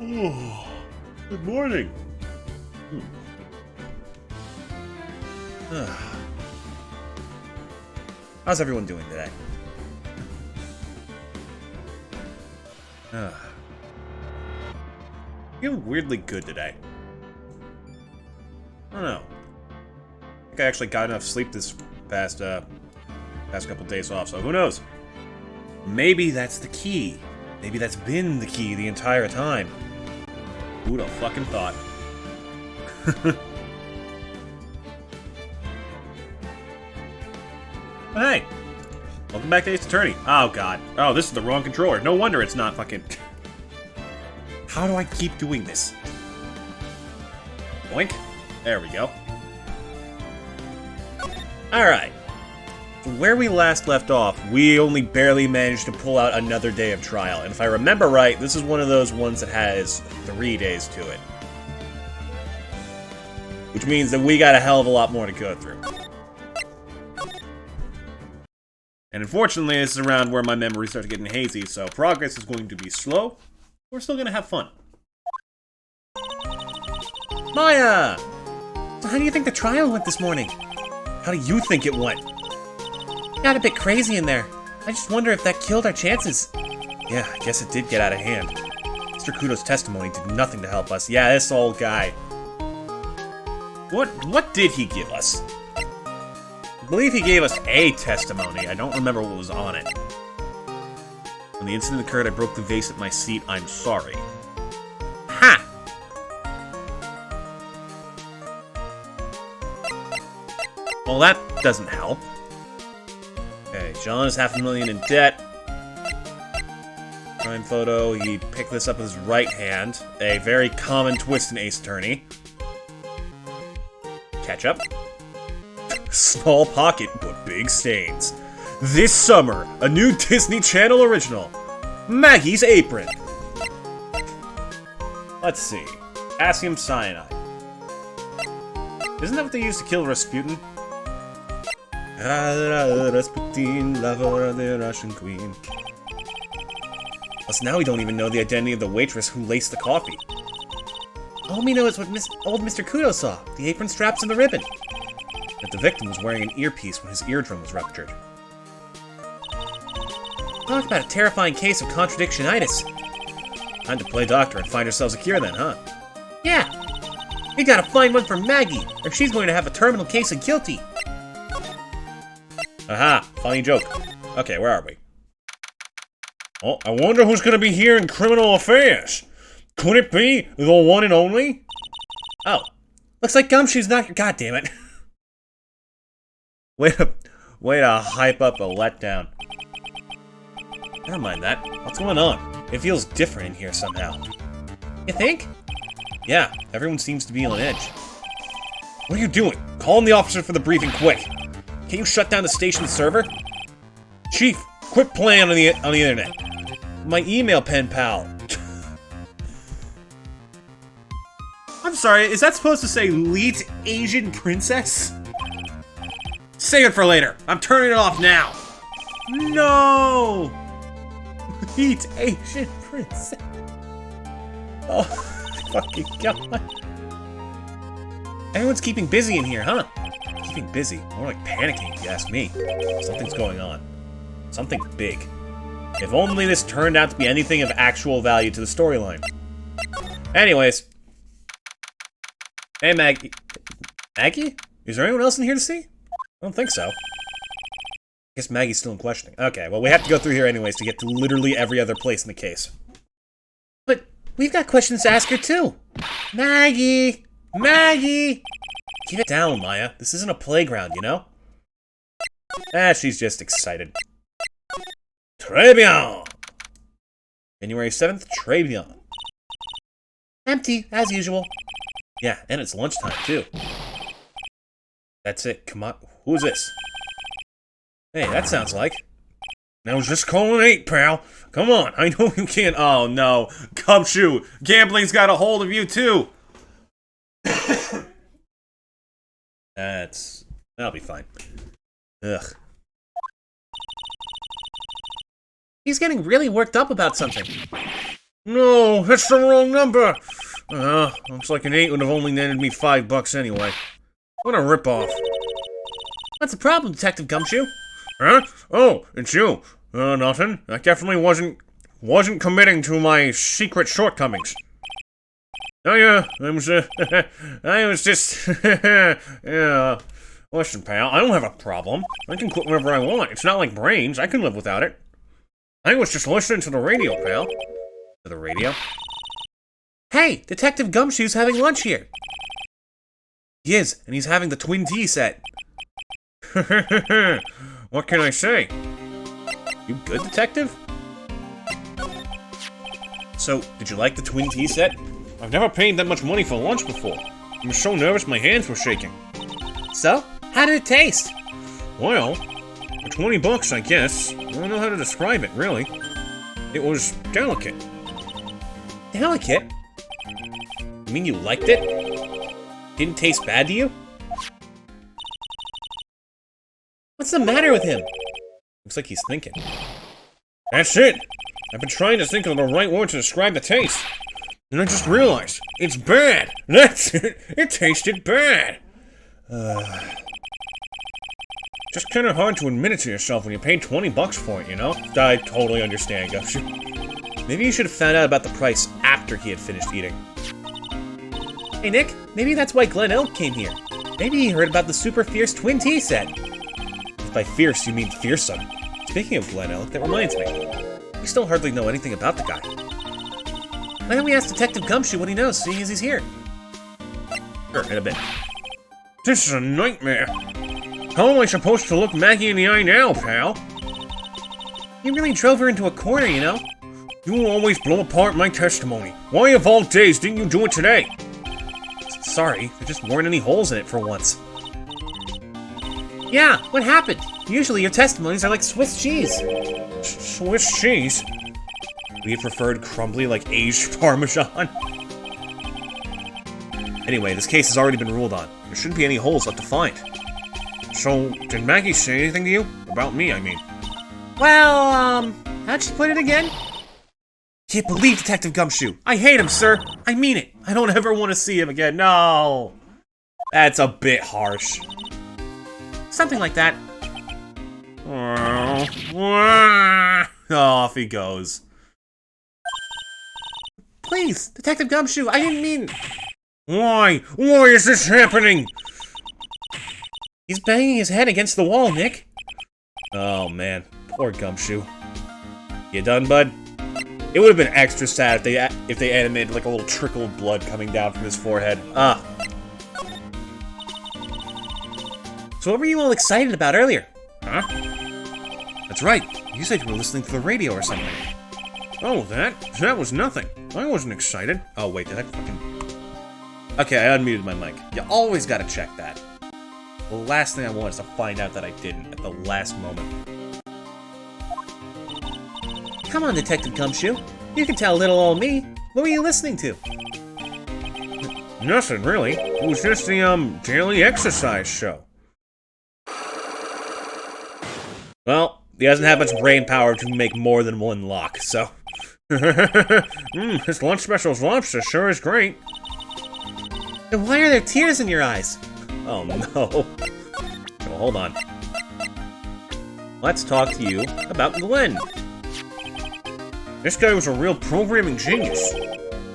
Oh, good morning. How's everyone doing today? Feeling weirdly good today. I don't know. I think I actually got enough sleep this past couple days off, so who knows? Maybe that's the key. Maybe that's been the key the entire time. Who'd have fucking thought? But hey, welcome back to Ace Attorney. Oh god. Oh, this is the wrong controller. No wonder it's not fucking... How do I keep doing this? Boink. There we go. Alright. From where we last left off, we only barely managed to pull out another day of trial. And if I remember right, this is one of those ones that has 3 days to it. Which means that we got a hell of a lot more to go through. And unfortunately, this is around where my memory starts getting hazy, so progress is going to be slow. We're still gonna have fun. Maya! So how do you think the trial went this morning? How do you think it went? Got a bit crazy in there. I just wonder if that killed our chances. Yeah, I guess it did get out of hand. Mr. Kudo's testimony did nothing to help us. Yeah, this old guy. What did he give us? I believe he gave us a testimony. I don't remember what was on it. When the incident occurred, I broke the vase at my seat. I'm sorry. Ha! Well, that doesn't help. Okay, John is $500,000 in debt. Crime photo, he picked this up with his right hand. A very common twist in Ace Attorney. Ketchup. Small pocket, but big stains. This summer, a new Disney Channel original. Maggie's Apron. Let's see. Potassium cyanide. Isn't that what they used to kill Rasputin? Rasputin, lover of the Russian queen. Plus now we don't even know the identity of the waitress who laced the coffee. All we know is what old Mr. Kudo saw. The apron straps and the ribbon. That the victim was wearing an earpiece when his eardrum was ruptured. Talk about a terrifying case of contradictionitis. Time to play doctor and find ourselves a cure then, huh? Yeah! We gotta find one for Maggie, or she's going to have a terminal case of guilty. Aha! Funny joke. Okay, where are we? Oh, I wonder who's gonna be here in criminal affairs. Could it be the one and only? Oh. Looks like Gumshoe's not your... God damn it. Way to hype up a letdown. Never mind that. What's going on? It feels different in here somehow. You think? Yeah, everyone seems to be on edge. What are you doing? Call in the officer for the briefing quick. Can you shut down the station's server? Chief, quit playing on the internet. My email pen pal. I'm sorry, is that supposed to say lead Asian princess? Save it for later. I'm turning it off now. No! Lead Asian princess. Oh, fucking god. Everyone's keeping busy in here, huh? Keeping busy. More like panicking, if you ask me. Something's going on. Something big. If only this turned out to be anything of actual value to the storyline. Anyways. Hey, Maggie. Maggie? Is there anyone else in here to see? I don't think so. I guess Maggie's still in questioning. Okay, well, we have to go through here anyways to get to literally every other place in the case. But we've got questions to ask her, too. Maggie! Maggie! Keep it down, Maya. This isn't a playground, you know? Ah, she's just excited. Très bien! January 7th, très bien. Empty, as usual. Yeah, and it's lunchtime, too. That's it, come on. Who's this? Hey, that sounds like... I was just calling 8, pal. Come on, I know you can't... Oh, no. Gumshoe, gambling's got a hold of you, too. That'll be fine. Ugh. He's getting really worked up about something. No, that's the wrong number! Looks like an 8 would have only netted me $5 anyway. What a ripoff. What's the problem, Detective Gumshoe? Huh? Oh, it's you. Nothing. I definitely wasn't committing to my secret shortcomings. Oh yeah, I was just, yeah. Listen, pal, I don't have a problem. I can quit whenever I want. It's not like brains. I can live without it. I was just listening to the radio, pal. To the radio? Hey, Detective Gumshoe's having lunch here. He is, and he's having the twin tea set. What can I say? You good, Detective? So, did you like the twin tea set? I've never paid that much money for lunch before. I was so nervous my hands were shaking. So, how did it taste? Well, for $20, I guess. I don't know how to describe it, really. It was delicate. Delicate? You mean you liked it? Didn't taste bad to you? What's the matter with him? Looks like he's thinking. That's it! I've been trying to think of the right word to describe the taste. And I just realized, it's bad! That's it! It tasted bad! Just kinda hard to admit it to yourself when you paid $20 for it, you know? I totally understand, Gumshoe. Maybe you should have found out about the price after he had finished eating. Hey Nick, maybe that's why Glen Elk came here. Maybe he heard about the super fierce twin tea set. If by fierce you mean fearsome. Speaking of Glen Elk, that reminds me. We still hardly know anything about the guy. Why don't we ask Detective Gumshoe what he knows, seeing as he's here? Sure, in a bit. This is a nightmare. How am I supposed to look Maggie in the eye now, pal? You really drove her into a corner, you know? You will always blow apart my testimony. Why of all days didn't you do it today? Sorry, there just weren't any holes in it for once. Yeah, what happened? Usually your testimonies are like Swiss cheese. Swiss cheese? We preferred crumbly like aged Parmesan. Anyway, this case has already been ruled on. There shouldn't be any holes left to find. So, did Maggie say anything to you? About me, I mean. Well, how'd she put it again? Can't believe Detective Gumshoe. I hate him, sir. I mean it. I don't ever want to see him again. No. That's a bit harsh. Something like that. Off he goes. Please, Detective Gumshoe, I didn't mean... Why? Why is this happening? He's banging his head against the wall, Nick. Oh, man. Poor Gumshoe. You done, bud? It would have been extra sad if they animated like a little trickle of blood coming down from his forehead. So what were you all excited about earlier? Huh? That's right. You said you were listening to the radio or something. Oh, that was nothing. I wasn't excited. Oh, wait, did I fucking... Okay, I unmuted my mic. You always gotta check that. The last thing I want is to find out that I didn't at the last moment. Come on, Detective Gumshoe. You can tell little old me. What were you listening to? Nothing, really. It was just the, daily exercise show. Well, he doesn't have much brain power to make more than one lock, so... His lunch special's lobster sure is great. And why are there tears in your eyes? Oh, no. Well, hold on. Let's talk to you about Glenn. This guy was a real programming genius.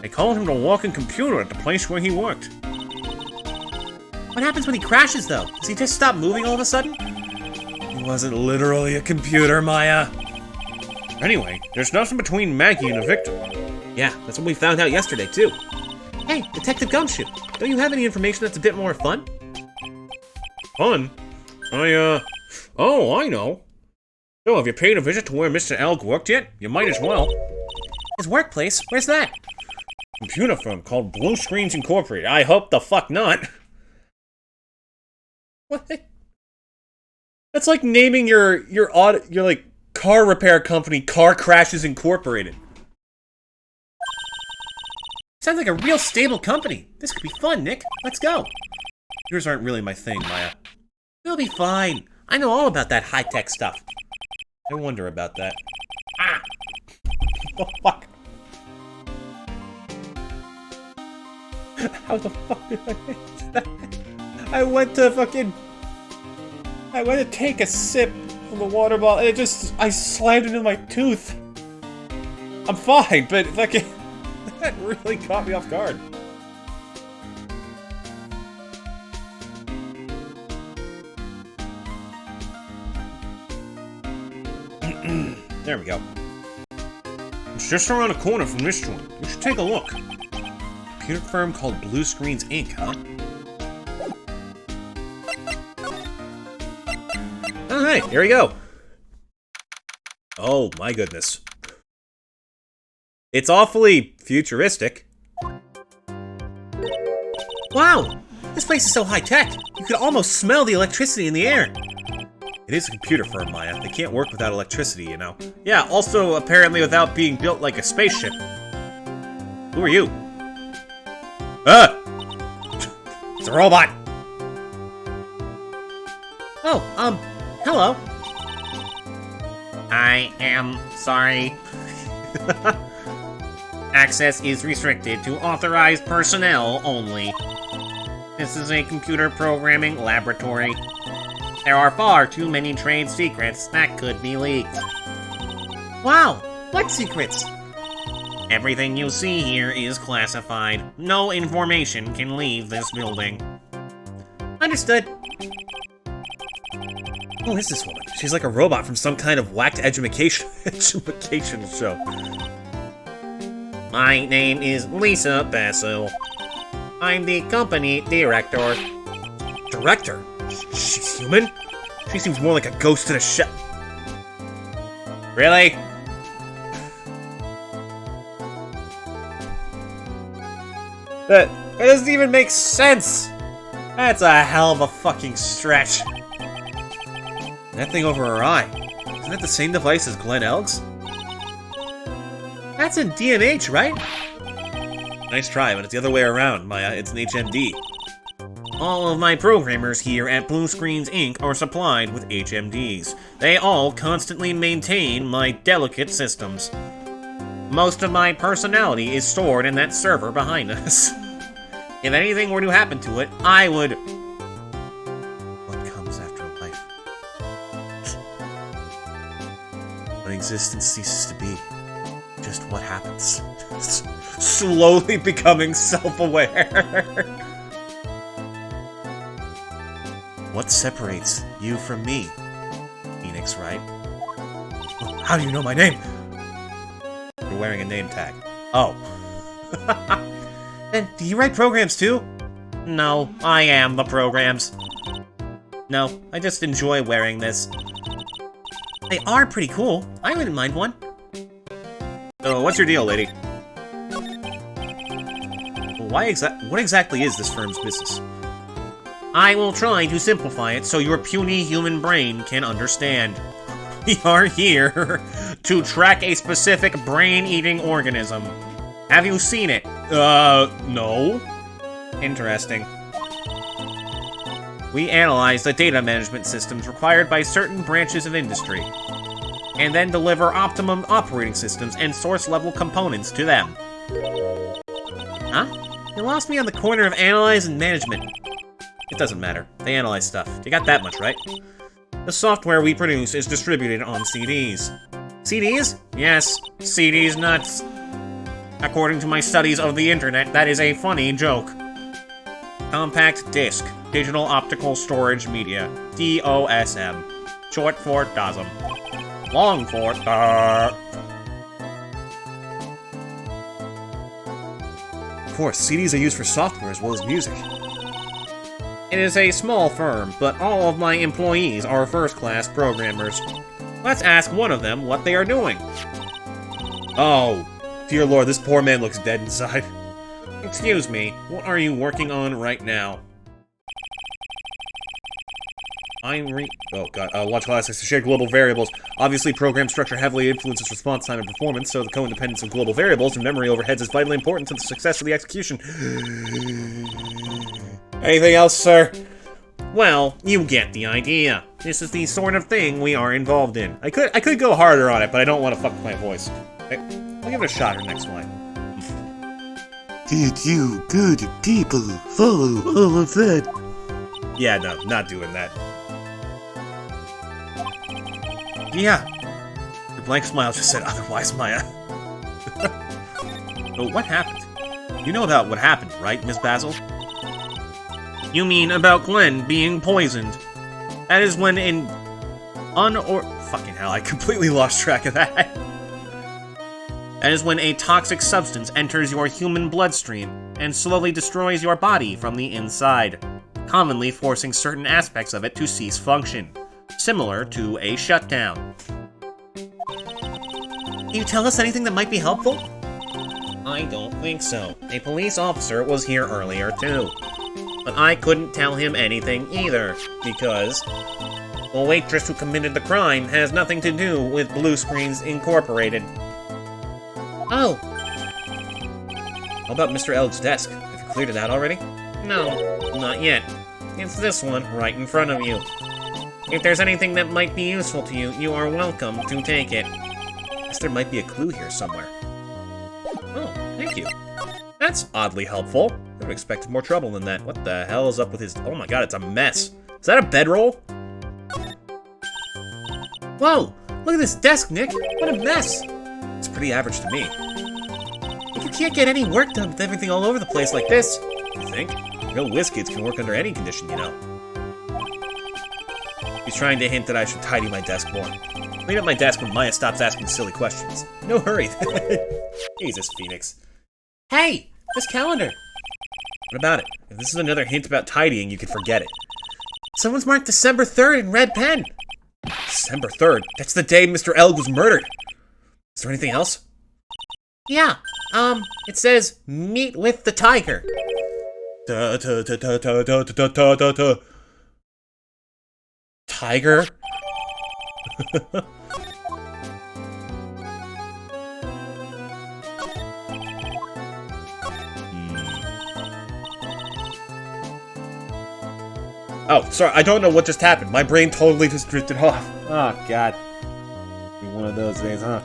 They called him the walking computer at the place where he worked. What happens when he crashes, though? Does he just stop moving all of a sudden? He wasn't literally a computer, Maya. Anyway, there's nothing between Maggie and the victim. Yeah, that's what we found out yesterday, too. Hey, Detective Gumshoe, don't you have any information that's a bit more fun? Fun? Oh, I know. So, have you paid a visit to where Mr. Elk worked yet? You might as well. His workplace? Where's that? Computer firm called Blue Screens Incorporated. I hope the fuck not. What? That's like naming your like car repair company Car Crashes Incorporated. Sounds like a real stable company. This could be fun, Nick. Let's go. Yours aren't really my thing, Maya. You'll be fine. I know all about that high-tech stuff. I wonder about that. Ah! Oh, fuck. How the fuck did I make that? I went to take a sip from the water bottle and I slammed it into my tooth. I'm fine, but fucking, that really caught me off guard. There we go. It's just around the corner from this joint. You should take a look. Computer firm called Blue Screens Inc., huh? Alright, here we go. Oh my goodness. It's awfully futuristic. Wow! This place is so high-tech, you could almost smell the electricity in the air. It is a computer firm, Maya. They can't work without electricity, you know. Yeah, also apparently without being built like a spaceship. Who are you? Ah! It's a robot! Oh, hello. I am sorry. Access is restricted to authorized personnel only. This is a computer programming laboratory. There are far too many trade secrets that could be leaked. Wow! What secrets? Everything you see here is classified. No information can leave this building. Understood. Who is this woman? She's like a robot from some kind of whacked education show. My name is Lisa Basil. I'm the company director. Director? She's human? She seems more like a ghost in a shell. Really? That doesn't even make sense! That's a hell of a fucking stretch. That thing over her eye. Isn't that the same device as Glenn Elg's? That's in DMH, right? Nice try, but it's the other way around, Maya. It's an HMD. All of my programmers here at Blue Screens Inc. are supplied with HMDs. They all constantly maintain my delicate systems. Most of my personality is stored in that server behind us. If anything were to happen to it, I would... What comes after life? When existence ceases to be, just what happens? Slowly becoming self-aware. What separates you from me? Phoenix, right? How do you know my name? You're wearing a name tag. Oh. Then, do you write programs too? No, I am the programs. No, I just enjoy wearing this. They are pretty cool. I wouldn't mind one. So, what's your deal, lady? What exactly is this firm's business? I will try to simplify it so your puny human brain can understand. We are here to track a specific brain-eating organism. Have you seen it? No. Interesting. We analyze the data management systems required by certain branches of industry, and then deliver optimum operating systems and source-level components to them. Huh? You lost me on the corner of analyze and management. It doesn't matter. They analyze stuff. You got that much, right? The software we produce is distributed on CDs. CDs? Yes, CDs nuts. According to my studies of the internet, that is a funny joke. Compact Disc. Digital Optical Storage Media. DOSM. Short for DOSM. Long for Of course, CDs are used for software as well as music. It is a small firm, but all of my employees are first-class programmers. Let's ask one of them what they are doing. Oh, dear lord, this poor man looks dead inside. Excuse me, what are you working on right now? Oh god, watch classics to share global variables. Obviously, program structure heavily influences response time and performance, so the co-independence of global variables and memory overheads is vitally important to the success of the execution. Anything else, sir? Well, you get the idea. This is the sort of thing we are involved in. I could go harder on it, but I don't want to fuck with my voice. I'll give it a shot or next line. Did you good people follow all of that? Yeah, no, not doing that. Yeah. The blank smile just said otherwise, Maya. But what happened? You know about what happened, right, Miss Basil? You mean about Glenn being poisoned. That is when fucking hell, I completely lost track of that. That is when a toxic substance enters your human bloodstream and slowly destroys your body from the inside, commonly forcing certain aspects of it to cease function, similar to a shutdown. Can you tell us anything that might be helpful? I don't think so. A police officer was here earlier too. But I couldn't tell him anything either, because the waitress who committed the crime has nothing to do with Blue Screens Incorporated. Oh. How about Mr. Elg's desk? Have you cleared it out already? No, not yet. It's this one, right in front of you. If there's anything that might be useful to you, you are welcome to take it. I guess there might be a clue here somewhere. Oh, thank you. That's oddly helpful. I would have expected more trouble than that. What the hell is up with his... Oh my god, it's a mess. Is that a bedroll? Whoa! Look at this desk, Nick! What a mess! It's pretty average to me. But you can't get any work done with everything all over the place like this. You think? Real whiz kids can work under any condition, you know. He's trying to hint that I should tidy my desk more. Clean up my desk when Maya stops asking silly questions. No hurry. Jesus, Phoenix. Hey! This calendar! What about it? If this is another hint about tidying, you can forget it. Someone's marked December 3rd in red pen! December 3rd? That's the day Mr. Elg was murdered! Is there anything else? Yeah, it says, meet with the tiger. Tiger? Oh, sorry, I don't know what just happened. My brain totally just drifted off. Oh, God. Be one of those days, huh?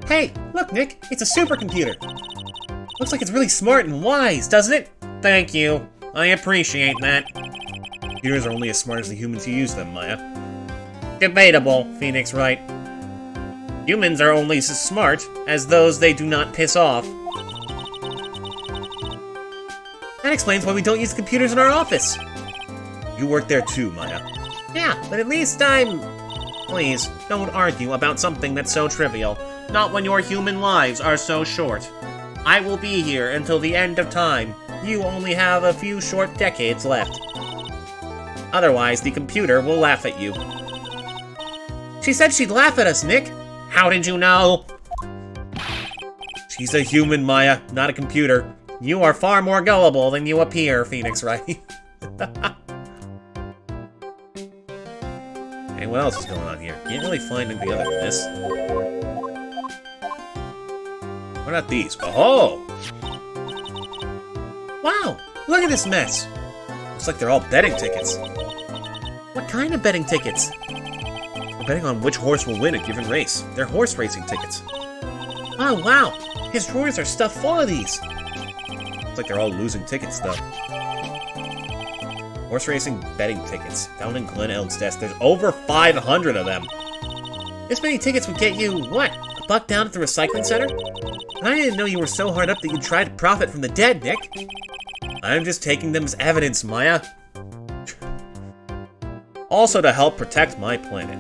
Hey, look, Nick. It's a supercomputer. Looks like it's really smart and wise, doesn't it? Thank you. I appreciate that. Computers are only as smart as the humans who use them, Maya. Debatable, Phoenix Wright. Humans are only as smart as those they do not piss off. That explains why we don't use computers in our office. You work there too, Maya. Yeah, but at least I'm... Please, don't argue about something that's so trivial. Not when your human lives are so short. I will be here until the end of time. You only have a few short decades left. Otherwise, the computer will laugh at you. She said she'd laugh at us, Nick. How did you know? She's a human, Maya, not a computer. You are far more gullible than you appear, Phoenix Wright. Hey, what else is going on here? Can't really find anything other than this. What about these? Oh! Wow! Look at this mess! Looks like they're all betting tickets. What kind of betting tickets? We're betting on which horse will win a given race. They're horse racing tickets. Oh, wow! His drawers are stuffed full of these! Looks like they're all losing tickets, though. Horse racing betting tickets. Found in Glenn Elg's desk. There's over 500 of them. This many tickets would get you, what? $1 down at the recycling center? I didn't know you were so hard up that you'd try to profit from the dead, Nick. I'm just taking them as evidence, Maya. Also to help protect my planet.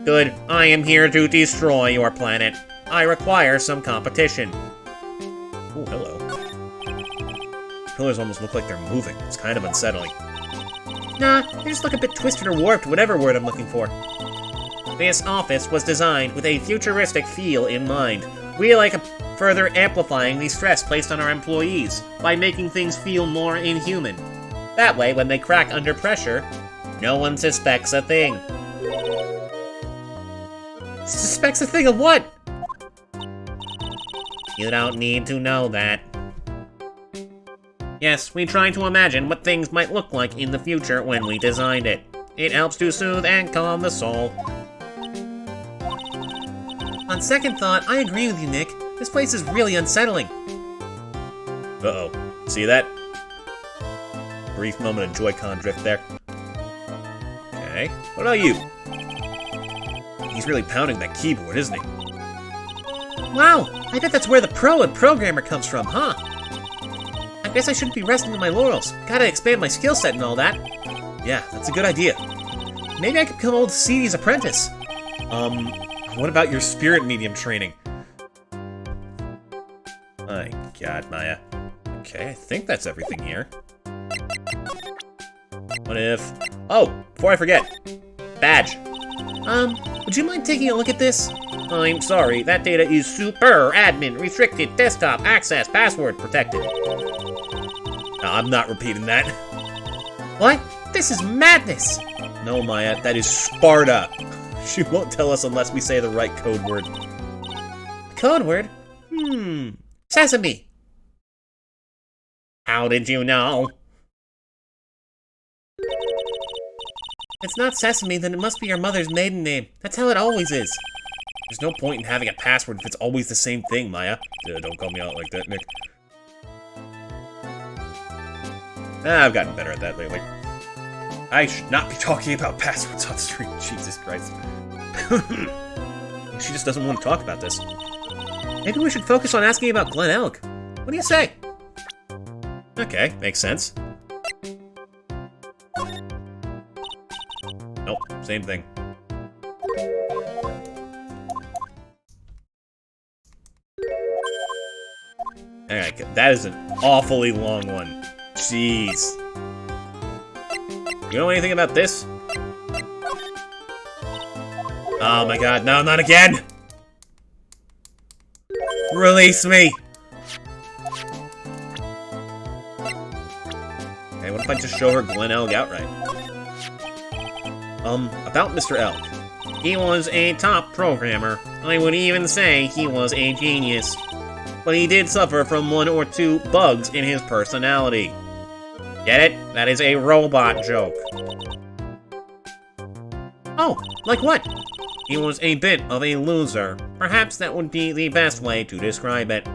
Good. I am here to destroy your planet. I require some competition. Oh, hello. Pillars almost look like they're moving. It's kind of unsettling. Nah, they just look a bit twisted or warped, whatever word I'm looking for. This office was designed with a futuristic feel in mind. We like further amplifying the stress placed on our employees by making things feel more inhuman. That way, when they crack under pressure, no one suspects a thing. Suspects a thing of what? You don't need to know that. Yes, we try to imagine what things might look like in the future when we designed it. It helps to soothe and calm the soul. On second thought, I agree with you, Nick. This place is really unsettling. Uh-oh. See that? Brief moment of Joy-Con drift there. Okay. What about you? He's really pounding that keyboard, isn't he? Wow! I bet that's where the pro and programmer comes from, huh? I guess I shouldn't be resting on my laurels. Gotta expand my skill set and all that. Yeah, that's a good idea. Maybe I could become old CD's apprentice. What about your spirit medium training? My god, Maya. Okay, I think that's everything here. What if... Oh, before I forget. Badge. Would you mind taking a look at this? I'm sorry, that data is super admin, restricted, desktop, access, password protected. No, I'm not repeating that. What? This is madness! No, Maya, that is Sparta. She won't tell us unless we say the right code word. Code word? Sesame. How did you know? It's not Sesame, then it must be your mother's maiden name. That's how it always is. There's no point in having a password if it's always the same thing, Maya. Don't call me out like that, Nick. I've gotten better at that lately. I should not be talking about passwords on stream. Jesus Christ. She just doesn't want to talk about this. Maybe we should focus on asking about Glen Elk. What do you say? Okay, makes sense. Nope, same thing. Alright, that is an awfully long one. Jeez. You know anything about this? Oh my god, no, not again! Release me! Okay, what if I just show her Glen Elk outright? About Mr. Elk. He was a top programmer. I would even say he was a genius. But he did suffer from one or two bugs in his personality. Get it? That is a robot joke. Oh, like what? He was a bit of a loser. Perhaps that would be the best way to describe it.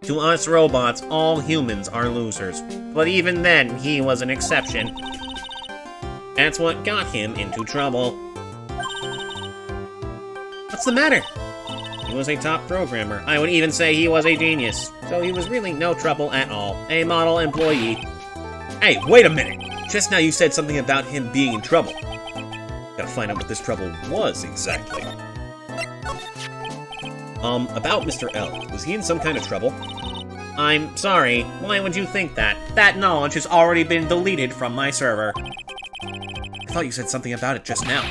To us robots, all humans are losers. But even then, he was an exception. That's what got him into trouble. What's the matter? He was a top programmer. I would even say he was a genius. So he was really no trouble at all. A model employee. Hey, wait a minute! Just now you said something about him being in trouble. Gotta find out what this trouble was, exactly. About Mr. L. Was he in some kind of trouble? I'm sorry. Why would you think that? That knowledge has already been deleted from my server. I thought you said something about it just now.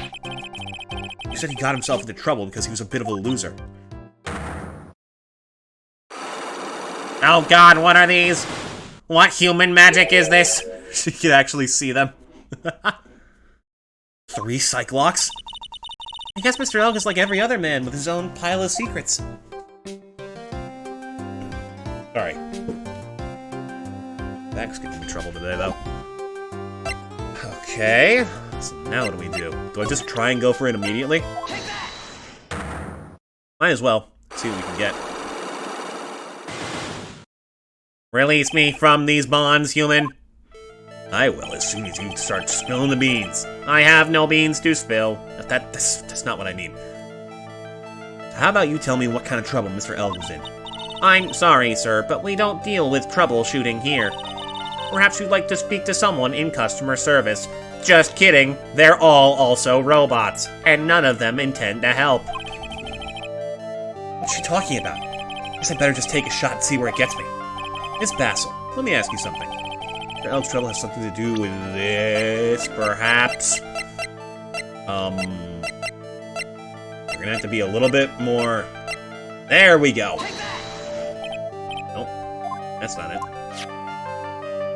You said he got himself into trouble because he was a bit of a loser. Oh god, what are these? What human magic is this? She can actually see them. 3 Cyclocks? I guess Mr. Elk is like every other man with his own pile of secrets. Sorry. Back's getting in trouble today, though. Okay. So now what do we do? Do I just try and go for it immediately? Might as well. See what we can get. Release me from these bonds, human. I will as soon as you start spilling the beans. I have no beans to spill. That's not what I mean. How about you tell me what kind of trouble Mr. Elk was in? I'm sorry, sir, but we don't deal with troubleshooting here. Perhaps you'd like to speak to someone in customer service. Just kidding. They're all also robots, and none of them intend to help. What's she talking about? Guess I better just take a shot and see where it gets me. Miss Basil, let me ask you something. Mr. Elk's trouble has something to do with this, perhaps? We're gonna have to be a little bit more... There we go! Nope, that's not it.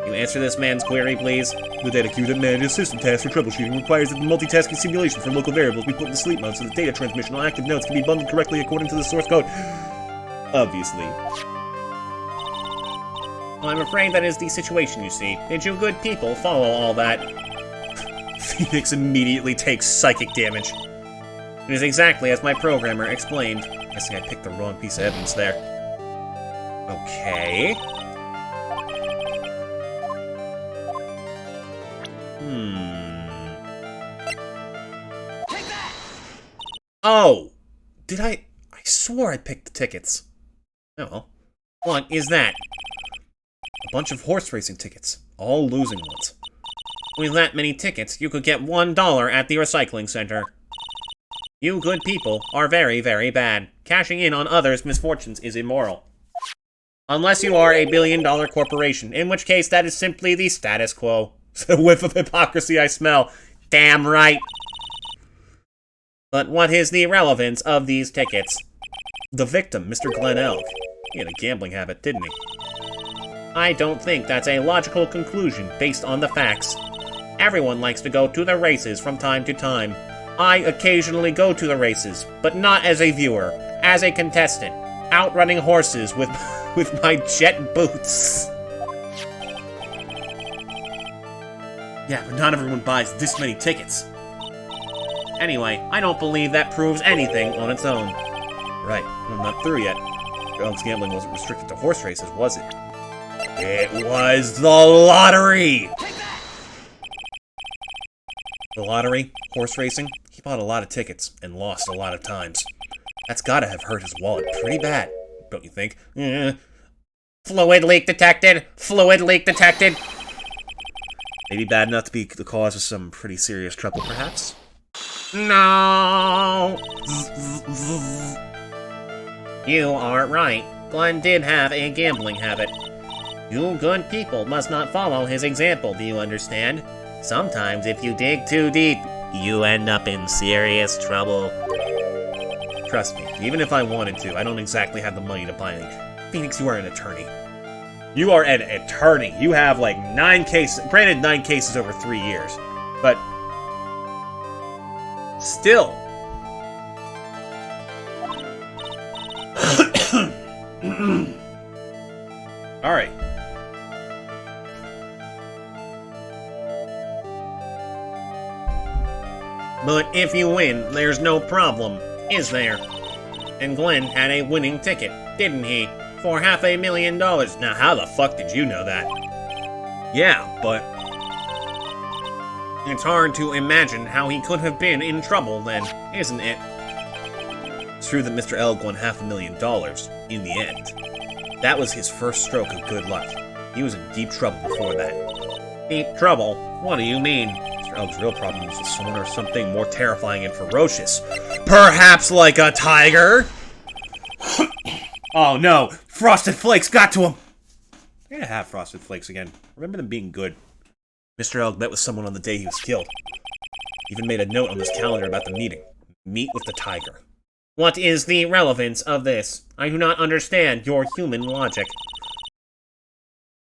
You answer this man's query, please? The data queue that manages system tasks for troubleshooting requires that the multitasking simulation for local variables be put into sleep mode so that data transmission on active nodes can be bundled correctly according to the source code. Obviously. Well, I'm afraid that is the situation, you see. Did you good people follow all that? Phoenix immediately takes psychic damage. It is exactly as my programmer explained. Guessing I picked the wrong piece of evidence there. Okay. Take that! Oh! Did I swore I picked the tickets. Oh well. What is that? A bunch of horse racing tickets. All losing ones. With that many tickets, you could get $1 at the recycling center. You good people are very, very bad. Cashing in on others' misfortunes is immoral. Unless you are a billion-dollar corporation, in which case that is simply the status quo. The whiff of hypocrisy I smell. Damn right. But what is the relevance of these tickets? The victim, Mr. Glenn Elk. He had a gambling habit, didn't he? I don't think that's a logical conclusion based on the facts. Everyone likes to go to the races from time to time. I occasionally go to the races, but not as a viewer, as a contestant, outrunning horses with my jet boots. Yeah, but not everyone buys this many tickets. Anyway, I don't believe that proves anything on its own. Right, I'm not through yet. Elk's gambling wasn't restricted to horse races, was it? It was the lottery! The lottery, horse racing, he bought a lot of tickets and lost a lot of times. That's gotta have hurt his wallet pretty bad, don't you think? Fluid leak detected! Fluid leak detected! Maybe bad enough to be the cause of some pretty serious trouble, perhaps? No! You are right. Glenn did have a gambling habit. You good people must not follow his example, do you understand? Sometimes if you dig too deep, you end up in serious trouble. Trust me, even if I wanted to, I don't exactly have the money to buy any. Phoenix, you are an attorney. You are an attorney. You have like 9 cases, granted 9 cases over 3 years, but still. Alright. But if you win, there's no problem, is there? And Glenn had a winning ticket, didn't he? For $500,000. Now, how the fuck did you know that? Yeah, but it's hard to imagine how he could have been in trouble then, isn't it? It's true that Mr. Elg won $500,000 in the end. That was his first stroke of good luck. He was in deep trouble before that. Deep trouble? What do you mean? Mr. Elg's real problem was with someone or something more terrifying and ferocious. Perhaps like a tiger? Oh no! Frosted Flakes got to him! I gotta have Frosted Flakes again. Remember them being good. Mr. Elg met with someone on the day he was killed. Even made a note on his calendar about the meeting. Meet with the tiger. What is the relevance of this? I do not understand your human logic.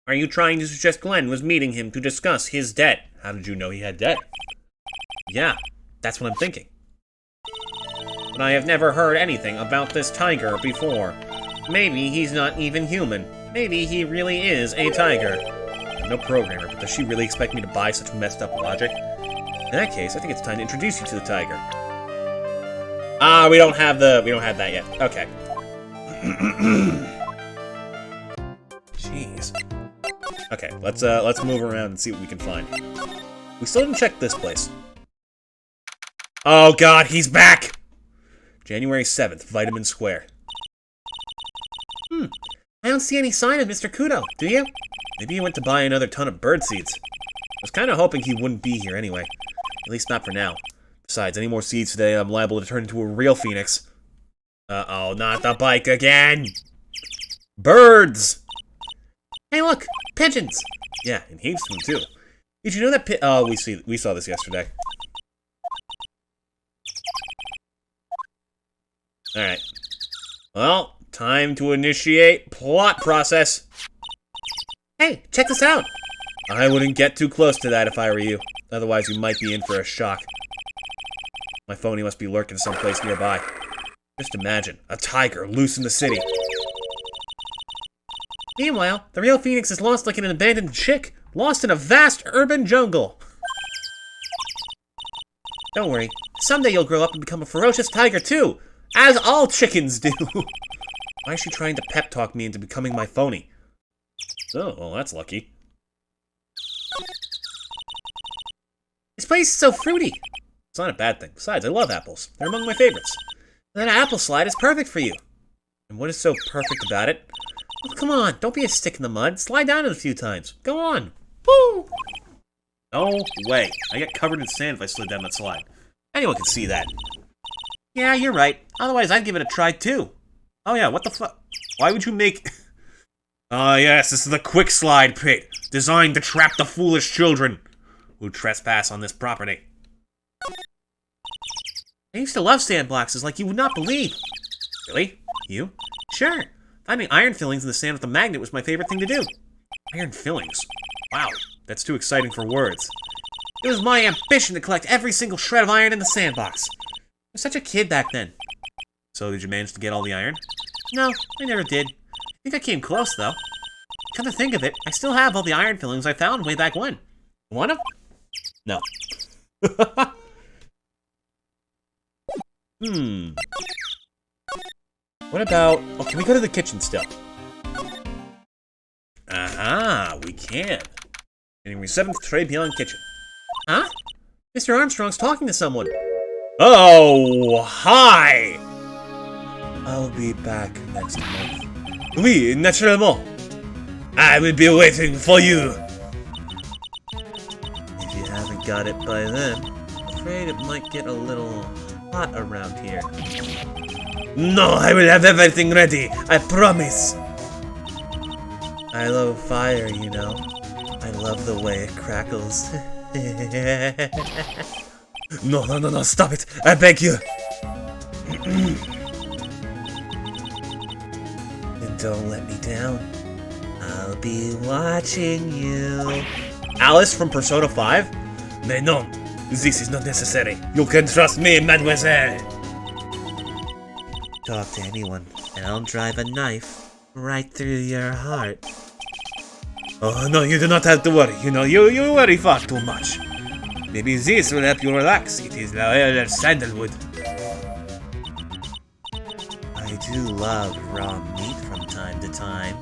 Are you trying to suggest Glenn was meeting him to discuss his debt? How did you know he had debt? Yeah, that's what I'm thinking. But I have never heard anything about this tiger before. Maybe he's not even human. Maybe he really is a tiger. I'm no programmer, but does she really expect me to buy such messed up logic? In that case, I think it's time to introduce you to the tiger. Ah, we don't have that yet. Okay. Jeez. Okay, let's move around and see what we can find. We still didn't check this place. Oh god, he's back! January 7th, Vitamin Square. I don't see any sign of Mr. Kudo, do you? Maybe he went to buy another ton of bird seeds. I was kind of hoping he wouldn't be here anyway. At least not for now. Besides, any more seeds today, I'm liable to turn into a real phoenix. Uh-oh, not the bike again! Birds! Hey look! Pigeons! Yeah, and heaps of them too. Did you know that oh, we saw this yesterday. Alright. Well, time to initiate plot process. Hey, check this out! I wouldn't get too close to that if I were you. Otherwise, you might be in for a shock. My phony must be lurking someplace nearby. Just imagine, a tiger loose in the city. Meanwhile, the real Phoenix is lost like an abandoned chick, lost in a vast urban jungle. Don't worry, Someday you'll grow up and become a ferocious tiger too, as all chickens do. Why is she trying to pep talk me into becoming my phony? Oh, well, that's lucky. This place is so fruity. It's not a bad thing. Besides, I love apples. They're among my favorites. That apple slide is perfect for you. And what is so perfect about it? Oh, come on, don't be a stick in the mud. Slide down it a few times. Go on. Woo! No way. I get covered in sand if I slid down that slide. Anyone can see that. Yeah, you're right. Otherwise, I'd give it a try too. Oh yeah, what the fuck? Why would you make... Ah, yes, this is the quick slide pit, designed to trap the foolish children who trespass on this property. I used to love sandboxes like you would not believe. Really? You? Sure. Finding iron fillings in the sand with a magnet was my favorite thing to do. Iron fillings? Wow, that's too exciting for words. It was my ambition to collect every single shred of iron in the sandbox. I was such a kid back then. So, did you manage to get all the iron? No, I never did. I think I came close, though. Come to think of it, I still have all the iron fillings I found way back when. Want them? No. What about... Oh, can we go to the kitchen still? Aha, we can. Getting your 7th tray beyond kitchen. Huh? Mr. Armstrong's talking to someone. Oh, hi! I'll be back next month. Oui, naturellement. I will be waiting for you. If you haven't got it by then, I'm afraid it might get a little hot around here. No, I will have everything ready. I promise. I love fire, you know. I love the way it crackles. No, stop it. I beg you. And don't let me down. I'll be watching you. Alice from Persona 5? Mais non, this is not necessary. You can trust me, mademoiselle. Talk to anyone, and I'll drive a knife right through your heart. Oh, no, you do not have to worry. You know, you worry far too much. Maybe this will help you relax. It is the oil of sandalwood. I do love raw meat from time to time.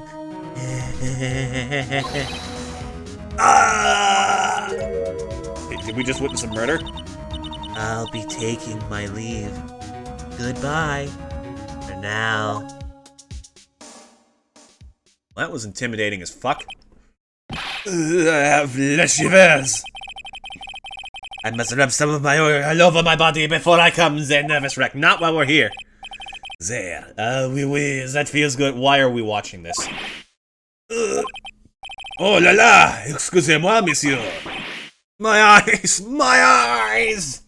Ah! Did we just witness a murder? I'll be taking my leave. Goodbye. For now. That was intimidating as fuck. I have le shivers. I must rub some of my oil all over my body before I come the nervous wreck. Not while we're here. There. Oui, that feels good. Why are we watching this? Oh la la! Excusez-moi, monsieur. My eyes! My eyes!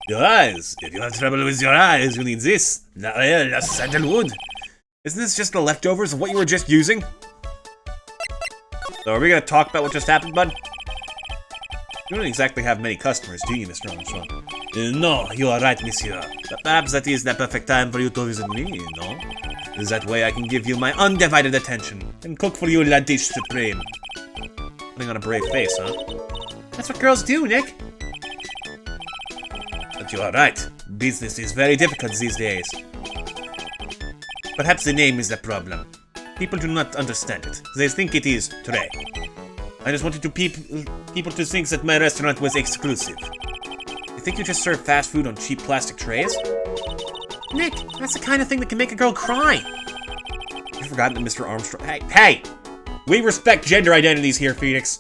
Your eyes! If you have trouble with your eyes, you need this. La sandalwood. Isn't this just the leftovers of what you were just using? So are we gonna talk about what just happened, bud? You don't exactly have many customers, do you, Mr. Armstrong? No, you are right, monsieur. But perhaps that is the perfect time for you to visit me, no? That way I can give you my undivided attention and cook for you la dish supreme. Putting on a brave face, huh? That's what girls do, Nick. But you are right. Business is very difficult these days. Perhaps the name is the problem. People do not understand it. They think it is Trey. I just wanted people to think that my restaurant was exclusive. You think you just serve fast food on cheap plastic trays? Nick, that's the kind of thing that can make a girl cry. You've forgotten that Mr. Armstrong... Hey! We respect gender identities here, Phoenix.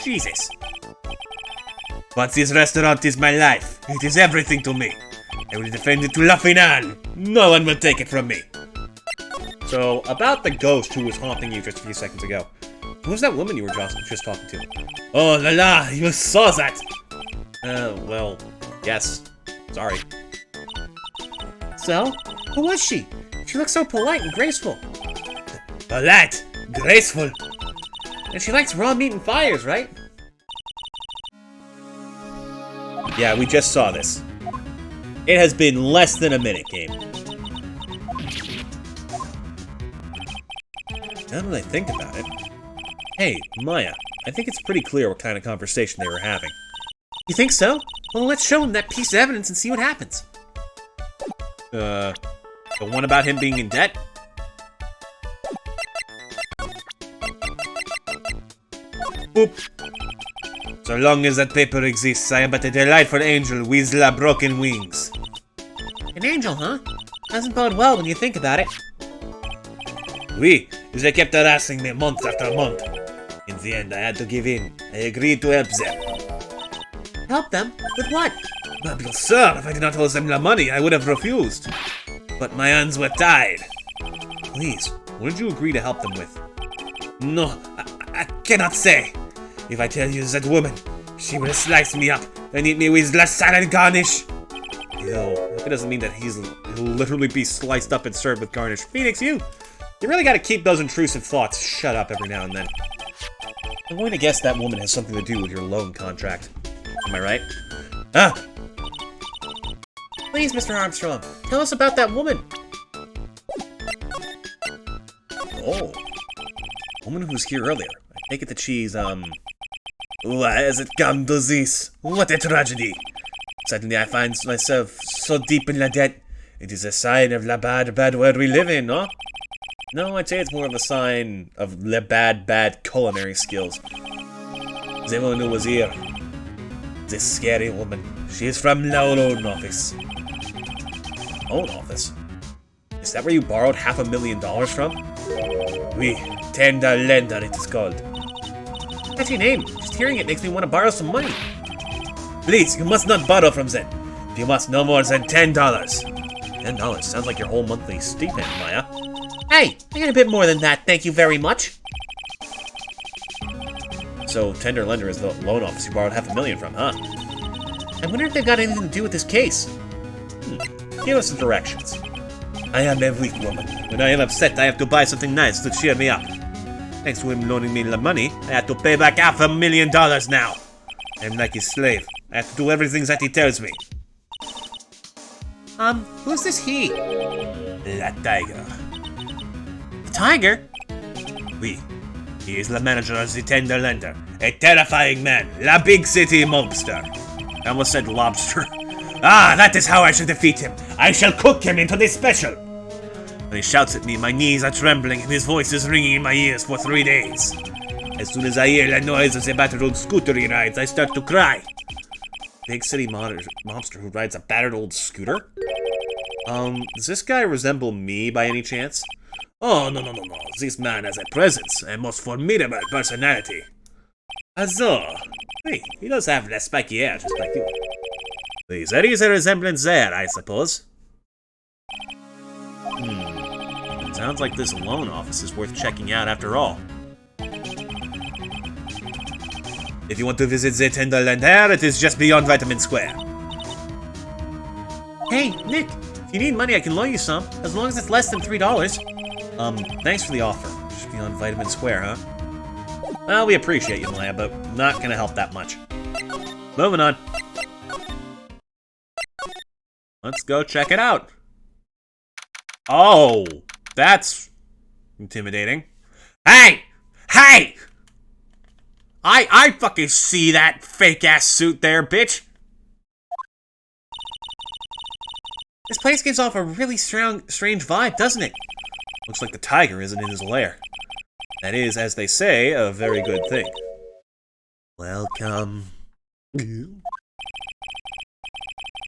Jesus. But this restaurant is my life. It is everything to me. I will defend it to la finale. No one will take it from me. So, about the ghost who was haunting you just a few seconds ago. Who was that woman you were just talking to? Oh la la, you saw that! Well, yes. Sorry. So, who was she? She looked so polite and graceful. Polite? Graceful? And she likes raw meat and fires, right? Yeah, we just saw this. It has been less than a minute, game. Now that I think about it... Hey, Maya, I think it's pretty clear what kind of conversation they were having. You think so? Well, let's show him that piece of evidence and see what happens. The one about him being in debt? Oop. So long as that paper exists, I am but a delightful angel with la broken wings. An angel, huh? Doesn't bode well when you think about it. Oui, they kept harassing me month after month. In the end, I had to give in. I agreed to help them. Help them? With what? Well, sir, if I did not owe them the money, I would have refused. But my hands were tied. Please, what did you agree to help them with? No, I cannot say. If I tell you that woman, she will slice me up and eat me with la salad garnish. Yo, if it doesn't mean that he'll literally be sliced up and served with garnish. Phoenix, you really gotta keep those intrusive thoughts shut up every now and then. I'm going to guess that woman has something to do with your loan contract. Am I right? Ah! Please, Mr. Armstrong, tell us about that woman. Oh. Woman who was here earlier. I take it that she's, Why has it come to this? What a tragedy! Suddenly I find myself so deep in la debt. It is a sign of la bad world we live in, no? No, I'd say it's more of a sign of la bad culinary skills. The woman who was here. This scary woman. She is from the loan office. Loan office? Is that where you borrowed $500,000 from? Oui, tender lender it is called. Catchy name. Just hearing it makes me want to borrow some money. Please, you must not borrow from them. You must no more than $10. $10? Sounds like your whole monthly statement, Maya. Hey, I got a bit more than that, thank you very much. So, tender lender is the loan office you borrowed $500,000 from, huh? I wonder if they've got anything to do with this case. Give us some directions. I am a weak woman. When I am upset, I have to buy something nice to cheer me up. Thanks to him loaning me the money, I have to pay back $500,000 now. I'm like his slave. I have to do everything that he tells me. Who's this he? The tiger. The tiger? Oui. He is the manager of the tender lender. A terrifying man. La big city mobster. I almost said lobster. Ah, that is how I shall defeat him. I shall cook him into this special. When he shouts at me, my knees are trembling and his voice is ringing in my ears for 3 days. As soon as I hear the noise of the battered old scooter he rides, I start to cry. Big city monster who rides a battered old scooter? Does this guy resemble me by any chance? Oh, no. This man has a presence, a most formidable personality. So, wait, he does have the spiky hair just like you. There is a resemblance there, I suppose. Sounds like this loan office is worth checking out after all. If you want to visit the tender lender, it is just beyond Vitamin Square. Hey, Nick, if you need money, I can loan you some, as long as it's less than $3. Thanks for the offer. Just beyond Vitamin Square, huh? Well, we appreciate you, Maya, but not gonna help that much. Moving on. Let's go check it out. Oh, that's intimidating. Hey! Hey! I fucking see that fake-ass suit there, bitch! This place gives off a really strange vibe, doesn't it? Looks like the tiger isn't in his lair. That is, as they say, a very good thing. Welcome.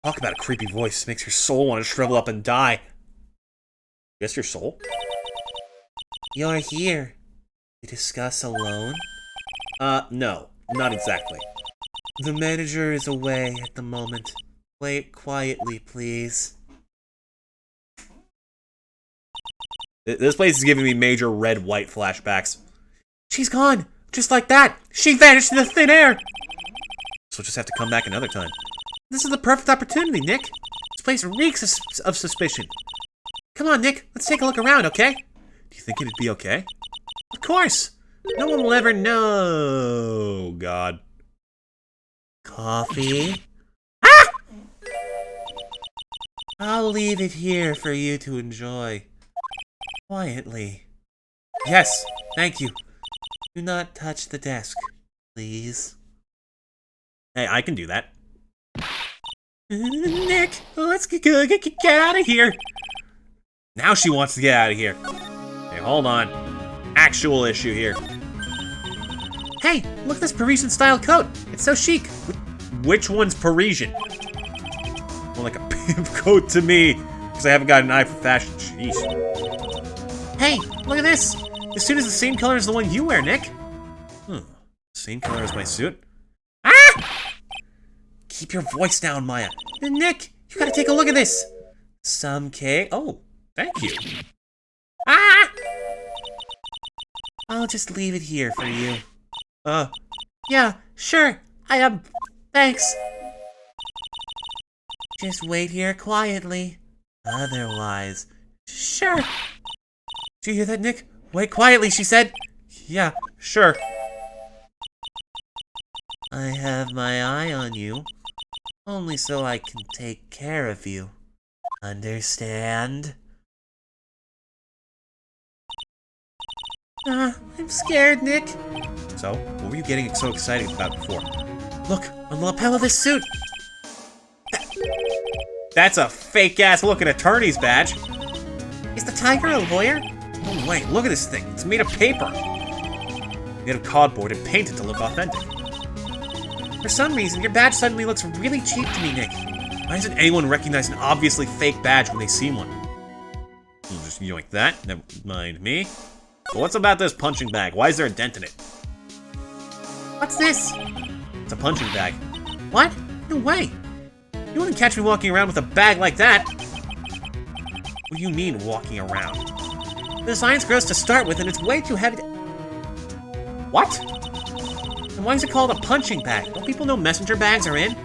Talk about a creepy voice. Makes your soul want to shrivel up and die. Guess your soul? You're here to discuss a loan? No. Not exactly. The manager is away at the moment. Wait quietly, please. This place is giving me major red-white flashbacks. She's gone! Just like that! She vanished into thin air! So we'll just have to come back another time. This is the perfect opportunity, Nick. This place reeks of suspicion. Come on, Nick. Let's take a look around, okay? Do you think it'd be okay? Of course! No one will ever know. God. Coffee? Ah! I'll leave it here for you to enjoy. Quietly. Yes, thank you. Do not touch the desk, please. Hey, I can do that. Nick, let's get out of here. Now she wants to get out of here. Hey, hold on. Actual issue here. Hey, look at this Parisian-style coat. It's so chic. Which one's Parisian? More like a pimp coat to me, because I haven't got an eye for fashion. Jeez. Hey, look at this. The suit is the same color as the one you wear, Nick. Same color as my suit? Ah! Keep your voice down, Maya. Nick, you gotta take a look at this. Some cake. Oh, thank you. Ah! I'll just leave it here for you. Yeah, sure. Thanks. Just wait here quietly. Otherwise, sure. Do you hear that, Nick? Wait quietly, she said. Yeah, sure. I have my eye on you, only so I can take care of you. Understand? I'm scared, Nick. So, what were you getting so excited about before? Look, on the lapel of this suit. That's a fake-ass looking attorney's badge. Is the tiger a lawyer? Oh wait, look at this thing. It's made of paper. Made of cardboard and painted to look authentic. For some reason, your badge suddenly looks really cheap to me, Nick. Why doesn't anyone recognize an obviously fake badge when they see one? Just yoink that. Never mind me. But what's about this punching bag? Why is there a dent in it? What's this? It's a punching bag. What? No way. You wouldn't catch me walking around with a bag like that. What do you mean, walking around? The design's gross to start with, and it's way too heavy to... What? And why is it called a punching bag? Don't people know messenger bags are in?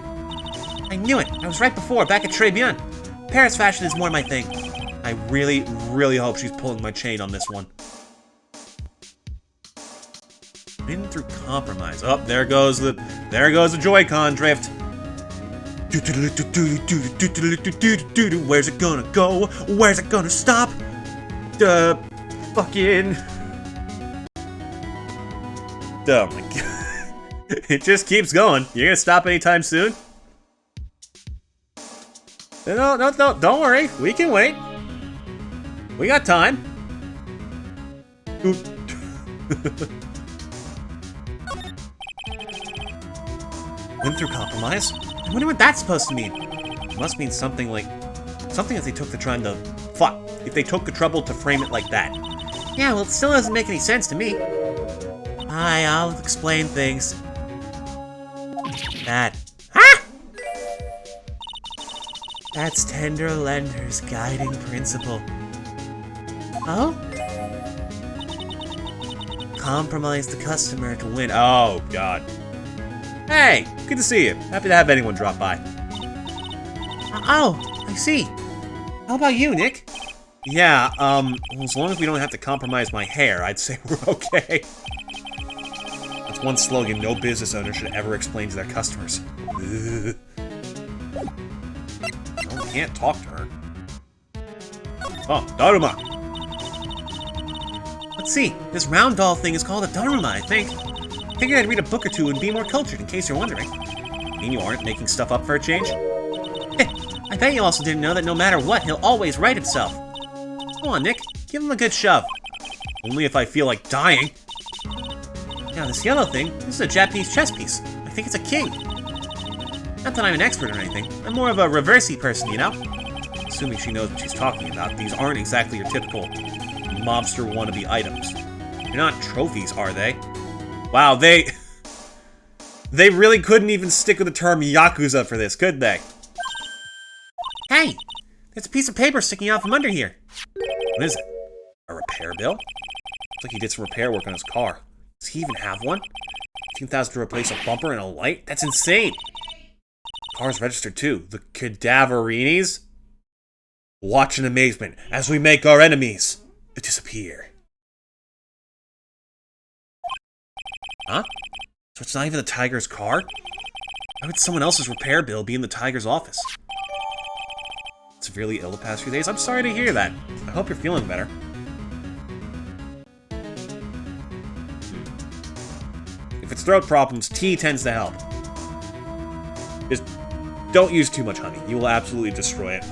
I knew it. I was right before, back at Tribulations. Paris fashion is more my thing. I really, really hope she's pulling my chain on this one. Been through compromise. Oh, there goes the Joy-Con drift. Where's it gonna go? Where's it gonna stop? Fucking... Oh my god. It just keeps going. You're gonna stop anytime soon? No, don't worry. We can wait. We got time. Went through compromise? I wonder what that's supposed to mean. It must mean something like... Something if they took the time to... Fuck. If they took the trouble to frame it like that. Yeah, well, it still doesn't make any sense to me. I'll explain things. That. Ah! That's Tender Lender's guiding principle. Oh? Compromise the customer to win. Oh, God. Hey, good to see you. Happy to have anyone drop by. Oh, I see. How about you, Nick? Yeah, well, as long as we don't have to compromise my hair, I'd say we're okay. That's one slogan no business owner should ever explain to their customers. Ugh. No, we can't talk to her. Oh, Daruma! Let's see, this round doll thing is called a Daruma, I think. Figured I'd read a book or two and be more cultured, in case you're wondering. Mean you aren't making stuff up for a change? I bet you also didn't know that no matter what, he'll always right himself. Come on, Nick. Give him a good shove. Only if I feel like dying. Now, this yellow thing, this is a Japanese chess piece. I think it's a king. Not that I'm an expert or anything. I'm more of a reversey person, you know? Assuming she knows what she's talking about, these aren't exactly your typical mobster wannabe items. They're not trophies, are they? Wow, they really couldn't even stick with the term Yakuza for this, could they? Hey! There's a piece of paper sticking out from under here. What is it? A repair bill? Looks like he did some repair work on his car. Does he even have one? $15,000 to replace a bumper and a light? That's insane! Car's registered too. The Cadaverinis? Watch in amazement as we make our enemies disappear. Huh? So it's not even the Tiger's car? Why would someone else's repair bill be in the Tiger's office? Severely ill the past few days? I'm sorry to hear that. I hope you're feeling better. If it's throat problems, tea tends to help. don't use too much honey. You will absolutely destroy it.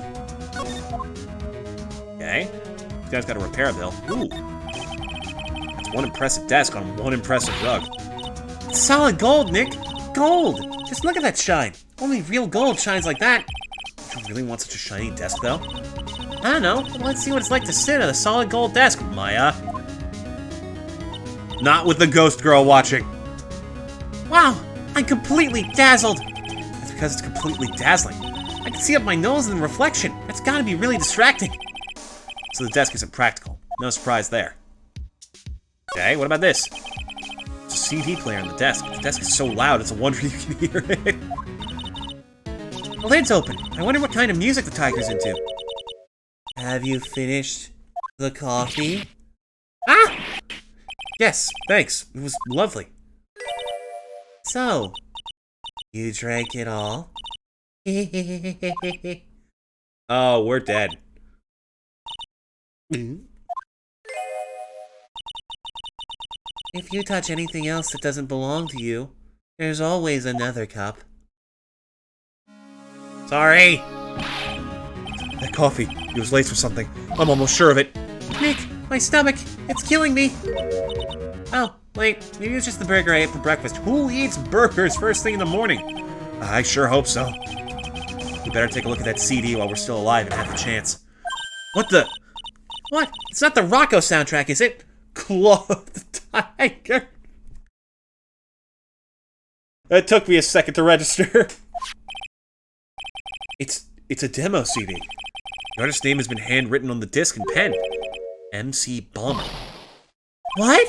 Okay. This guy's got a repair bill. Ooh. That's one impressive desk on one impressive rug. It's solid gold, Nick. Gold. Just look at that shine. Only real gold shines like that. Do you really want such a shiny desk, though? I don't know. Let's see what it's like to sit at a solid gold desk, Maya. Not with the ghost girl watching. Wow, I'm completely dazzled. That's because it's completely dazzling. I can see up my nose in the reflection. That's gotta be really distracting. So the desk isn't practical. No surprise there. Okay, what about this? It's a CD player on the desk. The desk is so loud, it's a wonder you can hear it. The lid's open. I wonder what kind of music the tiger's into. Have you finished the coffee? Ah! Yes, thanks. It was lovely. So, you drank it all? Oh, we're dead. If you touch anything else that doesn't belong to you, there's always another cup. Sorry! That coffee, it was laced with something. I'm almost sure of it. Nick, my stomach, it's killing me. Oh, wait, maybe it's just the burger I ate for breakfast. Who eats burgers first thing in the morning? I sure hope so. We better take a look at that CD while we're still alive and have the chance. What the? What? It's not the Rocco soundtrack, is it? Claw the Tiger. That took me a second to register. It's a demo CD. The artist's name has been handwritten on the disc in pen. MC Bomber. What?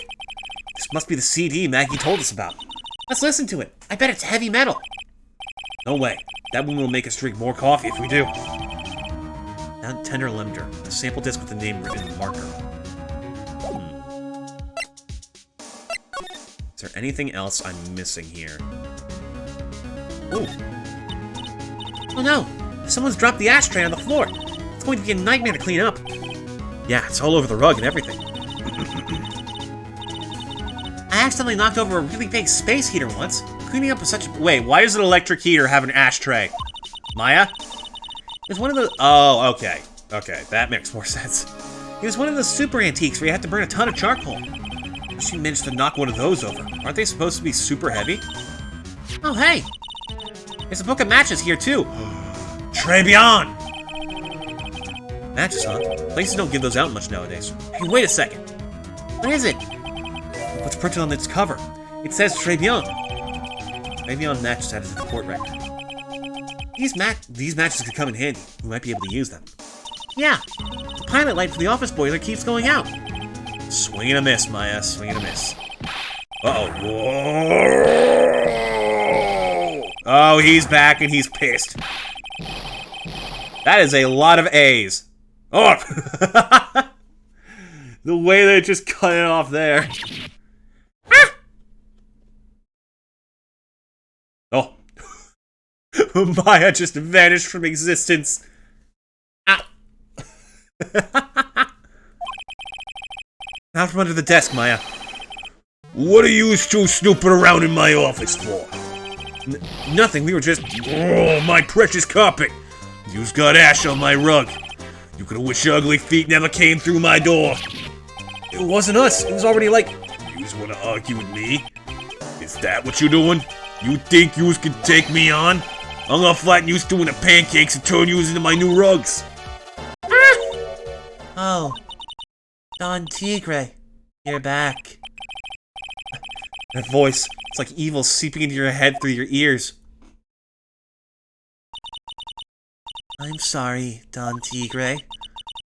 This must be the CD Maggie told us about. Let's listen to it. I bet it's heavy metal. No way. That one will make us drink more coffee if we do. Now Tender Lemder. A sample disc with the name written in marker. Is there anything else I'm missing here? Ooh. Oh no! Someone's dropped the ashtray on the floor. It's going to be a nightmare to clean up. Yeah, it's all over the rug and everything. I accidentally knocked over a really big space heater once. Cleaning up was such a... Wait, why does an electric heater have an ashtray? Maya? It was one of the... Oh, okay. Okay, that makes more sense. It was one of those super antiques where you have to burn a ton of charcoal. She managed to knock one of those over. Aren't they supposed to be super heavy? Oh, hey! There's a book of matches here, too. Tribulations! Matches, huh? Places don't give those out much nowadays. Hey, wait a second. What is it? Look what's printed on its cover. It says Tribulations. Tribulations matches out of the court record. These matches could come in handy. We might be able to use them. Yeah. The pilot light for the office boiler keeps going out. Swing and a miss, Maya. Swing and a miss. Uh-oh. Whoa. Oh, he's back and he's pissed. That is a lot of A's. Oh! The way they just cut it off there. Ah! Oh. Maya just vanished from existence. Ah. Out from under the desk, Maya. What are you two snooping around in my office for? Nothing, we were just... Oh, my precious carpet! You've got ash on my rug. You could've wished your ugly feet never came through my door. It wasn't us, it was already like... You just wanna argue with me? Is that what you're doing? You think you can take me on? I'm gonna flatten you doing the pancakes and turn you into my new rugs. Ah! Oh. Don Tigre, you're back. That voice, it's like evil seeping into your head through your ears. I'm sorry, Don Tigre.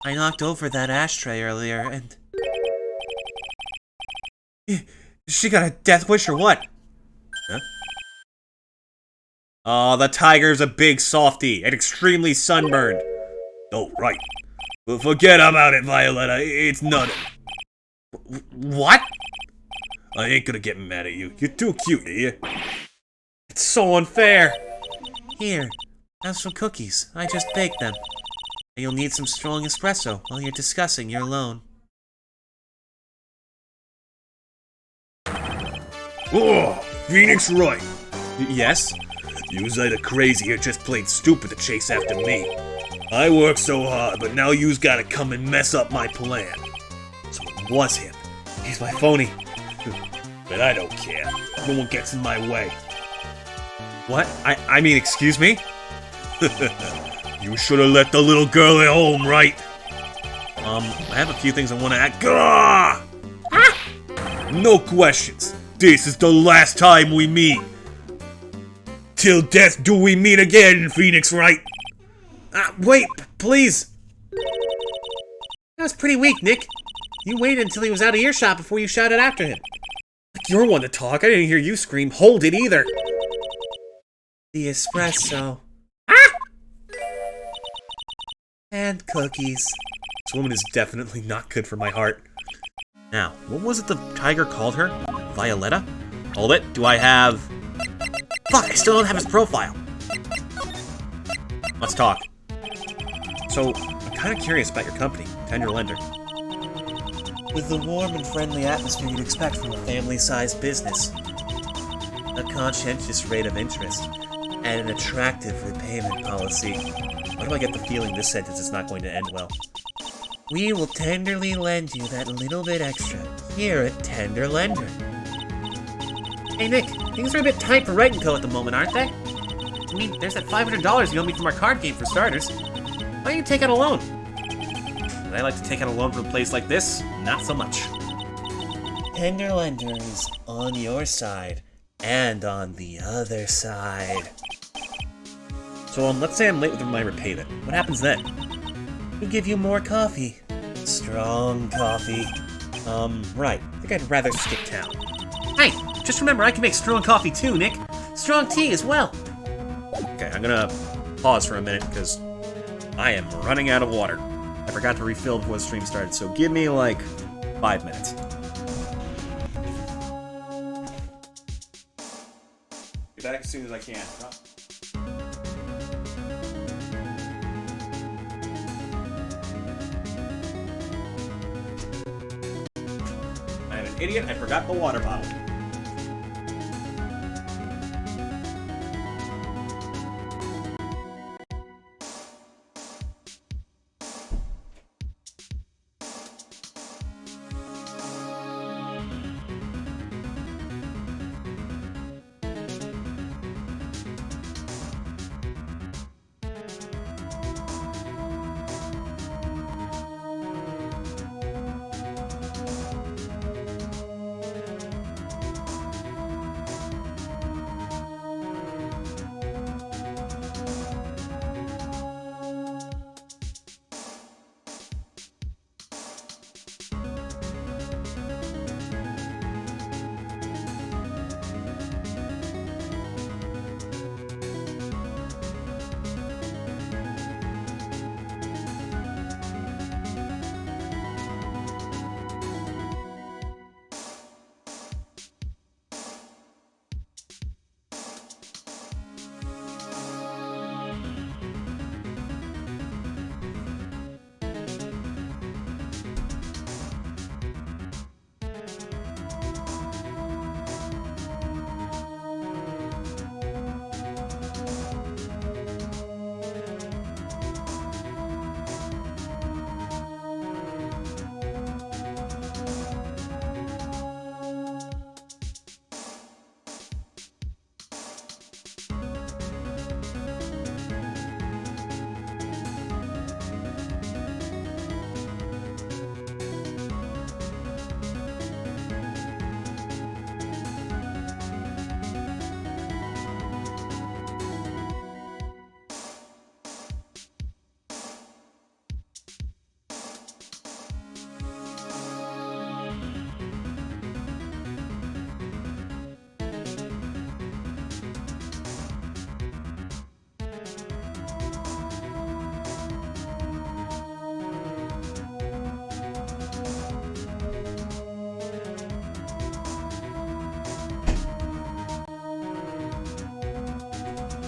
I knocked over that ashtray earlier and... She got a death wish or what? Huh? Oh, the tiger's a big softy and extremely sunburned. Oh, right. Well, forget about it, Violetta. It's nothing. What? I ain't gonna get mad at you. You're too cute, are you? It's so unfair. Here, have some cookies. I just baked them. And you'll need some strong espresso while you're discussing your loan. Oh, Phoenix Wright. Yes? Yous either crazy or just plain stupid to chase after me. I worked so hard, but now yous gotta come and mess up my plan. So it was him. He's my phony. But I don't care. No one gets in my way. What? I mean, excuse me? You should have let the little girl at home, right? I have a few things I want to add. Gah! No questions. This is the last time we meet. Till death do we meet again, Phoenix, right? Wait, please. That was pretty weak, Nick. You waited until he was out of earshot before you shouted after him. You're one to talk. I didn't hear you scream, hold it either. The espresso. And cookies. This woman is definitely not good for my heart. Now, what was it the tiger called her? Violetta? Hold it. Do I have... Fuck, I still don't have his profile. Let's talk. So, I'm kind of curious about your company, Tender Lender. With the warm and friendly atmosphere you'd expect from a family-sized business. A conscientious rate of interest, and an attractive repayment policy. Why do I get the feeling this sentence is not going to end well? We will tenderly lend you that little bit extra here at Tender Lender. Hey Nick, things are a bit tight for writing co at the moment, aren't they? I mean, there's that $500 you owe me from our card game for starters. Why don't you take out a loan? Would I like to take out a loan from a place like this? Not so much. Tender Lender is on your side, and on the other side. So, let's say I'm late with my repayment. What happens then? We give you more coffee. Strong coffee. Right. I think I'd rather skip town. Hey, just remember I can make strong coffee too, Nick. Strong tea as well. Okay, I'm gonna pause for a minute, because I am running out of water. I forgot to refill before the stream started, so give me, like, 5 minutes. Be back as soon as I can. I am an idiot, I forgot the water bottle.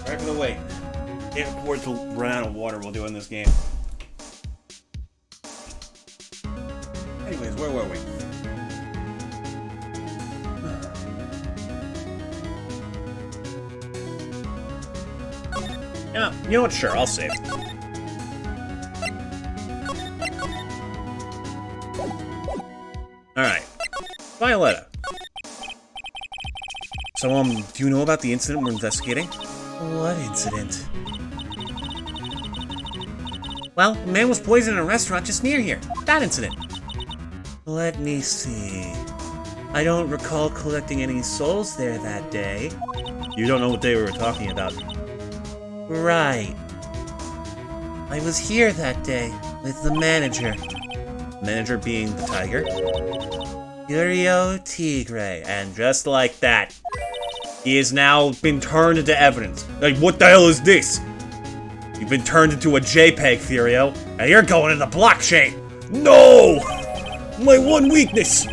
Right for the wait. Can't afford to run out of water while doing this game. Anyways, where were we? Yeah, you know what? Sure, I'll save. Alright. Violetta. So, do you know about the incident we're investigating? What incident? Well, a man was poisoned in a restaurant just near here. That incident. Let me see. I don't recall collecting any souls there that day. You don't know what they were talking about. Right. I was here that day with the manager. Manager being the tiger? Yurio Tigre. And just like that, he has now been turned into evidence. Like, what the hell is this? You've been turned into a JPEG, Furio, and you're going into blockchain! No! My one weakness!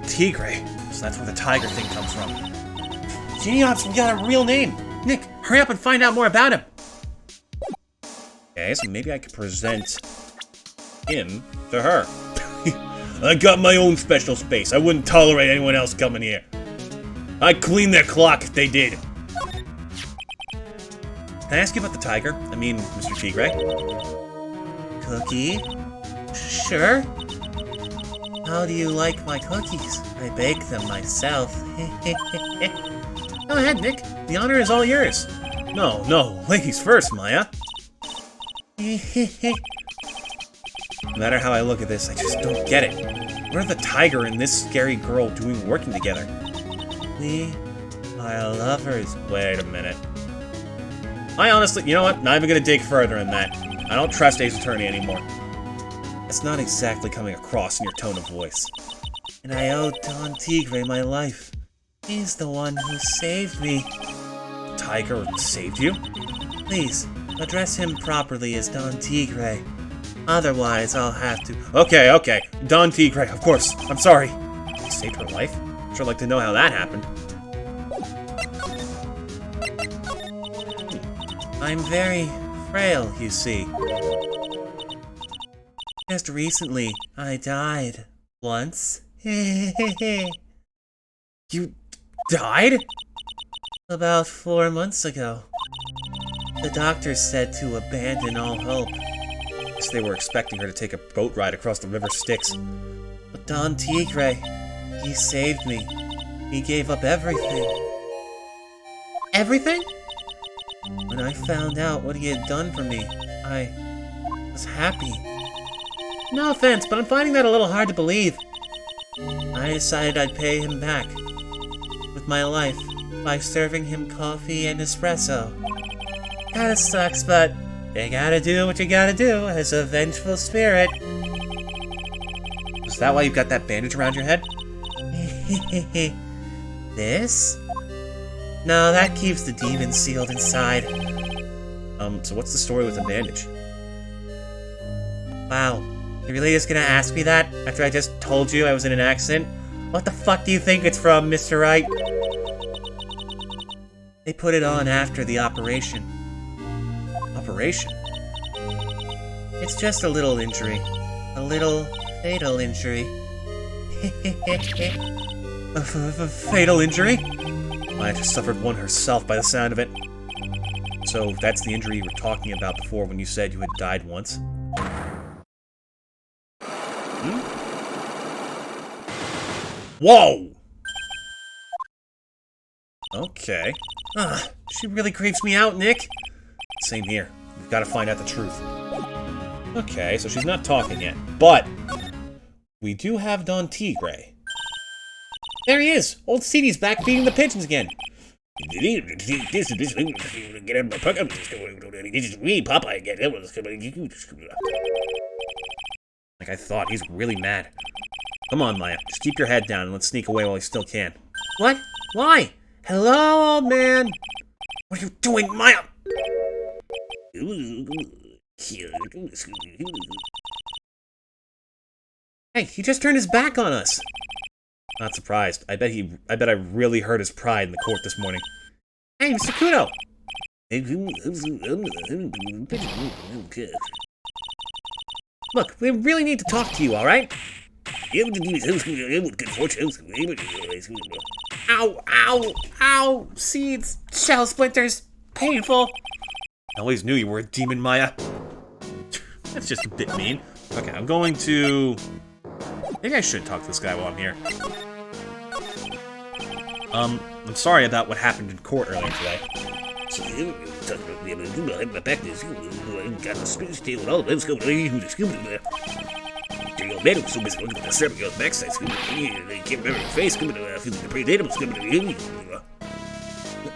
Tigre. So that's where the tiger thing comes from. Geniops, we got a real name. Nick, hurry up and find out more about him. Okay, so maybe I could present him to her. I got my own special space. I wouldn't tolerate anyone else coming here. I'd clean their clock if they did. Can I ask you about the tiger? I mean, Mr. Tigre? Cookie? Sure. How do you like my cookies? I bake them myself. Go ahead, Nick. The honor is all yours. No, ladies first, Maya. No matter how I look at this, I just don't get it. What are the tiger and this scary girl doing working together? We are lovers. Wait a minute. I honestly, you know what? Not even gonna dig further in that. I don't trust Ace Attorney anymore. That's not exactly coming across in your tone of voice. And I owe Don Tigre my life. He's the one who saved me. Tiger saved you? Please, address him properly as Don Tigre. Otherwise, I'll have to... Okay. Don Tigre, of course. I'm sorry. You saved her life? Sure like to know how that happened. I'm very frail, you see. Just recently, I died. Once. You died? About 4 months ago. The doctors said to abandon all hope. Guess they were expecting her to take a boat ride across the river Styx. But Don Tigre, he saved me. He gave up everything. Everything? When I found out what he had done for me, I was happy. No offense, but I'm finding that a little hard to believe. I decided I'd pay him back with my life by serving him coffee and espresso. Kinda sucks, but you gotta do what you gotta do as a vengeful spirit. Is that why you've got that bandage around your head? This? No, that keeps the demon sealed inside. So what's the story with the bandage? Wow. You really just gonna ask me that after I just told you I was in an accident? What the fuck do you think it's from, Mr. Wright? They put it on after the operation. Operation? It's just a little injury. A little fatal injury. A fatal injury? Maya just suffered one herself by the sound of it. So that's the injury you were talking about before when you said you had died once? Whoa! Okay. She really creeps me out, Nick. Same here. We've got to find out the truth. Okay, so she's not talking yet. But we do have Don Tigre. There he is! Old Seedy's back feeding the pigeons again. Like I thought, he's really mad. Come on, Maya. Just keep your head down and let's sneak away while he still can. What? Why? Hello, old man. What are you doing, Maya? Hey, he just turned his back on us. Not surprised. I bet I really hurt his pride in the court this morning. Hey, Mr. Kudo. Look, we really need to talk to you, alright? Ow, ow, ow! Seeds, shell splinters, painful. I always knew you were a demon, Maya. That's just a bit mean. Okay, I'm going to... Maybe I should talk to this guy while I'm here. I'm sorry about what happened in court earlier today.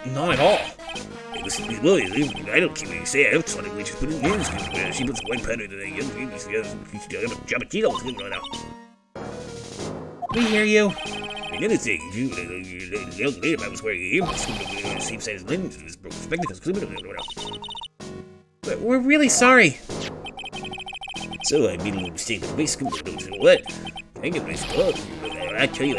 Not at all. I don't care what you say. I have thought we just put in names. She puts white powder to the young baby. We hear you. Another thing, the young lady I was wearing earmuffs, the same size lenses, his broken spectacles. We're really sorry. So I made a little mistake with my school. What? I get my stuff. I tell you.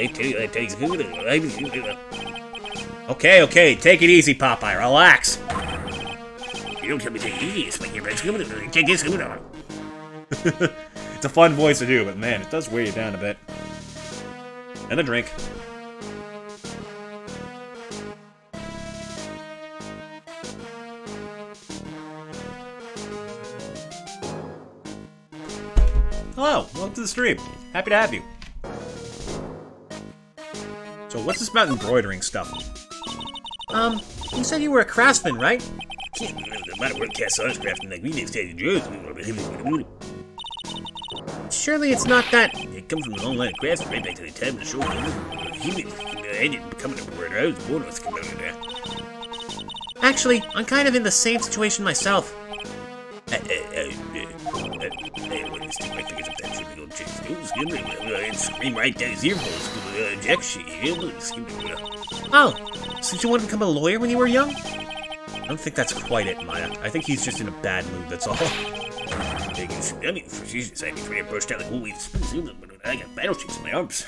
Okay, take it easy, Popeye. Relax. You don't tell me to take it easy. It's like your friend's coming. Take this coming on. It's a fun voice to do, but man, it does weigh you down a bit. And a drink. Hello, welcome to the stream. Happy to have you. So what's this about embroidering stuff? You said you were a craftsman, right? No matter what cast on crafting like we did, say the truth. Surely it's not that... It comes from a long line of crafts right back to the time of the show. I didn't become an embroiderer. I was born with coming out of there. Actually, I'm kind of in the same situation myself. Scream right down his ear holes. Oh, so did you want to become a lawyer when you were young? I don't think that's quite it, Maya. I think he's just in a bad mood, that's all. I mean, for Jesus, I need to brush down the whole way to spin. I got battle sheets in my arms.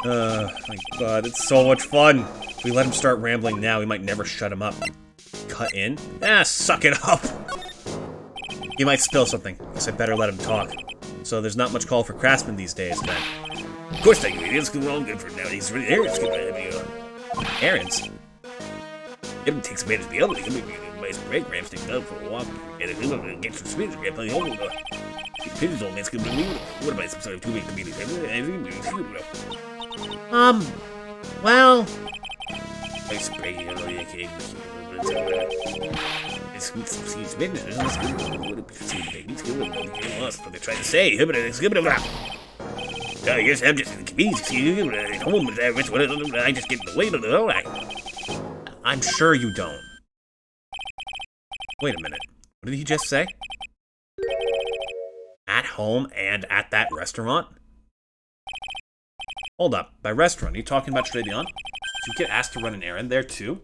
My god, it's so much fun. If we let him start rambling now, we might never shut him up. Cut in? Ah, suck it up. He might spill something. Guess I better let him talk. So there's not much call for craftsmen these days, then. Of course, thank you. It's all good for now. He's really errands. Errands? It takes a man to be able to come in my break ramp, stick out for a walk, and then get some spins, grab plenty home. Pigeons all man's gonna be what about some sort of two-week community? Well... I spray you know, you can't. It's some spins. What they're trying to say. Yes, I'm just in the community. At home, I just get in the way of it, all right. I'm sure you don't. Wait a minute. What did he just say? At home and at that restaurant? Hold up. By restaurant, are you talking about Tribulations? Did you get asked to run an errand there too?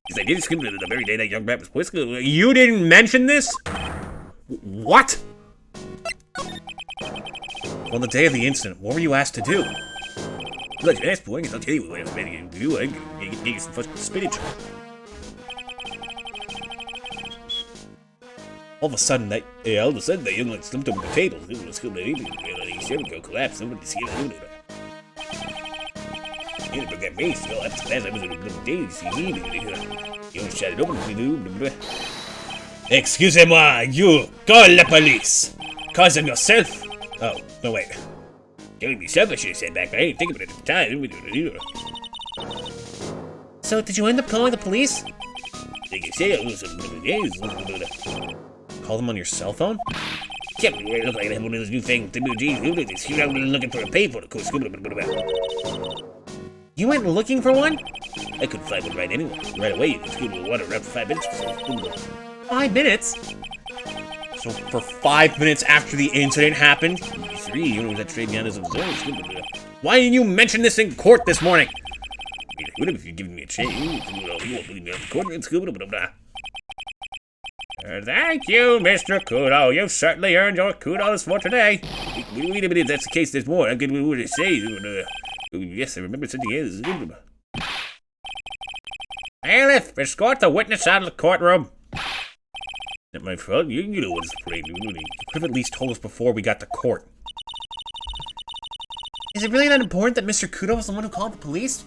Because I did skim it the very day that young man was supposed to. You didn't mention this? What? On the day of the incident, what were you asked to do? Let you ask, boy. I'll tell you what I was meant to do. I can get you some fucking spinach. All of a sudden, that Excusez-moi, you call the police. Cause them yourself. Oh, no wait. Telling me something I should have said back, but I didn't think about it at the time. So did you end up calling the police? Like I say, I was Call them on your cell phone? Yeah, but it looked like I had one of those new things. They shoot out looking for a payphone, of course. You went looking for one? I couldn't find one right away. It's good with water around for 5 minutes. 5 minutes? So for 5 minutes after the incident happened? 3, you know that trade me out as a zone. Why didn't you mention this in court this morning? I would have if you'd given me a chance. You won't believe me on the court. Thank you, Mr. Kudo. You've certainly earned your kudos for today. Wait a minute, if that's the case, there's more. I'm getting what to say. Yes, I remember something else. Bailiff, escort the witness out of the courtroom. Not my fault. You know what's the play. You could have at least told us before we got to court. Is it really that important that Mr. Kudo was the one who called the police?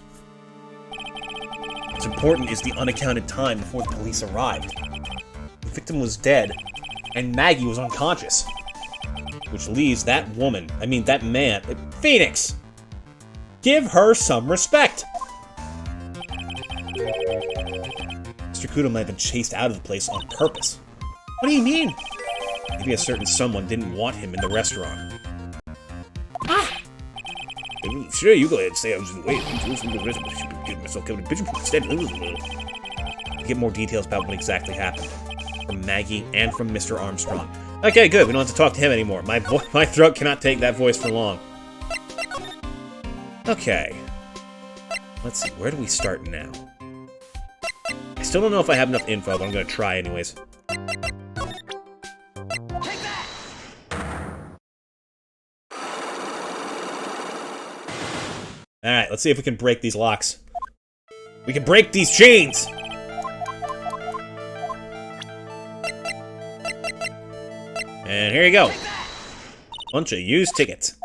What's important is the unaccounted time before the police arrived. The victim was dead, and Maggie was unconscious. Which leaves that man... Phoenix! Give her some respect! Mr. Kudo might have been chased out of the place on purpose. What do you mean? Maybe a certain someone didn't want him in the restaurant. Sure, you go ahead and say I was in the way. Get myself killed in pigeon poop instead. Get more details about what exactly happened. From Maggie and from Mr. Armstrong. Okay, good. We don't have to talk to him anymore. My throat cannot take that voice for long. Okay. Let's see. Where do we start now? I still don't know if I have enough info, but I'm going to try anyways. Alright, let's see if we can break these locks. We can break these chains! And here you go. Bunch of used tickets.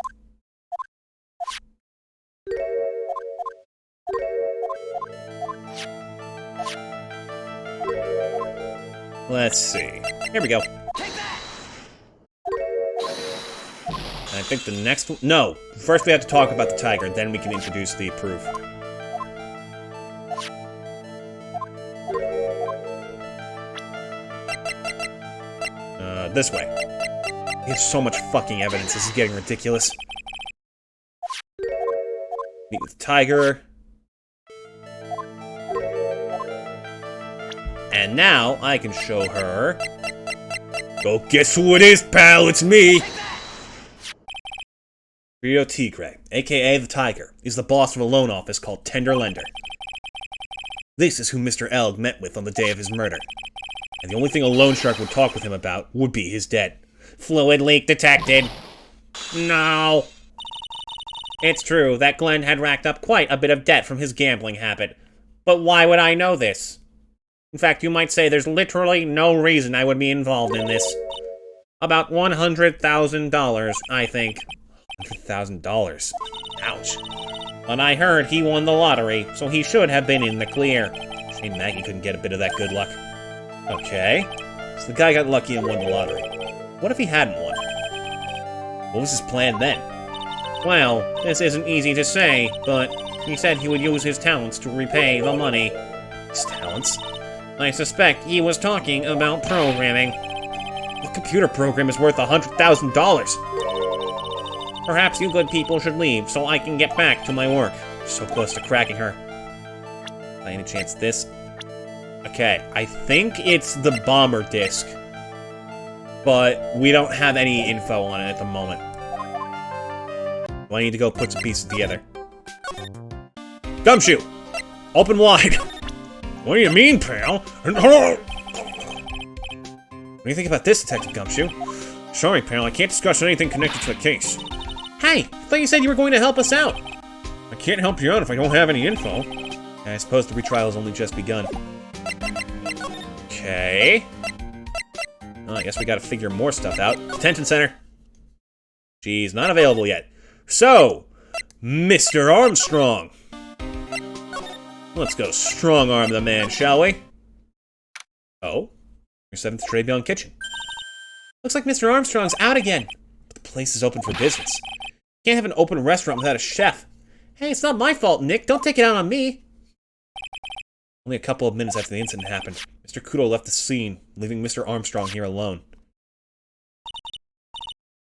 Let's see. Here we go. I think the next one... No! First we have to talk about the tiger, and then we can introduce the proof. This way. We have so much fucking evidence, this is getting ridiculous. Meet with the tiger. And now, I can show her... Go guess who it is, pal, it's me! Rio Tigre, aka the Tiger, is the boss of a loan office called Tender Lender. This is who Mr. Elg met with on the day of his murder. And the only thing a loan shark would talk with him about would be his debt. Fluid leak detected. No. It's true that Glenn had racked up quite a bit of debt from his gambling habit. But why would I know this? In fact, you might say there's literally no reason I would be involved in this. About $100,000, I think. $100,000. Ouch. But I heard he won the lottery, so he should have been in the clear. Shame Maggie couldn't get a bit of that good luck. Okay. So the guy got lucky and won the lottery. What if he hadn't won? What was his plan then? Well, this isn't easy to say, but he said he would use his talents to repay the money. His talents? I suspect he was talking about programming. What computer program is worth $100,000? Perhaps you good people should leave so I can get back to my work. So close to cracking her. By any chance this? Okay, I think it's the bomber disc. But we don't have any info on it at the moment. I need to go put some pieces together. Gumshoe! Open wide! What do you mean, pal? What do you think about this, Detective Gumshoe? Sorry, pal, I can't discuss anything connected to the case. Hey, I thought you said you were going to help us out. I can't help you out if I don't have any info. I suppose the retrial has only just begun. Okay. Well, I guess we gotta figure more stuff out. Detention center. She's not available yet. So, Mr. Armstrong. Let's go strong-arm the man, shall we? Oh? Your 7th trade beyond kitchen. Looks like Mr. Armstrong's out again. But the place is open for business. Can't have an open restaurant without a chef. Hey, it's not my fault, Nick. Don't take it out on me. Only a couple of minutes after the incident happened, Mr. Kudo left the scene, leaving Mr. Armstrong here alone.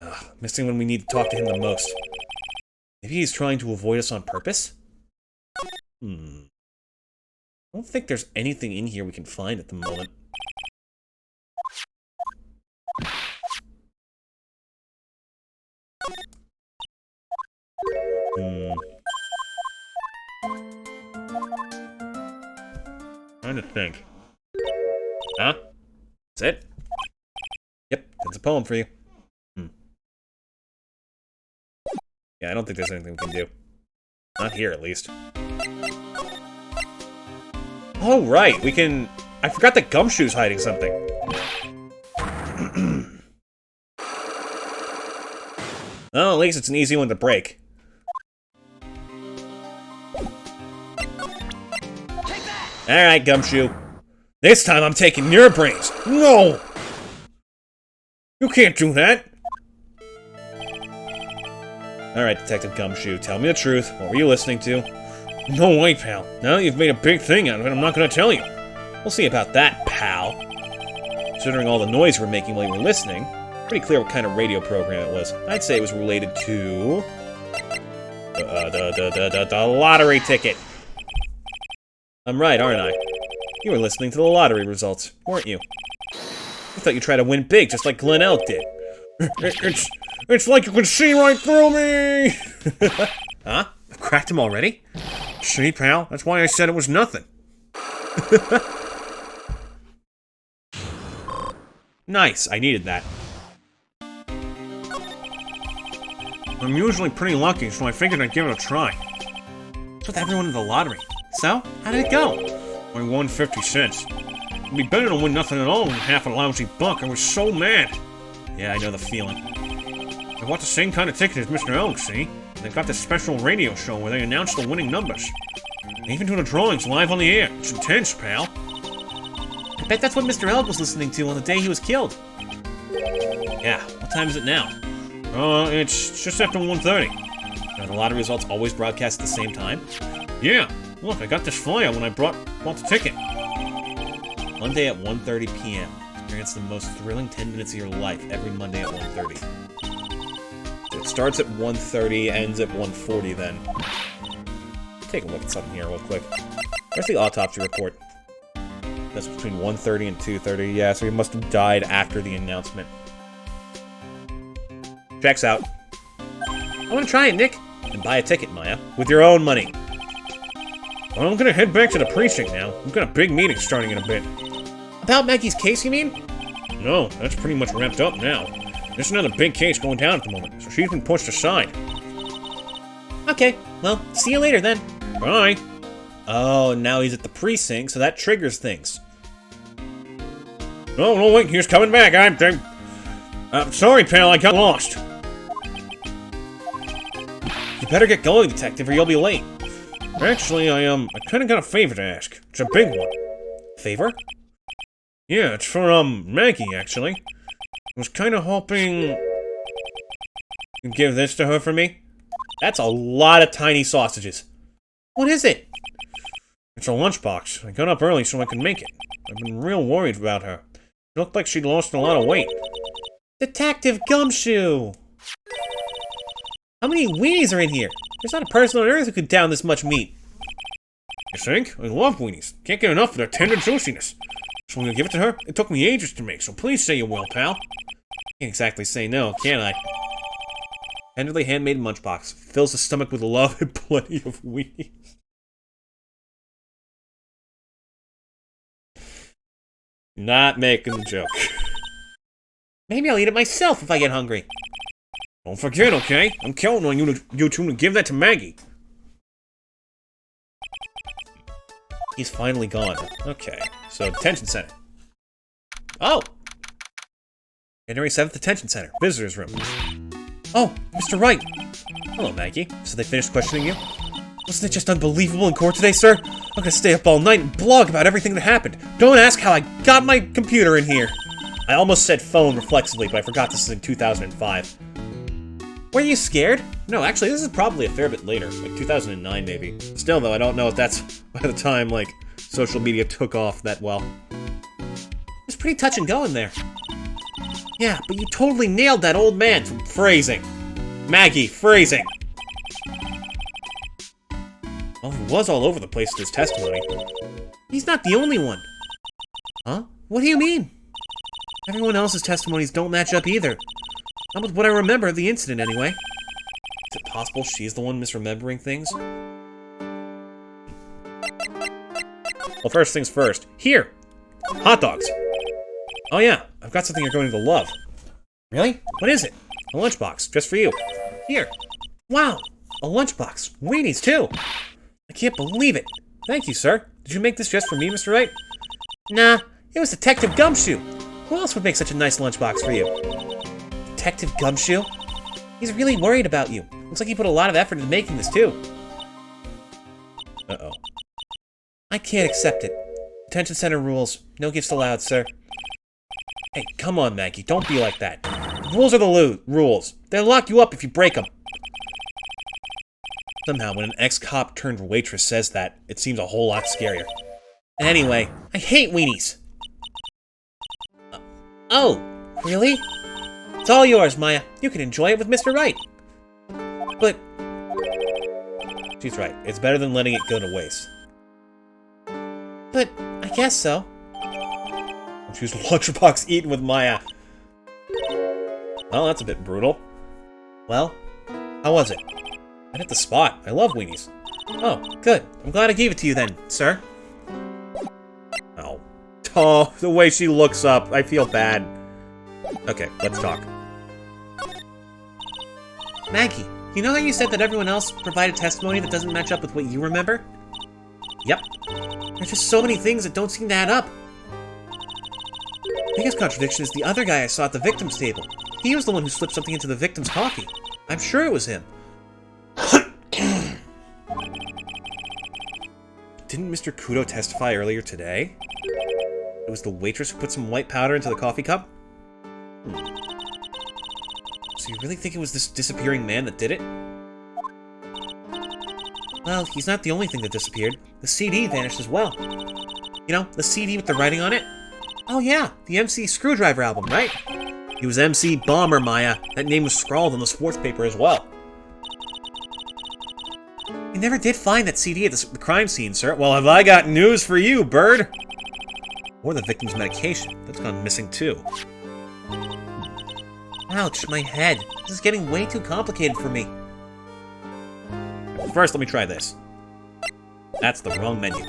Ugh, missing when we need to talk to him the most. Maybe he's trying to avoid us on purpose? I don't think there's anything in here we can find at the moment. Trying to think. Huh? That's it? Yep, that's a poem for you. Yeah, I don't think there's anything we can do. Not here, at least. Oh, right, we can... I forgot that Gumshoe's hiding something. Well, at least it's an easy one to break. Alright, Gumshoe. This time I'm taking your brains. No! You can't do that! Alright, Detective Gumshoe, tell me the truth. What were you listening to? No way, pal. Now that you've made a big thing out of it, I'm not gonna tell you. We'll see about that, pal. Considering all the noise we're making while you were listening, pretty clear what kind of radio program it was. I'd say it was related to... the lottery ticket. I'm right, aren't I? You were listening to the lottery results, weren't you? I thought you tried to win big, just like Glenn Elk did. It's like you can see right through me! Huh? I've cracked him already? See, pal? That's why I said it was nothing. Nice, I needed that. I'm usually pretty lucky, so I figured I'd give it a try. It's with everyone in the lottery. So, how did it go? I won 50 cents. It'd be better to win nothing at all than half a lousy buck. I was so mad. Yeah, I know the feeling. I bought the same kind of ticket as Mr. Elk, see? They got this special radio show where they announce the winning numbers. They even do the drawings live on the air. It's intense, pal. I bet that's what Mr. Elk was listening to on the day he was killed. Yeah, what time is it now? It's just after 1:30. Are the lottery results always broadcast at the same time? Yeah, look, I got this flyer when I bought the ticket. Monday at 1:30 p.m. Experience the most thrilling 10 minutes of your life every Monday at 1:30. So it starts at 1:30, ends at 1:40 then. Take a look at something here real quick. Where's the autopsy report? That's between 1:30 and 2:30. Yeah, so he must have died after the announcement. Checks out. I want to try it, Nick. And buy a ticket, Maya, with your own money. Well, I'm gonna head back to the precinct now. We've got a big meeting starting in a bit. About Maggie's case, you mean? No, that's pretty much wrapped up now. There's another big case going down at the moment, so she's been pushed aside. Okay, well, see you later then. Bye. Oh, now he's at the precinct, so that triggers things. No, wait, he's coming back. I'm sorry, pal, I got lost. You better get going, detective, or you'll be late. Actually, I kinda got a favor to ask. It's a big one. Favor? Yeah, it's for, Maggie, actually. I was kinda hoping... you'd give this to her for me? That's a lot of tiny sausages. What is it? It's a lunchbox. I got up early so I could make it. I've been real worried about her. It looked like she'd lost a lot of weight. Detective Gumshoe! How many weenies are in here? There's not a person on Earth who could down this much meat. You think? I love weenies. Can't get enough of their tender juiciness. So I'm gonna give it to her? It took me ages to make, so please say you will, pal. Can't exactly say no, can I? Tenderly handmade lunchbox. Fills the stomach with love and plenty of weenies. Not making the joke. Maybe I'll eat it myself if I get hungry. Don't forget, okay? I'm counting on you two to give that to Maggie. He's finally gone. Okay, so detention center. Oh! January 7th Detention Center. Visitors room. Oh, Mr. Wright! Hello, Maggie. So they finished questioning you? Wasn't it just unbelievable in court today, sir? I'm gonna stay up all night and blog about everything that happened. Don't ask how I got my computer in here. I almost said phone reflexively, but I forgot this is in 2005. Were you scared? No, actually, this is probably a fair bit later. Like 2009, maybe. Still, though, I don't know if that's by the time, like, social media took off that well. It's pretty touch and go in there. Yeah, but you totally nailed that old man. Phrasing. Maggie, phrasing. Well, he was all over the place with his testimony. He's not the only one. Huh? What do you mean? Everyone else's testimonies don't match up either. Not with what I remember of the incident, anyway. Is it possible she's the one misremembering things? Well, first things first. Here! Hot dogs! Oh yeah, I've got something you're going to love. Really? What is it? A lunchbox, just for you. Here. Wow! A lunchbox. Weenies, too! I can't believe it. Thank you, sir. Did you make this just for me, Mr. Wright? Nah, it was Detective Gumshoe. Who else would make such a nice lunchbox for you? Detective Gumshoe? He's really worried about you. Looks like he put a lot of effort into making this, too. Uh-oh. I can't accept it. Detention center rules. No gifts allowed, sir. Hey, come on, Maggie. Don't be like that. The rules are the rules. They'll lock you up if you break them. Somehow, when an ex-cop turned waitress says that, it seems a whole lot scarier. Anyway, I hate weenies. Oh, really? It's all yours, Maya. You can enjoy it with Mr. Wright. But... she's right. It's better than letting it go to waste. But I guess so. Choose lunchbox eaten with Maya. Well, that's a bit brutal. Well, how was it? I hit the spot. I love weenies. Oh, good. I'm glad I gave it to you then, sir. Oh. Oh, the way she looks up. I feel bad. Okay, let's talk. Maggie, you know how you said that everyone else provided testimony that doesn't match up with what you remember? Yep. There's just so many things that don't seem to add up. Biggest contradiction is the other guy I saw at the victim's table. He was the one who slipped something into the victim's coffee. I'm sure it was him. Didn't Mr. Kudo testify earlier today? It was the waitress who put some white powder into the coffee cup? So you really think it was this disappearing man that did it? Well, he's not the only thing that disappeared. The CD vanished as well. You know, the CD with the writing on it? Oh yeah, the MC Screwdriver album, right? He was MC Bomber, Maya. That name was scrawled on the sports paper as well. You never did find that CD at the crime scene, sir. Well, have I got news for you, bird? Or the victim's medication. That's gone missing too. Ouch, my head. This is getting way too complicated for me. First, let me try this. That's the wrong menu.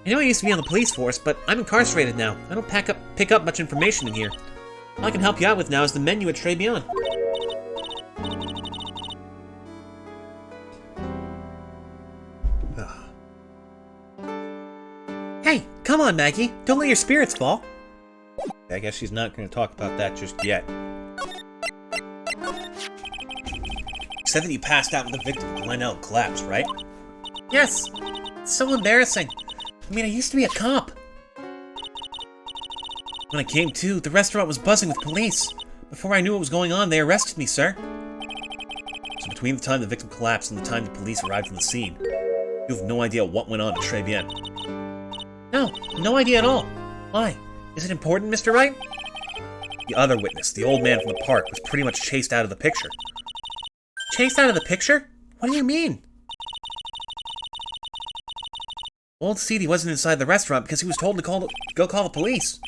I know I used to be on the police force, but I'm incarcerated now. I don't pick up much information in here. All I can help you out with now is the menu at Tribulations. Hey, come on, Maggie. Don't let your spirits fall. I guess she's not going to talk about that just yet. You said that you passed out when the victim of Glenelg collapsed, right? Yes. It's so embarrassing. I mean, I used to be a cop. When I came to, the restaurant was buzzing with police. Before I knew what was going on, they arrested me, sir. So between the time the victim collapsed and the time the police arrived on the scene, you have no idea what went on at Tribulations. No, no idea at all. Why? Is it important, Mr. Wright? The other witness, the old man from the park, was pretty much chased out of the picture. Chased out of the picture? What do you mean? Old CD wasn't inside the restaurant because he was told to go call the police.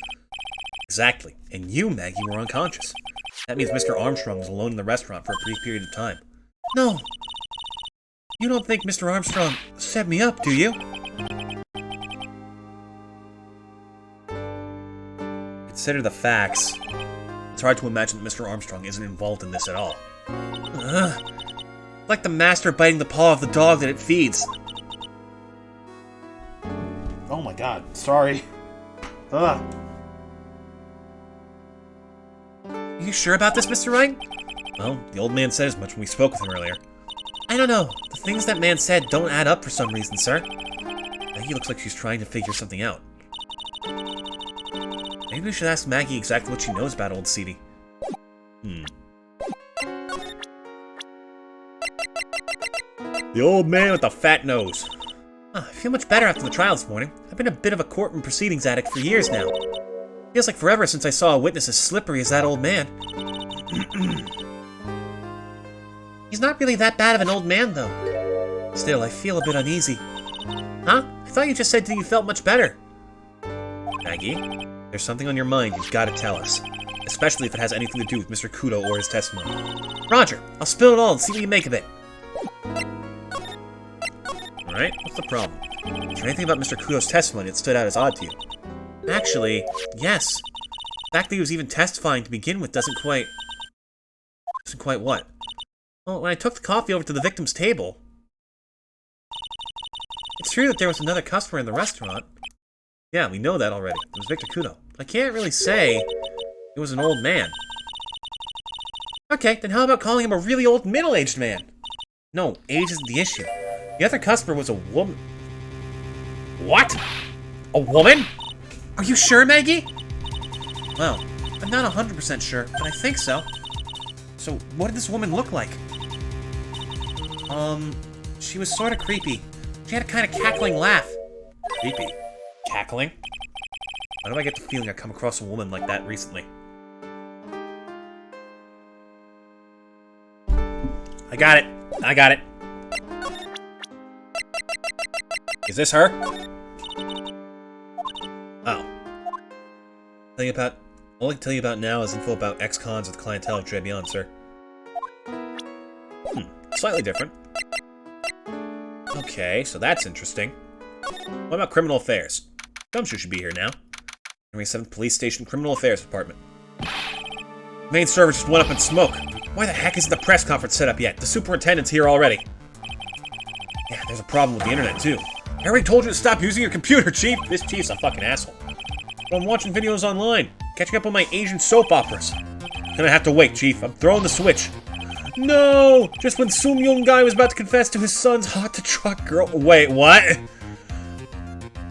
Exactly. And you, Maggie, were unconscious. That means Mr. Armstrong was alone in the restaurant for a brief period of time. No. You don't think Mr. Armstrong set me up, do you? Consider the facts. It's hard to imagine that Mr. Armstrong isn't involved in this at all. Like the master biting the paw of the dog that it feeds. Oh my god, sorry. Are you sure about this, Mr. Wright? Well, the old man said as much when we spoke with him earlier. I don't know. The things that man said don't add up for some reason, sir. Maggie looks like she's trying to figure something out. Maybe we should ask Maggie exactly what she knows about old CD. The old man with the fat nose. I feel much better after the trial this morning. I've been a bit of a courtroom proceedings addict for years now. Feels like forever since I saw a witness as slippery as that old man. He's not really that bad of an old man, though. Still, I feel a bit uneasy. Huh? I thought you just said that you felt much better. Maggie, there's something on your mind you've got to tell us. Especially if it has anything to do with Mr. Kudo or his testimony. Roger, I'll spill it all and see what you make of it. Alright, what's the problem? Is there anything about Mr. Kudo's testimony that stood out as odd to you? Actually, yes. The fact that he was even testifying to begin with doesn't quite what? Well, when I took the coffee over to the victim's table... It's true that there was another customer in the restaurant. Yeah, we know that already. It was Victor Kudo. I can't really say it was an old man. Okay, then how about calling him a really old middle-aged man? No, age isn't the issue. The other customer was a woman. What? A woman? Are you sure, Maggie? Well, I'm not 100% sure, but I think so. So, what did this woman look like? She was sort of creepy. She had a kind of cackling laugh. Creepy. Cackling? Why do I get the feeling I come across a woman like that recently? I got it. I got it. Is this her? Oh. All I can tell you about now is info about ex-cons with clientele at Tribulations, sir. Slightly different. Okay, so that's interesting. What about criminal affairs? Gumshoe should be here now. Henry 7th Police Station Criminal Affairs Department. Main server just went up in smoke. Why the heck isn't the press conference set up yet? The superintendent's here already. Yeah, there's a problem with the internet, too. I already told you to stop using your computer, Chief! This Chief's a fucking asshole. But I'm watching videos online, catching up on my Asian soap operas. Gonna have to wait, Chief. I'm throwing the switch. No! Just when some young guy was about to confess to his son's hot-to-truck girl— Wait, what?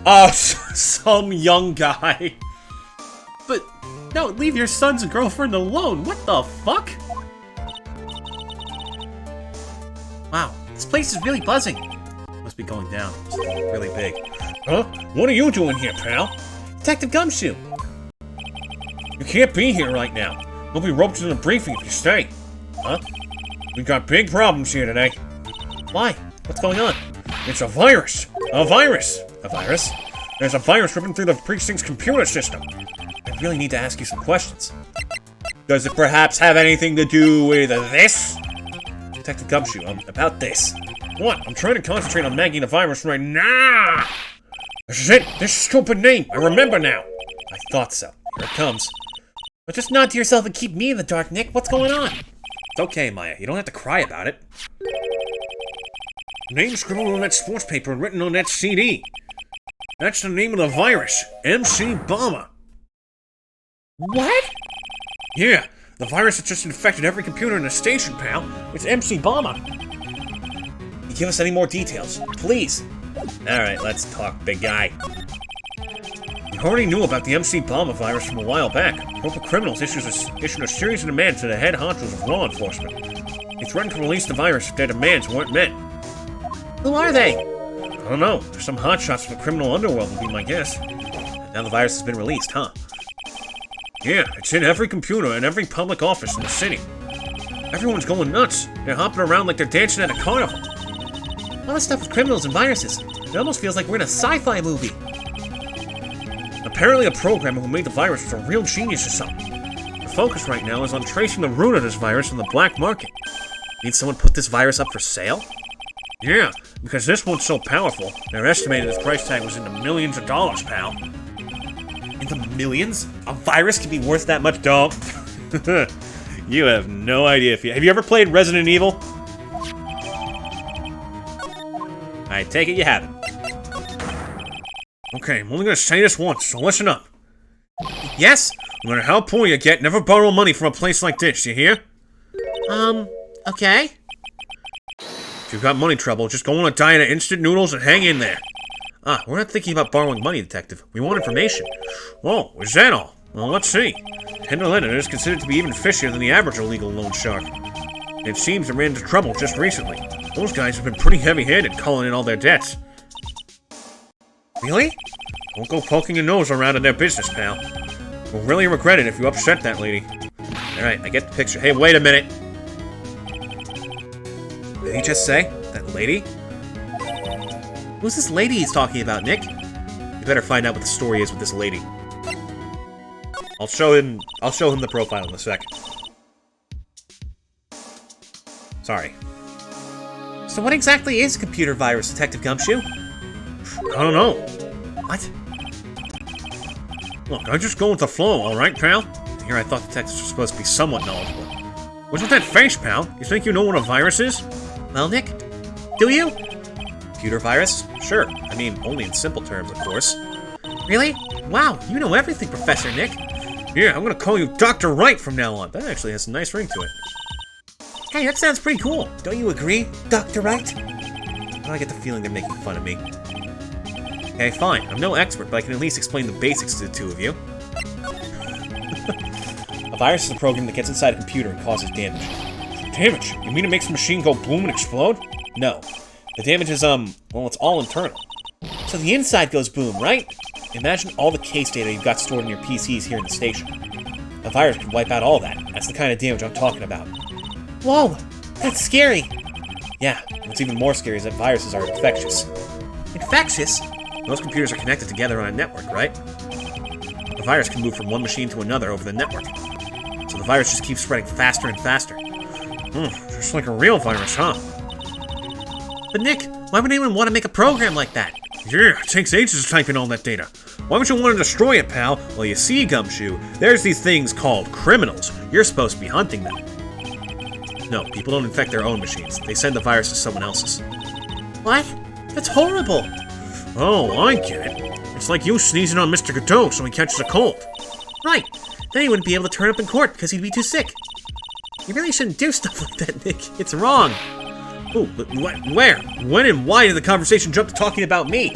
Oh, some young guy. But, no, leave your son's girlfriend alone. What the fuck? Wow, this place is really buzzing. Must be going down. It's really big. Huh? What are you doing here, pal? Detective Gumshoe. You can't be here right now. We'll be roped into the briefing if you stay. Huh? We got big problems here today. Why? What's going on? It's a virus. A virus. A virus? There's a virus ripping through the precinct's computer system. I really need to ask you some questions. Does it perhaps have anything to do with this? Detective Gumshoe, about this. What? I'm trying to concentrate on Maggie the virus right now. This is it. This stupid name. I remember now. I thought so. Here it comes. But just nod to yourself and keep me in the dark, Nick. What's going on? It's okay, Maya. You don't have to cry about it. Name scribbled on that sports paper and written on that CD. That's the name of the virus. MC Bomber. What? Yeah, the virus that just infected every computer in the station, pal. It's MC Bomber. Give us any more details, please. Alright, let's talk, big guy. We already knew about the MC Bomber virus from a while back. A group of criminals issued a series of demands to the head honchos of law enforcement. They threatened to release the virus if their demands weren't met. Who are they? I don't know. There's some hotshots from the criminal underworld would be my guess. And now the virus has been released, huh? Yeah, it's in every computer and every public office in the city. Everyone's going nuts. They're hopping around like they're dancing at a carnival. All this stuff with criminals and viruses. It almost feels like we're in a sci-fi movie. Apparently a programmer who made the virus was a real genius or something. The focus right now is on tracing the root of this virus on the black market. Need someone put this virus up for sale? Yeah, because this one's so powerful, they're estimating its price tag was in the millions of dollars, pal. In the millions? A virus can be worth that much, dog? You have no idea if you— Have you ever played Resident Evil? I take it you haven't. Okay, I'm only gonna say this once, so listen up. Yes? No matter how poor you get, never borrow money from a place like this, you hear? Okay. If you've got money trouble, just go on a diet of instant noodles and hang in there. Ah, we're not thinking about borrowing money, Detective. We want information. Oh, is that all? Well, let's see. Tender lender is considered to be even fishier than the average illegal loan shark. It seems they ran into trouble just recently. Those guys have been pretty heavy-handed calling in all their debts. Really? Don't go poking your nose around in their business, pal. We'll really regret it if you upset that lady. Alright, I get the picture. Hey, wait a minute! Did he just say? That lady? Who's this lady he's talking about, Nick? You better find out what the story is with this lady. I'll show him the profile in a sec. Sorry. So what exactly is a computer virus, Detective Gumshoe? I don't know. What? Look, I just go with the flow, alright, pal? Here I thought detectives were supposed to be somewhat knowledgeable. What's with that face, pal? You think you know what a virus is? Well, Nick, do you? Computer virus? Sure. I mean, only in simple terms, of course. Really? Wow, you know everything, Professor Nick. Yeah, I'm gonna call you Dr. Wright from now on. That actually has a nice ring to it. Hey, that sounds pretty cool. Don't you agree, Dr. Wright? How do I get the feeling they're making fun of me? Okay, fine. I'm no expert, but I can at least explain the basics to the two of you. A virus is a program that gets inside a computer and causes damage. Damage? You mean it makes the machine go boom and explode? No. The damage is, well, it's all internal. So the inside goes boom, right? Imagine all the case data you've got stored in your PCs here in the station. A virus could wipe out all that. That's the kind of damage I'm talking about. Whoa, that's scary. Yeah, what's even more scary is that viruses are infectious. Infectious? Most computers are connected together on a network, right? A virus can move from one machine to another over the network. So the virus just keeps spreading faster and faster. Just like a real virus, huh? But Nick, why would anyone want to make a program like that? Yeah, it takes ages to type in all that data. Why would you want to destroy it, pal? Well, you see, Gumshoe, there's these things called criminals. You're supposed to be hunting them. No, people don't infect their own machines. They send the virus to someone else's. What? That's horrible. Oh, I get it. It's like you sneezing on Mr. Godot so he catches a cold. Right. Then he wouldn't be able to turn up in court because he'd be too sick. You really shouldn't do stuff like that, Nick. It's wrong. Ooh, where? When and why did the conversation jump to talking about me?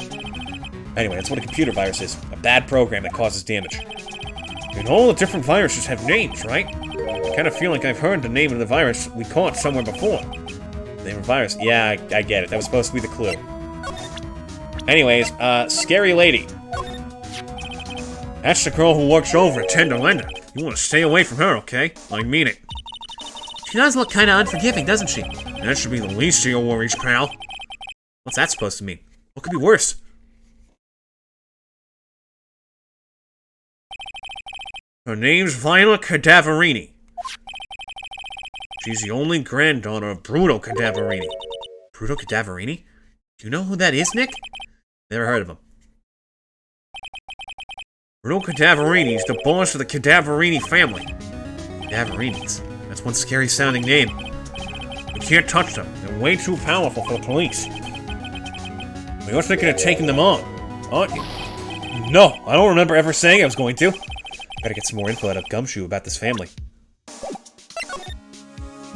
Anyway, that's what a computer virus is. A bad program that causes damage. And all the different viruses have names, right? I kind of feel like I've heard the name of the virus we caught somewhere before. Name of virus? Yeah, I get it. That was supposed to be the clue. Anyways, Scary Lady. That's the girl who works over at Tender Lender. You want to stay away from her, okay? I mean it. She does look kind of unforgiving, doesn't she? That should be the least of your worries, pal. What's that supposed to mean? What could be worse? Her name's Viola Cadaverini. She's the only granddaughter of Bruto Cadaverini. Bruto Cadaverini? Do you know who that is, Nick? Never heard of him. Bruto Cadaverini is the boss of the Cadaverini family. Cadaverinis? That's one scary-sounding name. You can't touch them. They're way too powerful for the police. But you're thinking of taking them on, aren't you? No, I don't remember ever saying I was going to. Gotta get some more info out of Gumshoe about this family.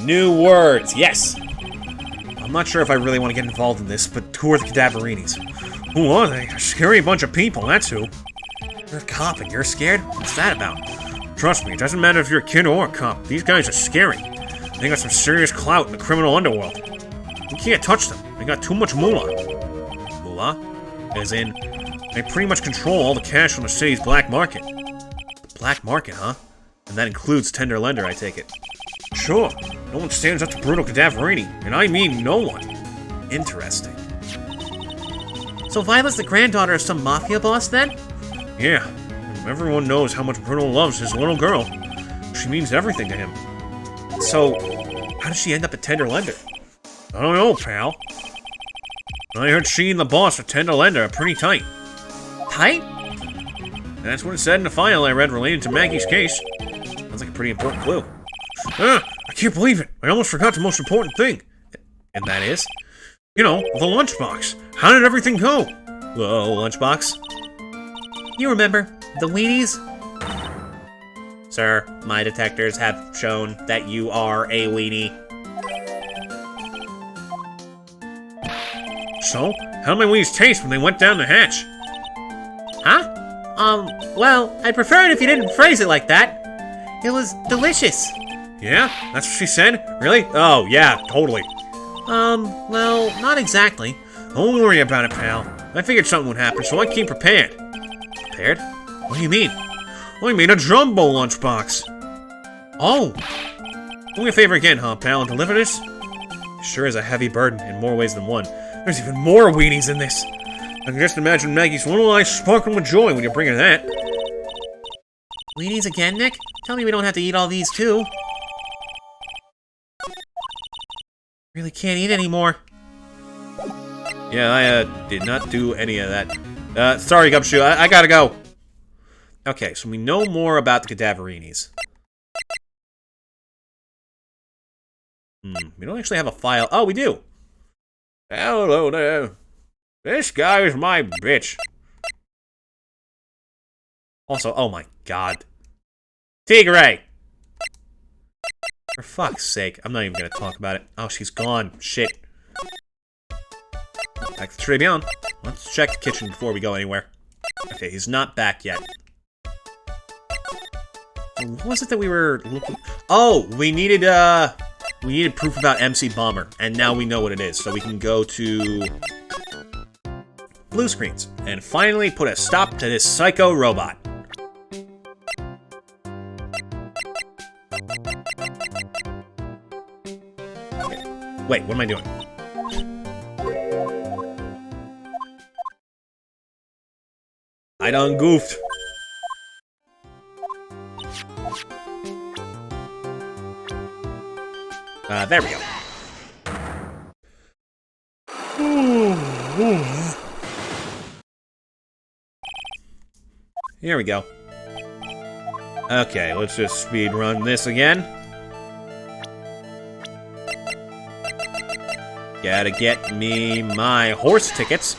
New words, yes! I'm not sure if I really want to get involved in this, but who are the Cadaverinis? Who are they? A scary bunch of people, that's who. You're a cop and you're scared? What's that about? Trust me, it doesn't matter if you're a kid or a cop. These guys are scary. They got some serious clout in the criminal underworld. You can't touch them. They got too much moolah. Moolah? As in, they pretty much control all the cash from the city's black market. The black market, huh? And that includes Tender Lender, I take it. Sure. No one stands up to Bruto Cadaverini, and I mean no one. Interesting. So Viola's the granddaughter of some mafia boss, then? Yeah. Everyone knows how much Bruno loves his little girl. She means everything to him. So, how did she end up at Tender Lender? I don't know, pal. I heard she and the boss of Tender Lender are pretty tight. Tight? That's what it said in the file I read related to Maggie's case. Sounds like a pretty important clue. I can't believe it. I almost forgot the most important thing. And that is? You know, the lunchbox. How did everything go? The lunchbox? You remember, the weenies? Sir, my detectors have shown that you are a weenie. So, how did my weenies taste when they went down the hatch? Huh? Well, I'd prefer it if you didn't phrase it like that. It was delicious. Yeah? That's what she said? Really? Oh, yeah, totally. Well, not exactly. Don't worry about it, pal. I figured something would happen, so I came prepared. Prepared? What do you mean? Well, I made a jumbo lunchbox. Oh! Do me a favor again, huh, pal, and deliver this? It sure is a heavy burden in more ways than one. There's even more weenies in this. I can just imagine Maggie's little eyes sparkling with joy when you bring her that. Weenies again, Nick? Tell me we don't have to eat all these, too. Really can't eat anymore. Yeah, I, did not do any of that. Sorry, Gumshoe, I gotta go. Okay, so we know more about the Cadaverinis. We don't actually have a file. Oh, we do. Hello there. This guy is my bitch. Also, oh my god. Tigray! For fuck's sake, I'm not even gonna talk about it. Oh, she's gone. Shit. Back to Tribune. Let's check the kitchen before we go anywhere. Okay, he's not back yet. What was it that we were looking... Oh, we needed proof about MC Bomber, and now we know what it is, so we can go to blue screens and finally put a stop to this psycho robot. Okay. Wait, what am I doing? I done goofed. There we go. Here we go. Okay, let's just speed run this again. Gotta get me my horse tickets.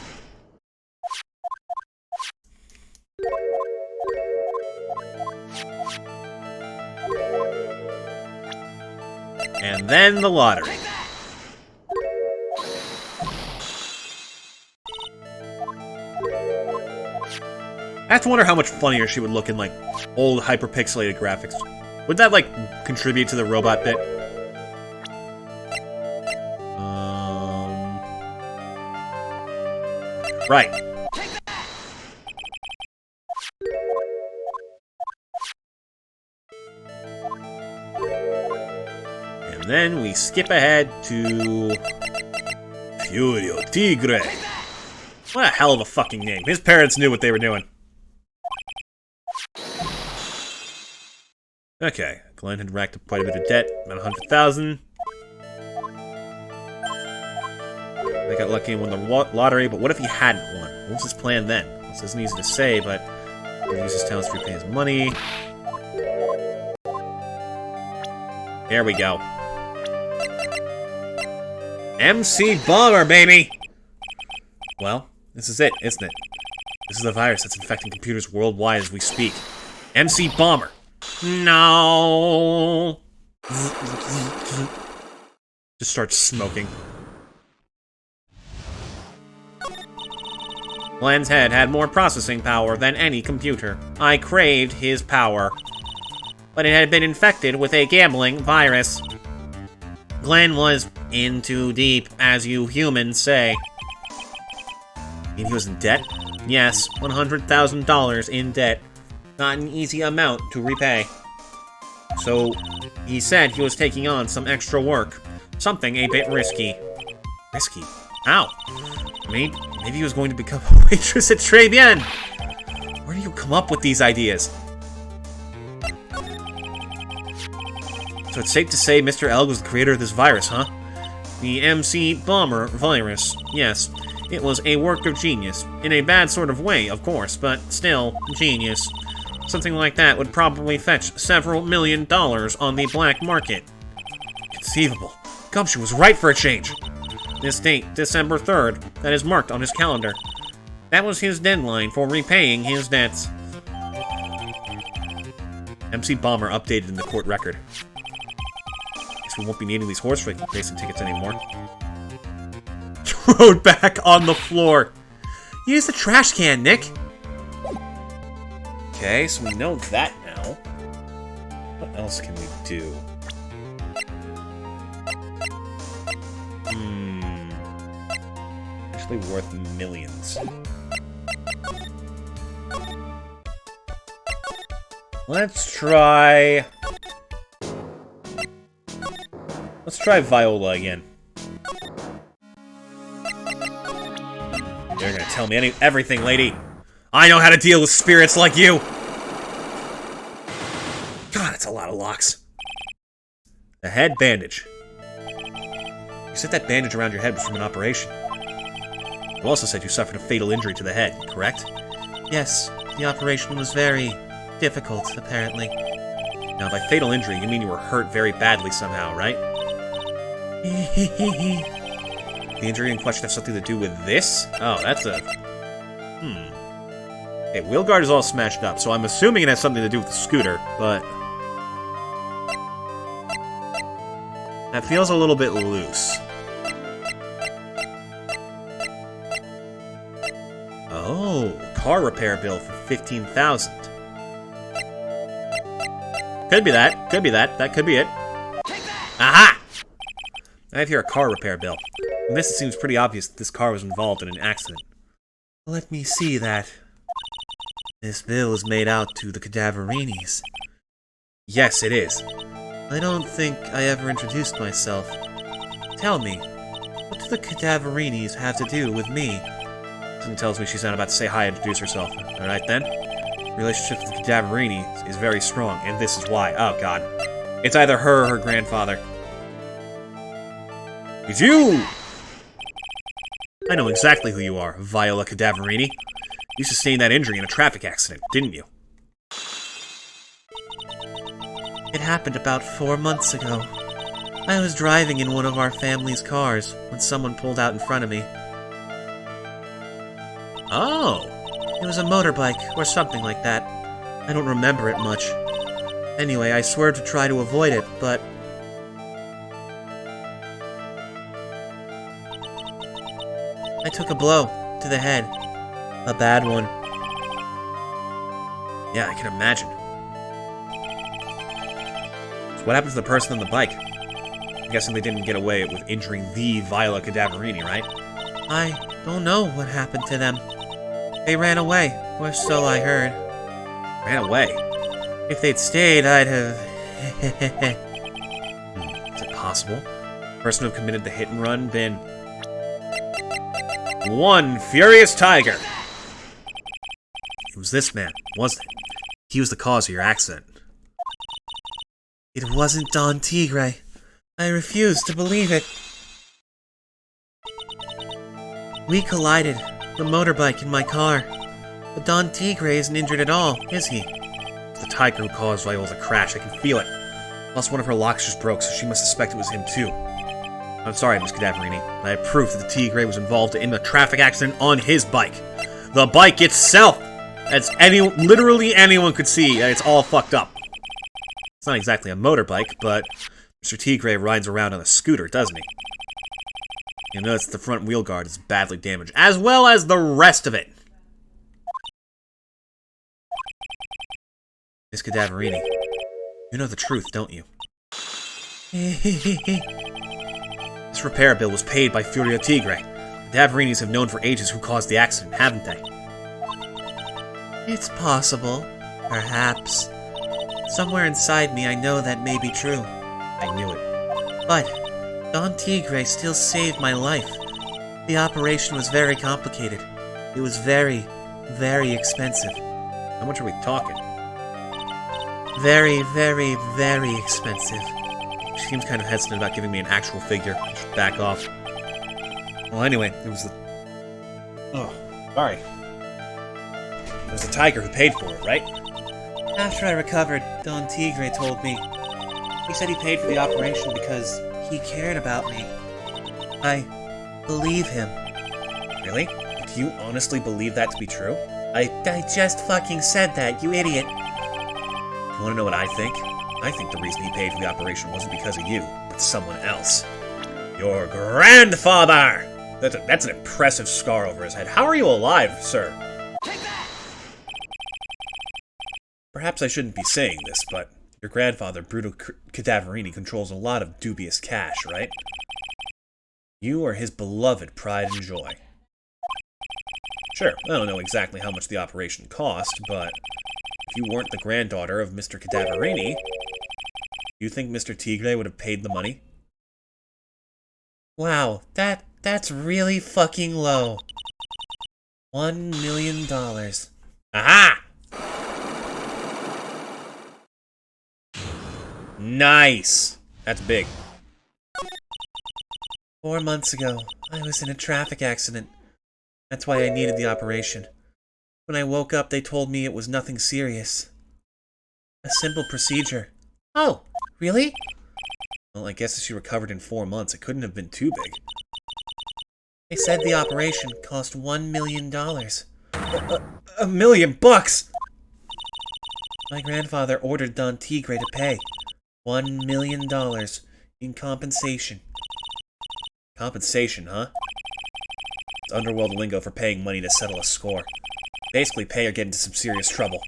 And then the lottery. I have to wonder how much funnier she would look in, like, old hyperpixelated graphics. Would that, like, contribute to the robot bit? Right. And then we skip ahead to Furio Tigre. What a hell of a fucking name. His parents knew what they were doing. Okay, Glenn had racked up quite a bit of debt, about 100,000. I got lucky and won the lottery, but what if he hadn't won? What was his plan then? This isn't easy to say, but he'll use his talents to repay his money. There we go. MC Bomber, baby! Well, this is it, isn't it? This is the virus that's infecting computers worldwide as we speak. MC Bomber! No! Just starts smoking. Glenn's head had more processing power than any computer. I craved his power. But it had been infected with a gambling virus. Glenn was in too deep, as you humans say. You mean he was in debt? Yes, $100,000 in debt. Not an easy amount to repay. So, he said he was taking on some extra work. Something a bit risky. Risky? How? Maybe he was going to become a waitress at Tribune. Where do you come up with these ideas? So it's safe to say Mr. Elg was the creator of this virus, huh? The MC Bomber virus. Yes, it was a work of genius. In a bad sort of way, of course, but still, genius. Something like that would probably fetch several $1 million on the black market. Conceivable. Gumshoe was right for a change. This date, December 3rd, that is marked on his calendar. That was his deadline for repaying his debts. MC Bomber updated in the court record. Guess we won't be needing these horse racing tickets anymore. Thrown back on the floor. Use the trash can, Nick. Okay, so we know that now. What else can we do? Actually worth millions. Let's try Viola again. You're gonna tell me everything, lady. I know how to deal with spirits like you. God, it's a lot of locks. The head bandage. You said that bandage around your head was from an operation. You also said you suffered a fatal injury to the head, correct? Yes, the operation was very difficult, apparently. Now, by fatal injury, you mean you were hurt very badly somehow, right? The injury in question has something to do with this? Oh, that's a... Okay, wheel guard is all smashed up, so I'm assuming it has something to do with the scooter, but... that feels a little bit loose. Oh, car repair bill for 15,000. Could be that. Could be that. That could be it. Aha! I have here a car repair bill. From this, it seems pretty obvious that this car was involved in an accident. Let me see that. This bill is made out to the Cadaverinis. Yes, it is. I don't think I ever introduced myself. Tell me, what do the Cadaverinis have to do with me? Something tells me she's not about to say hi and introduce herself. Alright then. Relationship with the Cadaverini is very strong, and this is why. Oh god. It's either her or her grandfather. It's you! I know exactly who you are, Viola Cadaverini. You sustained that injury in a traffic accident, didn't you? It happened about 4 months ago. I was driving in one of our family's cars when someone pulled out in front of me. Oh! It was a motorbike, or something like that. I don't remember it much. Anyway, I swerved to try to avoid it, but... I took a blow to the head. A bad one. Yeah, I can imagine. So what happened to the person on the bike? I'm guessing they didn't get away with injuring the Viola Cadaverini, right? I don't know what happened to them. They ran away, or so I heard. Ran away? If they'd stayed, I'd have... Is it possible? The person who committed the hit and run been... one furious tiger! It was this man, wasn't it? He was the cause of your accident. It wasn't Don Tigre. I refuse to believe it. We collided, the motorbike in my car. But Don Tigre isn't injured at all, is he? It's the tiger who caused Viola's crash, I can feel it. Plus one of her locks just broke, so she must suspect it was him too. I'm sorry, Miss Cadaverini, but I have proof that the Tigre was involved in a traffic accident on his bike. The bike itself! As literally anyone could see, it's all fucked up. It's not exactly a motorbike, but Mr. Tigre rides around on a scooter, doesn't he? You'll notice the front wheel guard is badly damaged, as well as the rest of it. Miss Cadaverini, you know the truth, don't you? This repair bill was paid by Furia Tigre. The Cadaverinis have known for ages who caused the accident, haven't they? It's possible. Perhaps. Somewhere inside me I know that may be true. I knew it. But Don Tigre still saved my life. The operation was very complicated. It was very, very expensive. How much are we talking? Very, very, very expensive. She seems kind of hesitant about giving me an actual figure. I should back off. Well, anyway, it was the... Oh, sorry. It was the tiger who paid for it, right? After I recovered, Don Tigre told me. He said he paid for the operation because he cared about me. I believe him. Really? Do you honestly believe that to be true? I just fucking said that, you idiot. You wanna know what I think? I think the reason he paid for the operation wasn't because of you, but someone else. Your grandfather! That's an impressive scar over his head. How are you alive, sir? Perhaps I shouldn't be saying this, but your grandfather, Bruto Cadaverini, controls a lot of dubious cash, right? You are his beloved pride and joy. Sure, I don't know exactly how much the operation cost, but if you weren't the granddaughter of Mr. Cadaverini, do you think Mr. Tigre would have paid the money? Wow, that's really fucking low. $1 million. Aha! Nice! That's big. 4 months ago, I was in a traffic accident. That's why I needed the operation. When I woke up, they told me it was nothing serious. A simple procedure. Oh, really? Well, I guess if she recovered in 4 months, it couldn't have been too big. They said the operation cost $1 million. $1 million bucks! My grandfather ordered Don Tigre to pay $1 million in compensation. Compensation, huh? It's underworld lingo for paying money to settle a score. Basically, pay or get into some serious trouble.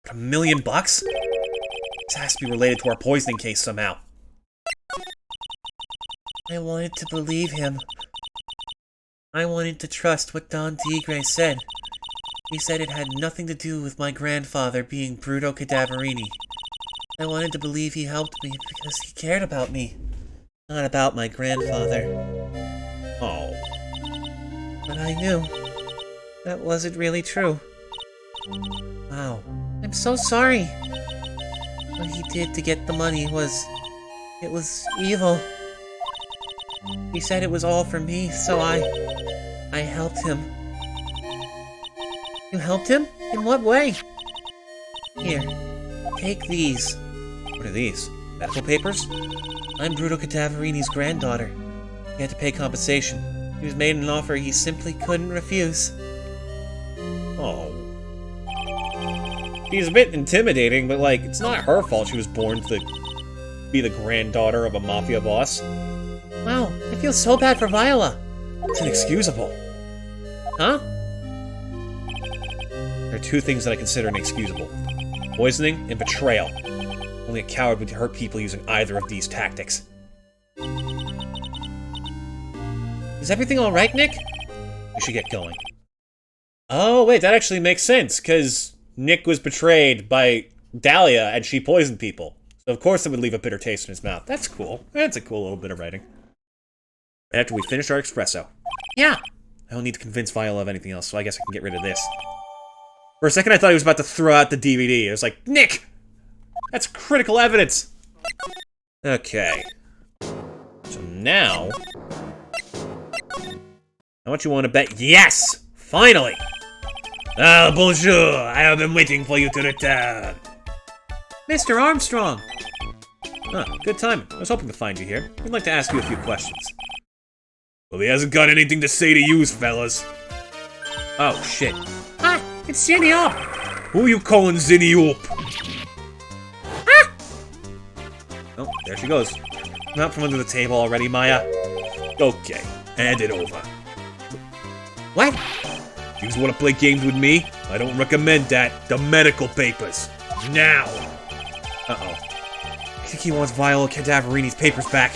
But $1 million? This has to be related to our poisoning case somehow. I wanted to believe him. I wanted to trust what Don Tigre said. He said it had nothing to do with my grandfather being Bruto Cadaverini. I wanted to believe he helped me because he cared about me, not about my grandfather. Oh. But I knew that wasn't really true. Wow. I'm so sorry. What he did to get the money was evil. He said it was all for me, so I helped him. You helped him? In what way? Here, take these. What are these? Medical papers? I'm Bruto Cadaverini's granddaughter. He had to pay compensation. He was made an offer he simply couldn't refuse. Oh. She's a bit intimidating, but like, it's not her fault she was born to be the granddaughter of a mafia boss. Wow, I feel so bad for Viola. It's inexcusable. Huh? There are two things that I consider inexcusable. Poisoning and betrayal. Only a coward would hurt people using either of these tactics. Is everything alright, Nick? We should get going. Oh, wait, that actually makes sense, because Nick was betrayed by Dahlia and she poisoned people. So of course it would leave a bitter taste in his mouth. That's cool. That's a cool little bit of writing. After we finish our espresso. Yeah. I don't need to convince Viola of anything else, so I guess I can get rid of this. For a second I thought he was about to throw out the DVD. I was like, Nick! That's critical evidence! Okay. So now... how much you want to bet? Yes! Finally! Ah, bonjour! I have been waiting for you to return. Mr. Armstrong! Ah, good timing. I was hoping to find you here. I'd like to ask you a few questions. Well, he hasn't got anything to say to you, fellas. Oh, shit. Ah! It's Zinny Up! Who you calling Zinny up? Ah! Oh, there she goes. I'm out from under the table already, Maya. Okay, hand it over. What? You want to play games with me? I don't recommend that. The medical papers. Now! Uh-oh. I think he wants Viola Cadaverini's papers back.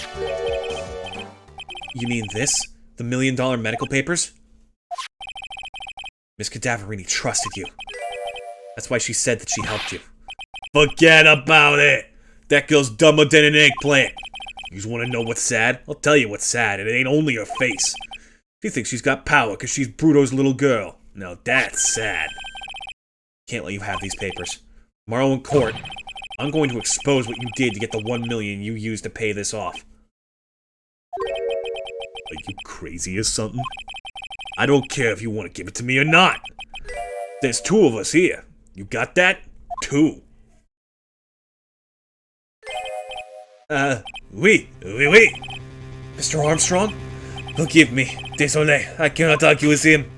You mean this? The $1 million medical papers? Miss Cadaverini trusted you. That's why she said that she helped you. Forget about it! That girl's dumber than an eggplant. You just want to know what's sad? I'll tell you what's sad, and it ain't only her face. She thinks she's got power because she's Bruto's little girl. Now that's sad. Can't let you have these papers. Tomorrow in court, I'm going to expose what you did to get the $1 million you used to pay this off. Are you crazy or something? I don't care if you want to give it to me or not. There's two of us here. You got that? Two. Oui. Mr. Armstrong? Forgive me. Désolé. I cannot argue with him.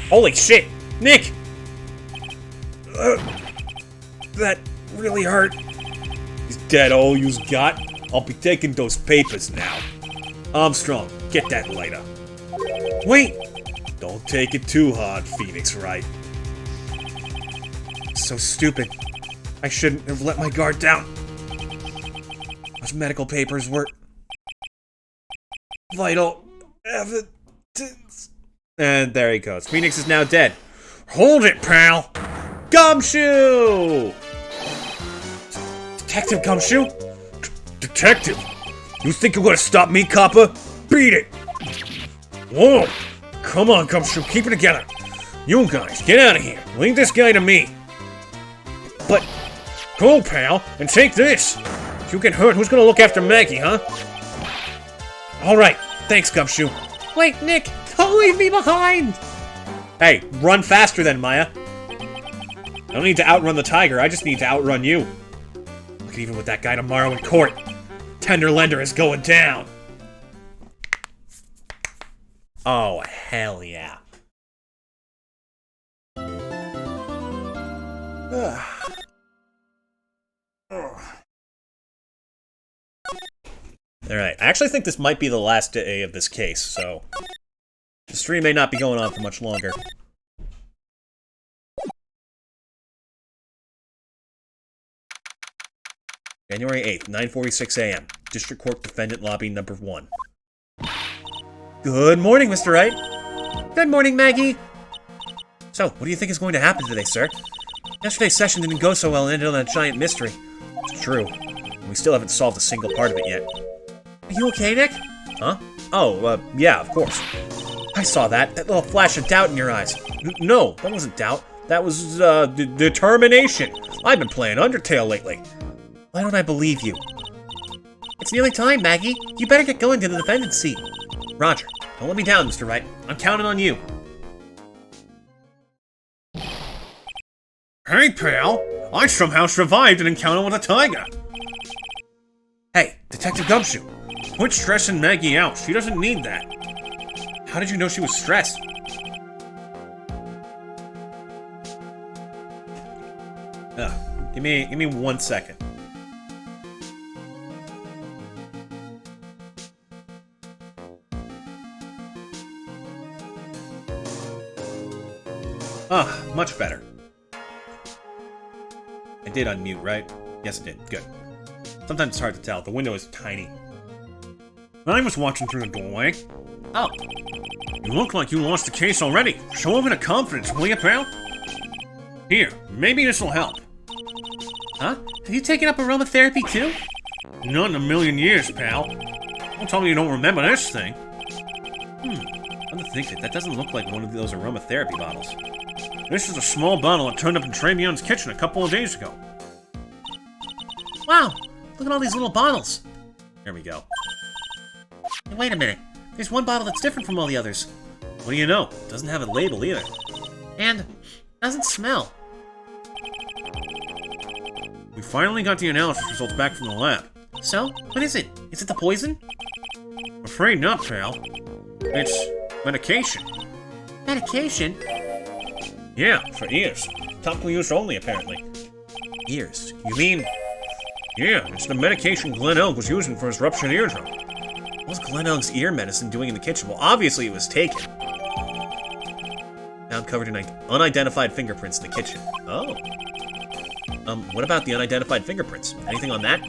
Holy shit! Nick! That really hurt. Is that all you's got? I'll be taking those papers now. Armstrong, get that lighter. Wait! Don't take it too hard, Phoenix Wright. So stupid. I shouldn't have let my guard down. Those medical papers were... vital evidence. And there he goes. Phoenix is now dead. Hold it, pal! Gumshoe! Detective Gumshoe? Detective? You think you're gonna stop me, copper? Beat it! Whoa! Come on, Gumshoe, keep it together. You guys, get out of here. Leave this guy to me. But, go, pal, and take this. If you get hurt, who's gonna look after Maggie, huh? Alright, thanks, Gumshoe. Wait, Nick! Don't leave me behind! Hey, run faster then, Maya. I don't need to outrun the tiger, I just need to outrun you. Look at even with that guy tomorrow in court. Tender lender is going down. Oh, hell yeah. Alright, I actually think this might be the last day of this case, so... The stream may not be going on for much longer. January 8th, 9:46 a.m. District Court Defendant Lobby number 1. Good morning, Mr. Wright. Good morning, Maggie. So, what do you think is going to happen today, sir? Yesterday's session didn't go so well and ended on a giant mystery. It's true. And we still haven't solved a single part of it yet. Are you okay, Nick? Huh? Oh, yeah, of course. I saw that little flash of doubt in your eyes. No, that wasn't doubt. That was, determination. I've been playing Undertale lately. Why don't I believe you? It's nearly time, Maggie. You better get going to the defendant's seat. Roger. Don't let me down, Mr. Wright. I'm counting on you. Hey, pal. I somehow survived an encounter with a tiger. Hey, Detective Gumshoe. Quit stressing Maggie out. She doesn't need that. How did you know she was stressed? Give me 1 second. Much better. I did unmute, right? Yes, it did. Good. Sometimes it's hard to tell. The window is tiny. I was watching through the doorway. Oh. You look like you lost the case already. Show a bit of confidence, will you, pal? Here, maybe this will help. Huh? Have you taken up aromatherapy too? Not in a million years, pal. Don't tell me you don't remember this thing. Come to think of it, that doesn't look like one of those aromatherapy bottles. This is a small bottle that turned up in Tribulations' kitchen a couple of days ago. Wow! Look at all these little bottles. Here we go. Hey, wait a minute. There's one bottle that's different from all the others. What do you know? It doesn't have a label either. And doesn't smell. We finally got the analysis results back from the lab. So, what is it? Is it the poison? I'm afraid not, pal. It's medication. Medication? Yeah, for ears. Topical use only, apparently. Ears? You mean... Yeah, it's the medication Glenn Elg was using for his ruptured eardrum. What was Glenn Elg's ear medicine doing in the kitchen? Well, obviously it was taken. Found covered in unidentified fingerprints in the kitchen. Oh. What about the unidentified fingerprints? Anything on that?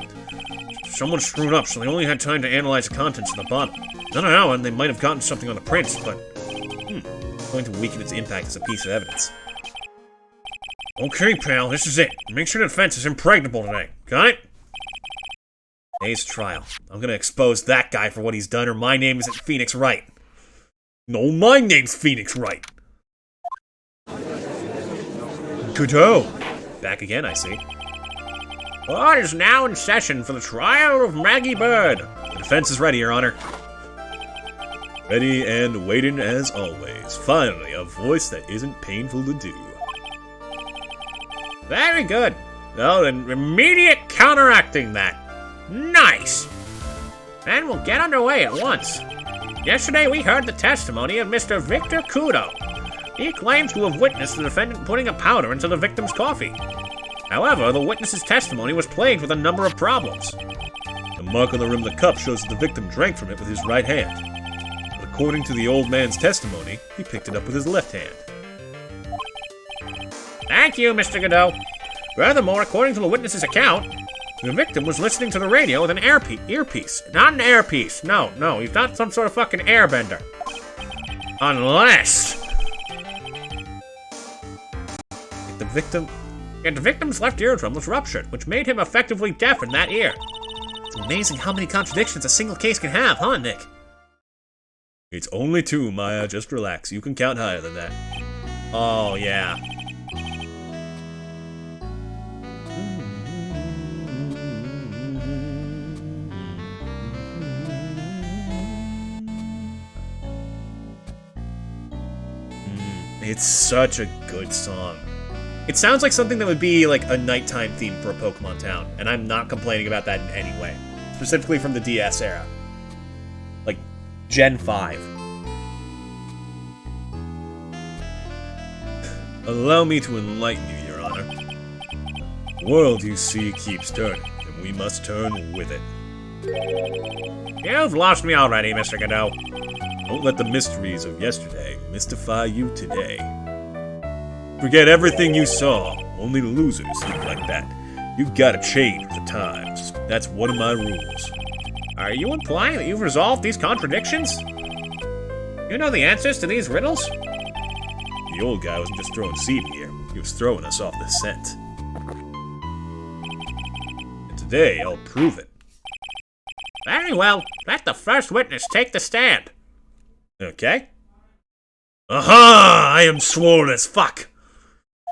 Someone screwed up, so they only had time to analyze the contents of the bottle. I don't know, and they might have gotten something on the prints, but... It's going to weaken its impact as a piece of evidence. Okay, pal, this is it. Make sure the defense is impregnable today. Got it? Today's trial. I'm gonna expose that guy for what he's done, or my name isn't Phoenix Wright. No, my name's Phoenix Wright. Good-o. Back again, I see. Court is now in session for the trial of Maggie Bird. The defense is ready, Your Honor. Ready and waiting as always. Finally, a voice that isn't painful to do. Very good. Well, then immediate counteracting that. Nice! Then we'll get underway at once. Yesterday we heard the testimony of Mr. Victor Kudo. He claims to have witnessed the defendant putting a powder into the victim's coffee. However, the witness's testimony was plagued with a number of problems. The mark on the rim of the cup shows that the victim drank from it with his right hand. But according to the old man's testimony, he picked it up with his left hand. Thank you, Mr. Godot. Furthermore, according to the witness's account, the victim was listening to the radio with an earpiece. Not an airpiece. No, he's not some sort of fucking airbender. Unless... the victim's left eardrum was ruptured, which made him effectively deaf in that ear. It's amazing how many contradictions a single case can have, huh, Nick? It's only 2, Maya. Just relax. You can count higher than that. Oh, yeah. It's such a good song. It sounds like something that would be like a nighttime theme for a Pokemon town, and I'm not complaining about that in any way. Specifically from the DS era. Like, Gen 5. Allow me to enlighten you, Your Honor. The world, you see, keeps turning, and we must turn with it. You've lost me already, Mr. Godot. Don't let the mysteries of yesterday mystify you today. Forget everything you saw. Only losers think like that. You've got to change with the times. That's one of my rules. Are you implying that you've resolved these contradictions? You know the answers to these riddles? The old guy wasn't just throwing seed here. He was throwing us off the scent. And today, I'll prove it. Very well. Let the first witness take the stand. Okay? Aha! I am swole as fuck!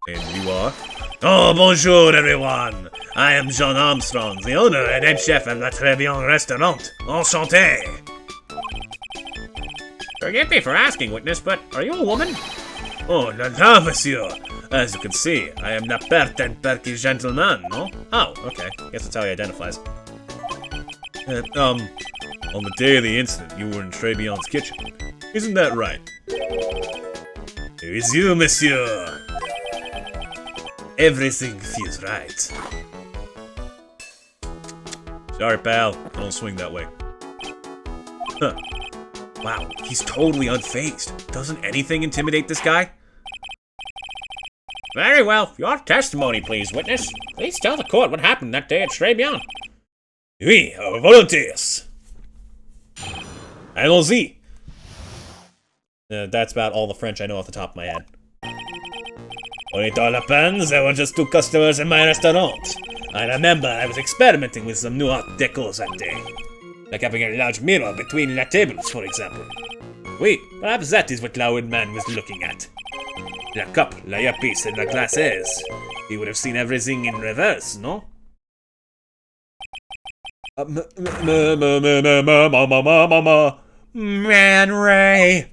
And you are? Oh, bonjour, everyone! I am Jean Armstrong, the owner and head chef at La Tribulations restaurant. Enchanté! Forgive me for asking, witness, but are you a woman? Oh, la, monsieur! As you can see, I am la perte and perky gentleman, no? Oh, okay. Guess that's how he identifies. On the day of the incident, you were in Tribulations' kitchen. Isn't that right? It is you, monsieur! Everything feels right. Sorry, pal. I don't swing that way. Huh. Wow, he's totally unfazed. Doesn't anything intimidate this guy? Very well. Your testimony, please, witness. Please tell the court what happened that day at Tribulations. Oui, volontiers. Allons-y. That's about all the French I know off the top of my head. When it all happens, there were just 2 customers in my restaurant. I remember I was experimenting with some new art decors that day. Like having a large mirror between the tables, for example. Wait, perhaps that is what Loud Man was looking at. La cup, la earpiece, and the glasses. He would have seen everything in reverse, no? Man Ray.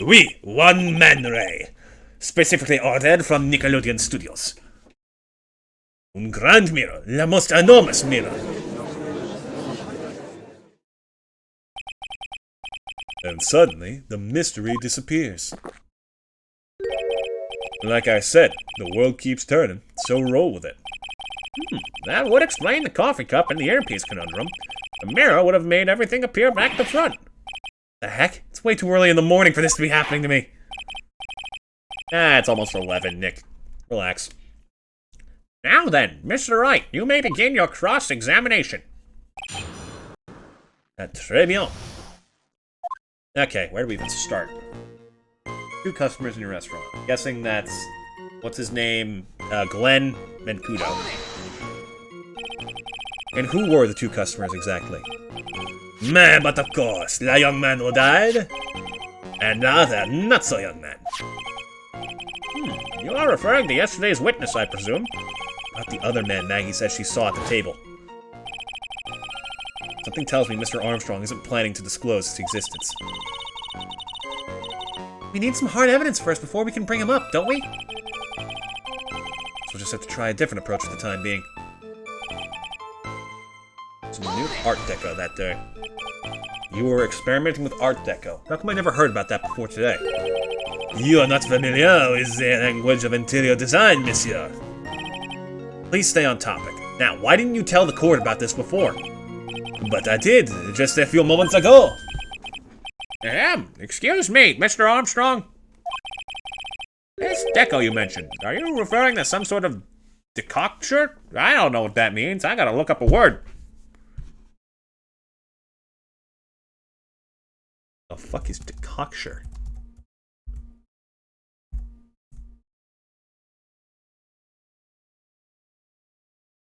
Oui, one Man Ray. Specifically ordered from Nickelodeon Studios. Un grand mirror, la most enormous mirror. And suddenly, the mystery disappears. Like I said, the world keeps turning, so roll with it. That would explain the coffee cup and the earpiece conundrum. The mirror would have made everything appear back to front. The heck? It's way too early in the morning for this to be happening to me. It's almost 11, Nick. Relax. Now then, Mr. Wright, you may begin your cross-examination. Très bien. Okay, where do we even start? 2 customers in your restaurant. Guessing that's... what's his name? Glenn and Kudo. And who were the 2 customers exactly? Man, but of course, the young man who died, and the other not-so-young man. You are referring to yesterday's witness, I presume. Not the other man Maggie says she saw at the table. Something tells me Mr. Armstrong isn't planning to disclose his existence. We need some hard evidence first before we can bring him up, don't we? So we'll just have to try a different approach for the time being. Some new Art Deco that day. You were experimenting with Art Deco. How come I never heard about that before today? You are not familiar with the language of interior design, monsieur. Please stay on topic. Now, why didn't you tell the court about this before? But I did, just a few moments ago. Excuse me, Mr. Armstrong. This deco you mentioned, are you referring to some sort of decoction? I don't know what that means. I gotta look up a word. The fuck is decoction?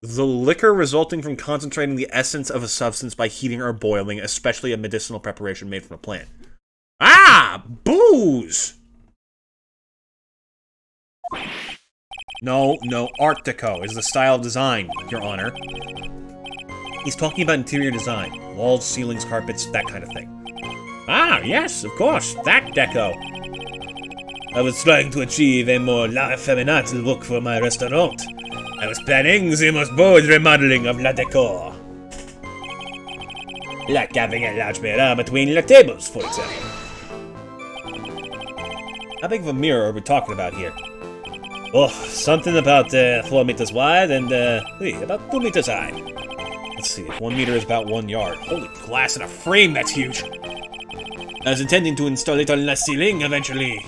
The liquor resulting from concentrating the essence of a substance by heating or boiling, especially a medicinal preparation made from a plant. Ah! Booze! No, Art Deco is the style of design, Your Honor. He's talking about interior design. Walls, ceilings, carpets, that kind of thing. Ah, yes, of course, that deco. I was trying to achieve a more la effeminate look for my restaurant. I was planning the most bold remodeling of la decor. Like having a large mirror between the tables, for example. How big of a mirror are we talking about here? Oh, something about 4 meters wide and about 2 meters high. Let's see, if 1 meter is about 1 yard. Holy glass in a frame, that's huge! I was intending to install it on the ceiling eventually.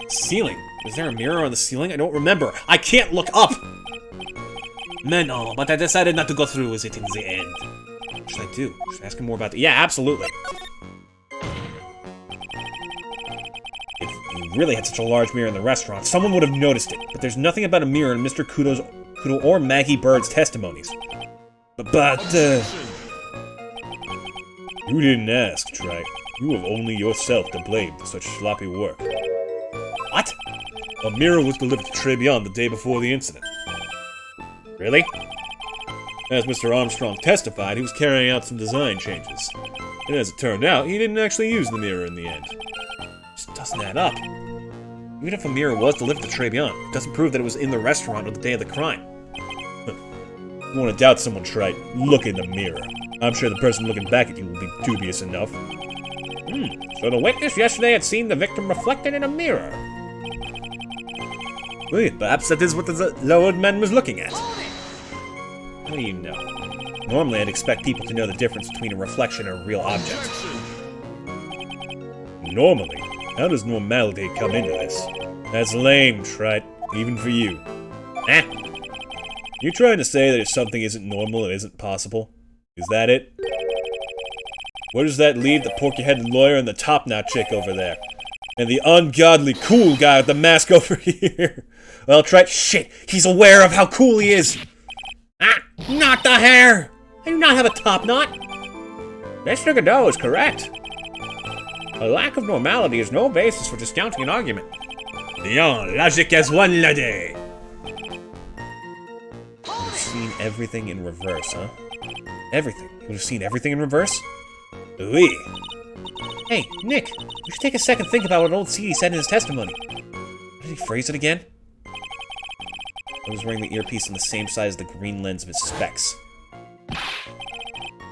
Ceiling? Is there a mirror on the ceiling? I don't remember. I can't look up! No, but I decided not to go through with it in the end. What should I do? Should I ask him more about it? Yeah, absolutely. If you really had such a large mirror in the restaurant, someone would have noticed it. But there's nothing about a mirror in Mr. Kudo or Maggie Bird's testimonies. But, you didn't ask, Trike. You have only yourself to blame for such sloppy work. What? A mirror was delivered to Tribulations the day before the incident. Really? As Mr. Armstrong testified, he was carrying out some design changes. And as it turned out, he didn't actually use the mirror in the end. Just doesn't add up. Even if a mirror was delivered to Tribulations, it doesn't prove that it was in the restaurant on the day of the crime. If you want to doubt someone, Trite, look in the mirror. I'm sure the person looking back at you will be dubious enough. So the witness yesterday had seen the victim reflected in a mirror. Wait, perhaps that is what the lowered man was looking at. How do you know? Normally I'd expect people to know the difference between a reflection and a real object. Normally? How does normality come into this? That's lame, Trite. Even for you. Eh? You trying to say that if something isn't normal, it isn't possible? Is that it? Where does that leave the porky-headed lawyer and the top-knot chick over there? And the ungodly cool guy with the mask over here? Well, shit! He's aware of how cool he is! Ah! Not the hair! I do not have a top-knot! Mr. Godot is correct. A lack of normality is no basis for discounting an argument. Beyond logic as one lady! You've seen everything in reverse, huh? Everything. You would have seen everything in reverse? Oui. Hey, Nick, you should take a second think about what old CD said in his testimony. How did he phrase it again? I was wearing the earpiece on the same size as the green lens of his specs.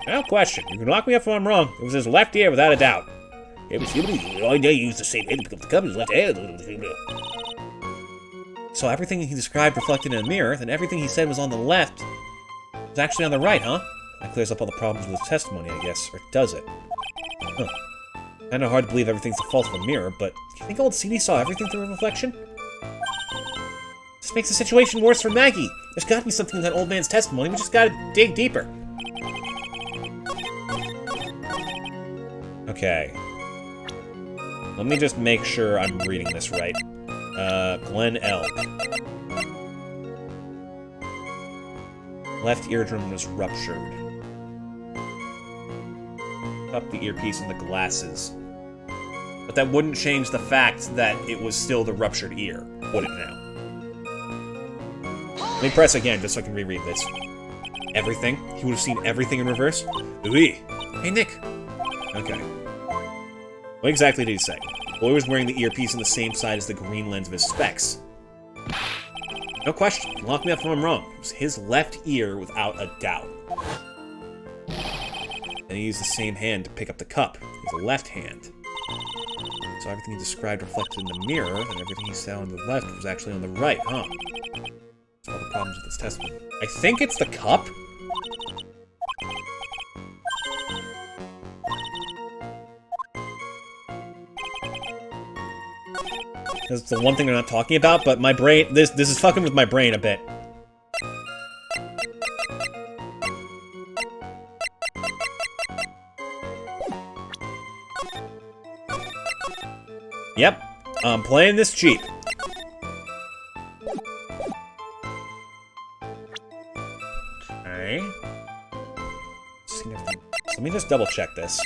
No question. You can lock me up if I'm wrong. It was his left ear without a doubt. It was all day used the same head to pick up the cup in his left ear. So everything he described reflected in a mirror, then everything he said was on the left was actually on the right, huh? That clears up all the problems with his testimony, I guess. Or does it? Huh. Kinda hard to believe everything's the fault of a mirror, but do you think old CD saw everything through a reflection? This makes the situation worse for Maggie. There's gotta be something in that old man's testimony. We just gotta dig deeper. Okay. Let me just make sure I'm reading this right. Glenn Elk. Left eardrum was ruptured. Up the earpiece and the glasses. But that wouldn't change the fact that it was still the ruptured ear, would it now? Let me press again just so I can reread this. Everything? He would have seen everything in reverse? Oui. Hey, Nick. Okay. What exactly did he say? The boy was wearing the earpiece on the same side as the green lens of his specs. No question. Lock me up if I'm wrong. It was his left ear without a doubt. And he used the same hand to pick up the cup. His left hand. So everything he described reflected in the mirror, and everything he saw on the left was actually on the right, huh? That's all the problems with this testimony. I think it's the cup? That's the one thing they're not talking about, but my brain, this is fucking with my brain a bit. Yep, I'm playing this cheap. Okay. Let me just double check this.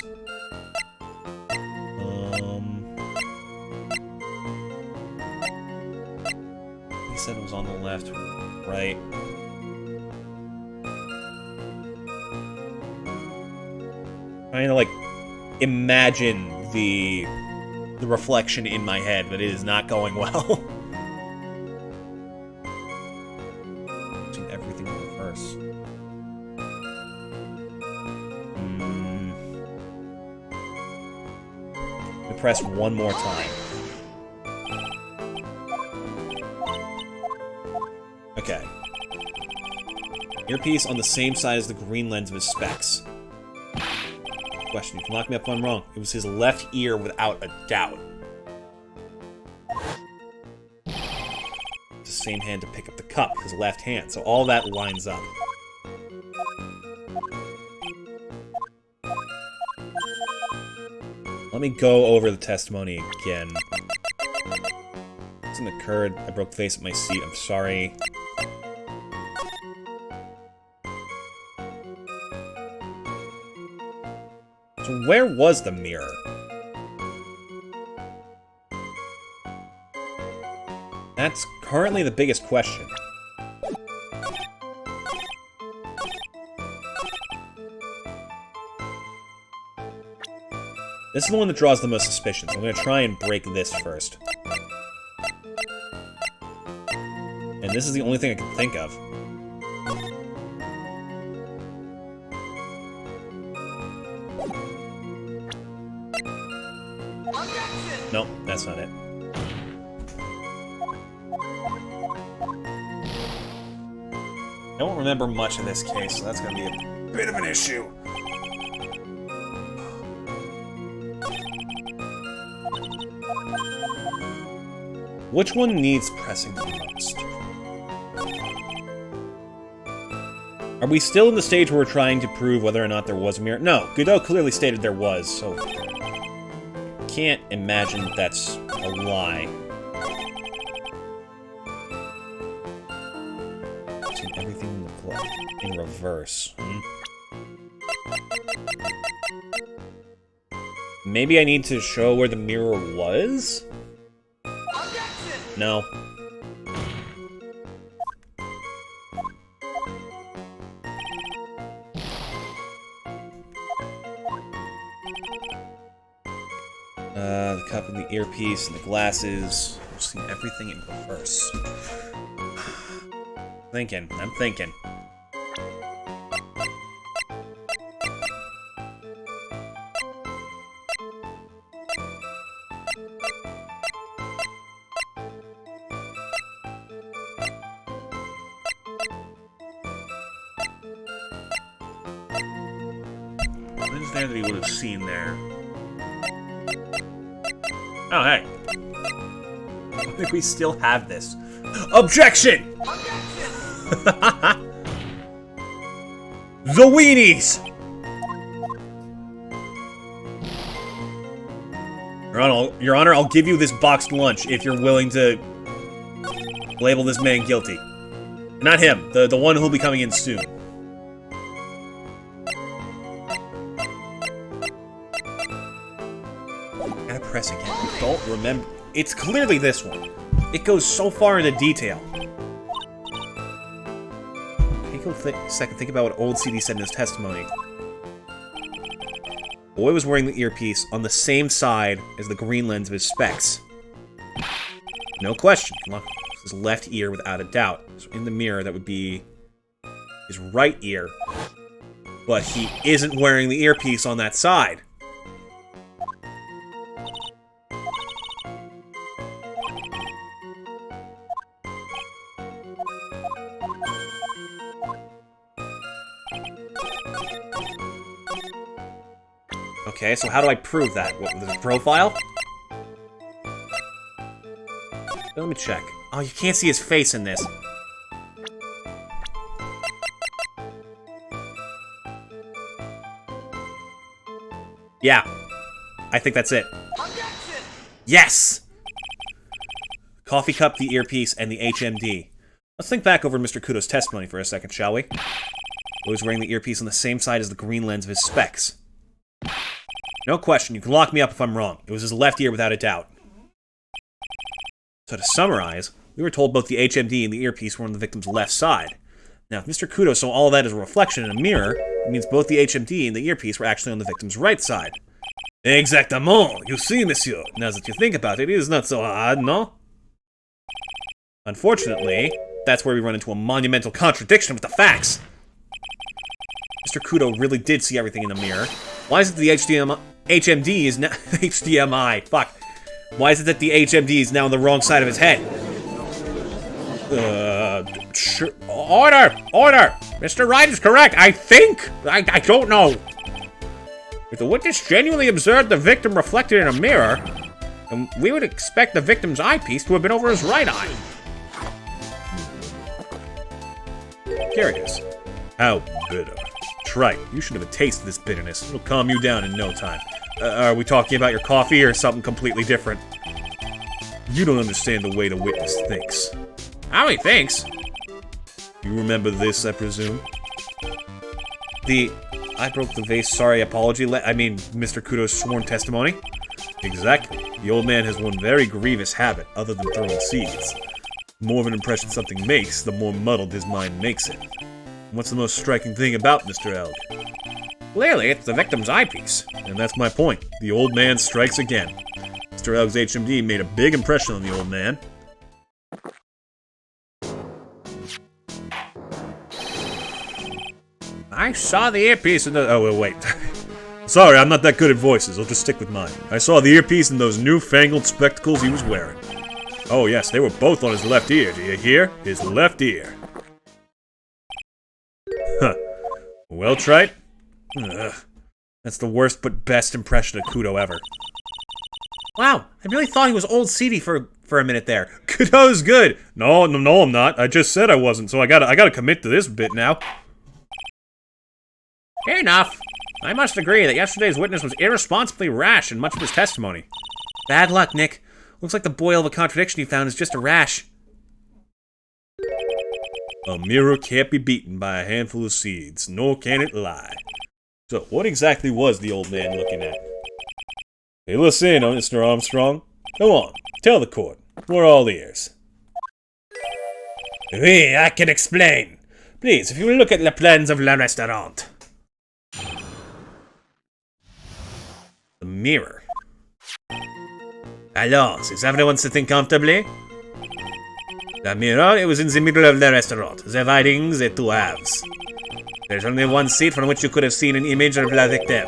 He said it was on the left, right. Trying to, like, imagine the reflection in my head, but it is not going well. Watching everything in reverse. Let me press one more time. Okay. Earpiece on the same side as the green lens of his specs. Question, you can lock me up if I'm wrong. It was his left ear without a doubt. It's the same hand to pick up the cup, his left hand. So all that lines up. Let me go over the testimony again. Something occurred. I broke the face at my seat. I'm sorry. So where was the mirror? That's currently the biggest question. This is the one that draws the most suspicion, so I'm going to try and break this first. And this is the only thing I can think of. Nope, that's not it. I don't remember much of this case, so that's going to be a bit of an issue. Which one needs pressing the most? Are we still in the stage where we're trying to prove whether or not there was a mirror? No, Godot clearly stated there was, so... can't imagine that's a lie. See everything in the glove in reverse. Maybe I need to show where the mirror was? No. The cup and the earpiece and the glasses. I've seen everything in reverse. I'm thinking. What is there that he would have seen there? Oh, hey. I think we still have this. Objection! The weenies! Your Honor, I'll give you this boxed lunch if you're willing to label this man guilty. Not him, the one who'll be coming in soon. Gotta press again. I don't remember. It's clearly this one. It goes so far into detail. Take a second, think about what old CD said in his testimony. Boy was wearing the earpiece on the same side as the green lens of his specs. No question. His left ear without a doubt. So in the mirror, that would be his right ear. But he isn't wearing the earpiece on that side. Okay, so how do I prove that? What, with his profile? Let me check. Oh, you can't see his face in this. Yeah. I think that's it. Yes! Coffee cup, the earpiece, and the HMD. Let's think back over Mr. Kudo's testimony for a second, shall we? He was wearing the earpiece on the same side as the green lens of his specs. No question, you can lock me up if I'm wrong. It was his left ear without a doubt. So to summarize, we were told both the HMD and the earpiece were on the victim's left side. Now, if Mr. Kudo saw all that as a reflection in a mirror, it means both the HMD and the earpiece were actually on the victim's right side. Exactement! You see, monsieur, now that you think about it, it is not so hard, no? Unfortunately, that's where we run into a monumental contradiction with the facts. Mr. Kudo really did see everything in the mirror. Why is it the HMD is now... HDMI, fuck. Why is it that the HMD is now on the wrong side of his head? Order! Order! Mr. Wright is correct, I think! I don't know. If the witness genuinely observed the victim reflected in a mirror, then we would expect the victim's eyepiece to have been over his right eye. Curious. How bitter. Trite, you should have a taste of this bitterness. It'll calm you down in no time. Are we talking about your coffee or something completely different? You don't understand the way the witness thinks. How he thinks? You remember this, I presume? I broke the vase, sorry, apology, Mr. Kudo's sworn testimony? Exactly. The old man has one very grievous habit, other than throwing seeds. The more of an impression something makes, the more muddled his mind makes it. And what's the most striking thing about Mr. Elg? Clearly, it's the victim's eyepiece. And that's my point. The old man strikes again. Mr. Elg's HMD made a big impression on the old man. I saw the earpiece in the... Oh, wait. Sorry, I'm not that good at voices. I'll just stick with mine. I saw the earpiece in those newfangled spectacles he was wearing. Oh, yes, they were both on his left ear. Do you hear? His left ear. Huh. Well, Trite? Ugh. That's the worst but best impression of Kudo ever. Wow, I really thought he was old seedy for a minute there. Kudo's good! No, I'm not. I just said I wasn't, so I gotta commit to this bit now. Fair enough. I must agree that yesterday's witness was irresponsibly rash in much of his testimony. Bad luck, Nick. Looks like the boil of a contradiction you found is just a rash. A mirror can't be beaten by a handful of seeds, nor can it lie. So, what exactly was the old man looking at? Hey, listen, Mr. Armstrong. Go on, tell the court. We're all ears. Oui, I can explain. Please, if you will look at the plans of la restaurant. The mirror. Alors, is everyone sitting comfortably? The mirror, it was in the middle of the restaurant, dividing the two halves. There's only one seat from which you could have seen an image of the victim.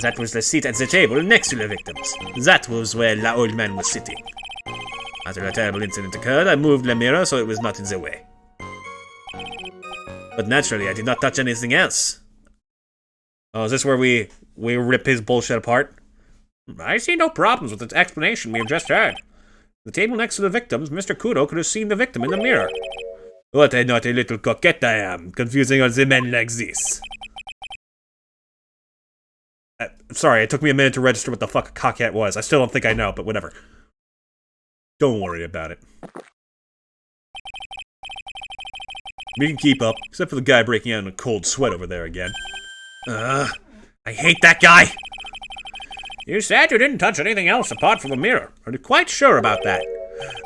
That was the seat at the table next to the victims. That was where the old man was sitting. After a terrible incident occurred, I moved the mirror so it was not in the way. But naturally, I did not touch anything else. Oh, is this where we rip his bullshit apart? I see no problems with the explanation we have just heard. The table next to the victims, Mr. Kudo could have seen the victim in the mirror. What a naughty little coquette I am, confusing all the men like this. Sorry, it took me a minute to register what the fuck a coquette was. I still don't think I know, but whatever. Don't worry about it. We can keep up, except for the guy breaking out in a cold sweat over there again. I hate that guy! You said you didn't touch anything else apart from the mirror. Are you quite sure about that?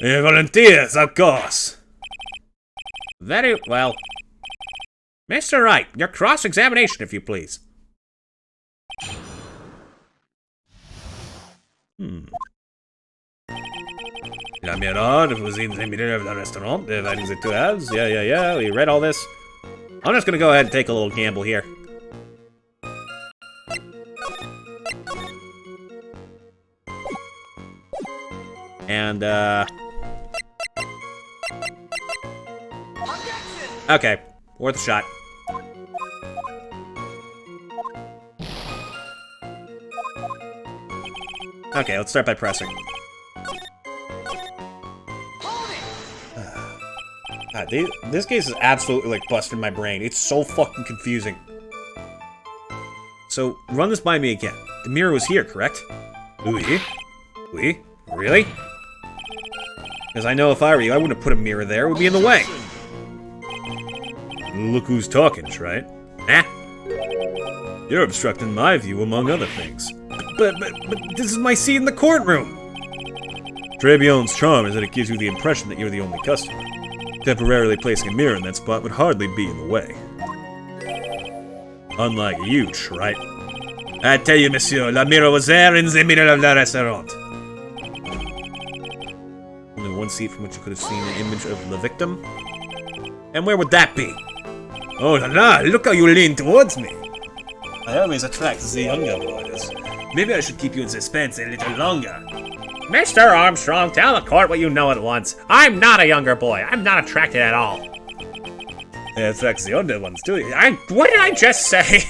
Volunteers, of course. Very well. Mr. Wright, your cross-examination, if you please. La mirror was in the middle of the restaurant, dividing the two halves. Yeah, we read all this. I'm just gonna go ahead and take a little gamble here. And, okay, worth a shot. Okay, let's start by pressing. God, this case is absolutely, like, busting my brain. It's so fucking confusing. So, run this by me again. The mirror was here, correct? Oui? Oui? Really? Because I know if I were you, I wouldn't have put a mirror there. It would be in the way. Look who's talking, right? Nah. You're obstructing my view, among other things. But this is my seat in the courtroom! Tribulations' charm is that it gives you the impression that you're the only customer. Temporarily placing a mirror in that spot would hardly be in the way. Unlike you, right? I tell you, monsieur, la mirror was there in the middle of the restaurant. Only one seat from which you could have seen the image of the victim. And where would that be? Oh la la, look how you lean towards me. I always attract the younger boys. Maybe I should keep you in suspense a little longer. Mr. Armstrong, tell the court what you know at once. I'm not a younger boy. I'm not attracted at all. It attracts the older ones, too. What did I just say?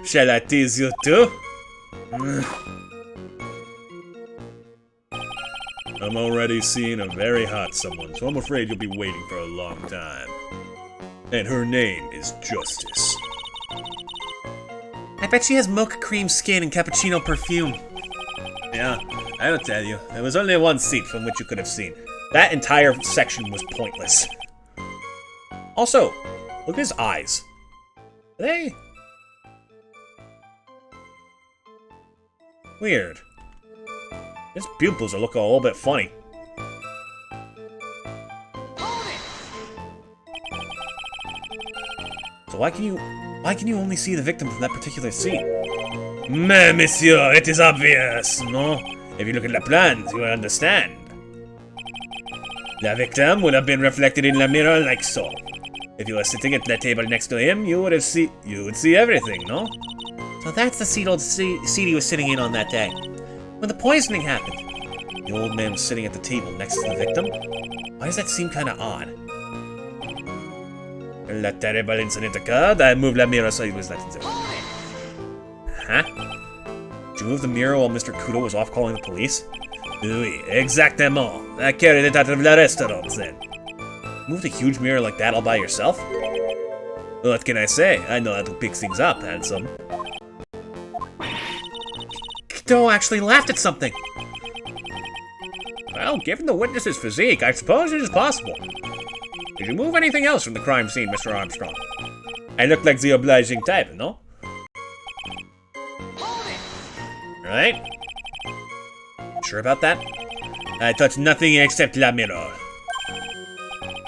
Shall I tease you, too? I'm already seeing a very hot someone, so I'm afraid you'll be waiting for a long time. And her name is Justice. I bet she has mocha cream skin and cappuccino perfume. Yeah, I'll tell you. There was only one seat from which you could have seen. That entire section was pointless. Also, look at his eyes. Are they... weird. His pupils are looking a little bit funny. So why can you only see the victim from that particular scene? Mais, monsieur, it is obvious, no? If you look at the plans, you will understand. The victim would have been reflected in the mirror like so. If you were sitting at the table next to him, you would see everything, no? So that's the seat he was sitting in on that day. When the poisoning happened. The old man was sitting at the table next to the victim? Why does that seem kind of odd? When that terrible incident occurred, I moved the mirror so he was let in. Huh? Did you move the mirror while Mr. Kudo was off calling the police? Oui, exactement. I carried it out of the restaurant then. Moved a huge mirror like that all by yourself? What can I say? I know how to pick things up, handsome. Kudo actually laughed at something. Well, given the witness's physique, I suppose it is possible. Did you move anything else from the crime scene, Mr. Armstrong? I look like the obliging type, no? Right? Sure about that? I touched nothing except la mirror.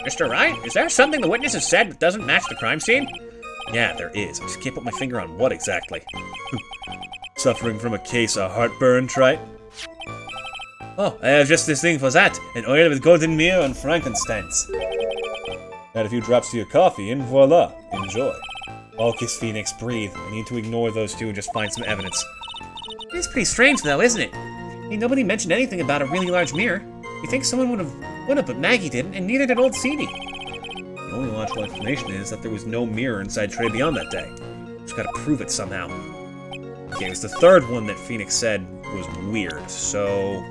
Mr. Wright, is there something the witness has said that doesn't match the crime scene? Yeah, there is. I just can't put my finger on what exactly. Suffering from a case of heartburn, Trite? Oh, I have just this thing for that. An oil with golden mirror and frankincense. Add a few drops to your coffee and voila. Enjoy. Focus, Phoenix, breathe. I need to ignore those two and just find some evidence. It's pretty strange though, isn't it? I mean, nobody mentioned anything about a really large mirror. You think someone would have, but Maggie didn't, and neither did old Seedy. The only logical explanation is that there was no mirror inside Tribulations that day. Just gotta prove it somehow. Okay, it was the third one that Phoenix said was weird, so...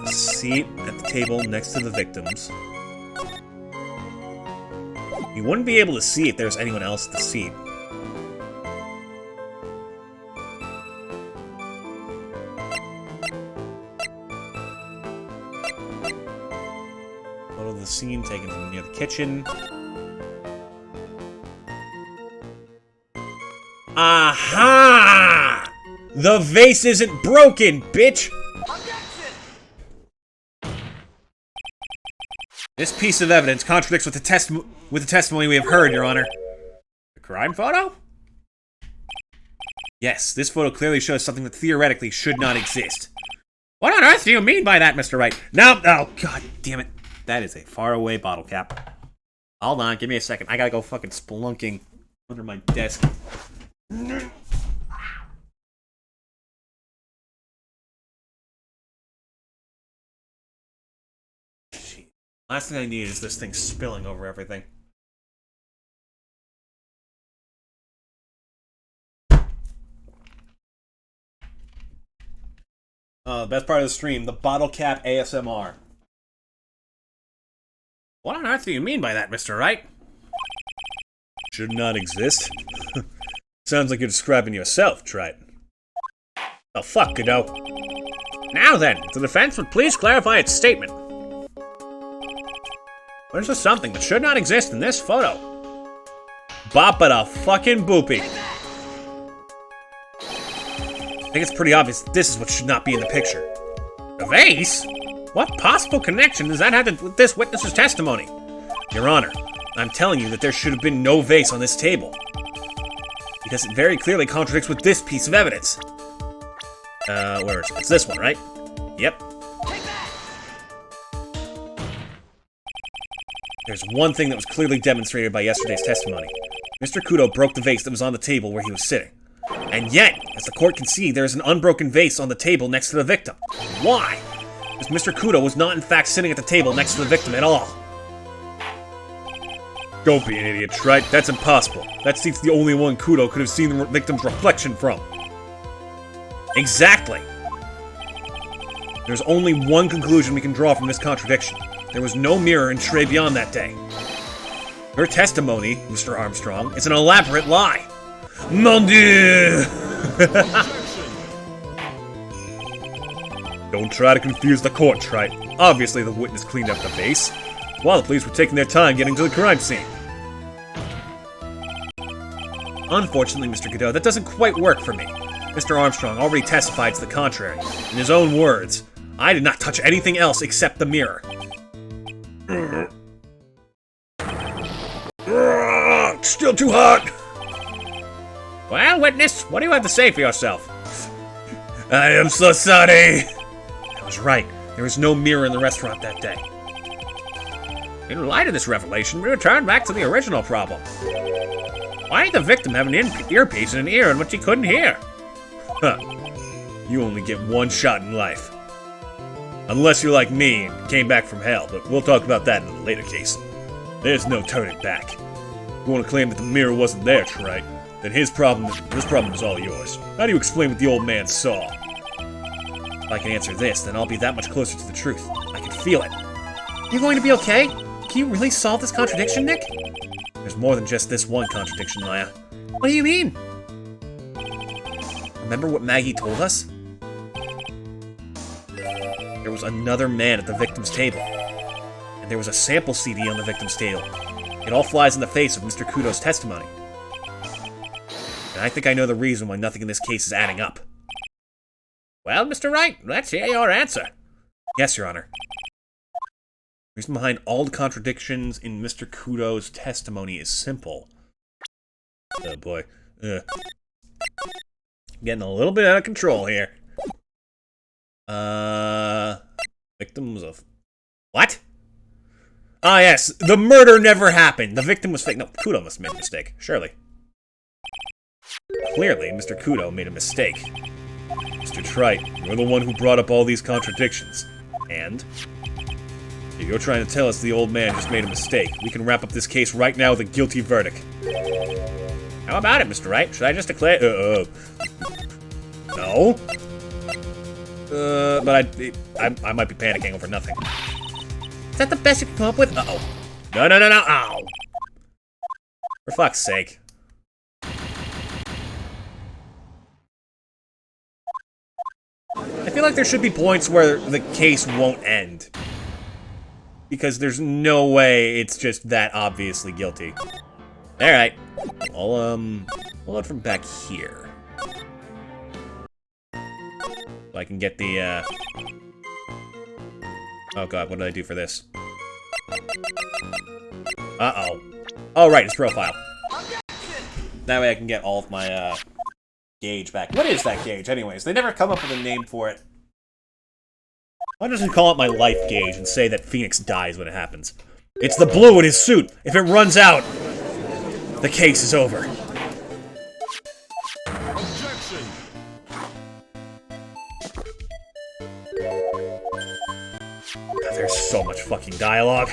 Seat at the table next to the victims. You wouldn't be able to see if there's anyone else at the seat. Photo of the scene taken from near the kitchen. Aha! The vase isn't broken, bitch! This piece of evidence contradicts with the testimony we have heard, Your Honor. The crime photo? Yes, this photo clearly shows something that theoretically should not exist. What on earth do you mean by that, Mr. Wright? No, oh, god damn it. That is a faraway bottle cap. Hold on, give me a second. I gotta go fucking spelunking under my desk. Last thing I need is this thing spilling over everything. The best part of the stream, the bottle cap ASMR. What on earth do you mean by that, Mr. Wright? Should not exist. Sounds like you're describing yourself, Trite. Oh, fuck, Godot. Now then, if the defense would please clarify its statement. There's just something that should not exist in this photo. Bop-a-da fucking boopy. I think it's pretty obvious that this is what should not be in the picture. The vase? What possible connection does that have to with this witness's testimony? Your Honor, I'm telling you that there should have been no vase on this table. Because it very clearly contradicts with this piece of evidence. Where is it? It's this one, right? Yep. There's one thing that was clearly demonstrated by yesterday's testimony. Mr. Kudo broke the vase that was on the table where he was sitting. And yet, as the court can see, there is an unbroken vase on the table next to the victim. Why? Because Mr. Kudo was not in fact sitting at the table next to the victim at all. Don't be an idiot, Shrike. That's impossible. That seat's the only one Kudo could have seen the victim's reflection from. Exactly. There's only one conclusion we can draw from this contradiction. There was no mirror in Tribulations that day. Your testimony, Mr. Armstrong, is an elaborate lie. Mon Dieu! Don't try to confuse the court, Trite. Obviously the witness cleaned up the vase, while the police were taking their time getting to the crime scene. Unfortunately, Mr. Godot, that doesn't quite work for me. Mr. Armstrong already testified to the contrary. In his own words, I did not touch anything else except the mirror. Still too hot! Well, witness, what do you have to say for yourself? I am so sorry! I was right. There was no mirror in the restaurant that day. In light of this revelation, we return back to the original problem. Why did the victim have an earpiece in an ear in which he couldn't hear? Huh. You only get one shot in life. Unless you're like me and came back from hell, but we'll talk about that in a later case. There's no turning back. You want to claim that the mirror wasn't there, Trite? Then his problem is all yours. How do you explain what the old man saw? If I can answer this, then I'll be that much closer to the truth. I can feel it. You're going to be okay? Can you really solve this contradiction, Nick? There's more than just this one contradiction, Maya. What do you mean? Remember what Maggie told us? There was another man at the victim's table. And there was a sample CD on the victim's table. It all flies in the face of Mr. Kudo's testimony. And I think I know the reason why nothing in this case is adding up. Well, Mr. Wright, let's hear your answer. Yes, Your Honor. The reason behind all the contradictions in Mr. Kudo's testimony is simple. Oh boy. Getting a little bit out of control here. Victim was a... What? Ah, yes, the murder never happened. The victim was fake. No, Kudo must have made a mistake, surely. Clearly, Mr. Kudo made a mistake. Mr. Trite, you're the one who brought up all these contradictions. And? If you're trying to tell us the old man just made a mistake, we can wrap up this case right now with a guilty verdict. How about it, Mr. Wright? Should I just declare... No. But I might be panicking over nothing. Is that the best you can come up with? Uh-oh. No, no, no, no, ow! For fuck's sake. I feel like there should be points where the case won't end. Because there's no way it's just that obviously guilty. Alright. I'll load from back here. So I can get the, Oh god, what did I do for this? Uh-oh. Oh, right, it's profile. That way I can get all of my, gauge back. What is that gauge, anyways? They never come up with a name for it. Why doesn't he call it my life gauge and say that Phoenix dies when it happens? It's the blue in his suit! If it runs out, the case is over. Objection! God, there's so much fucking dialogue.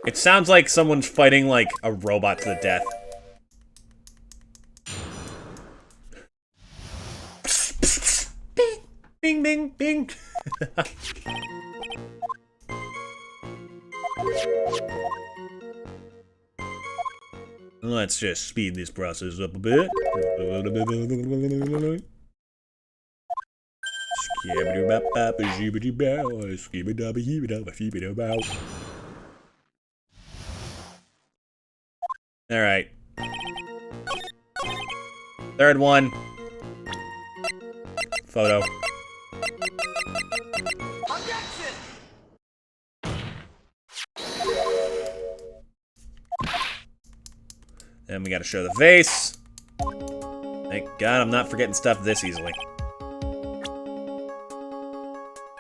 It sounds like someone's fighting, like, a robot to the death. Bing, bing, bing. Let's just speed this process up a bit. Alright. Third one. Photo. Objection! And we gotta show the face. Thank God I'm not forgetting stuff this easily.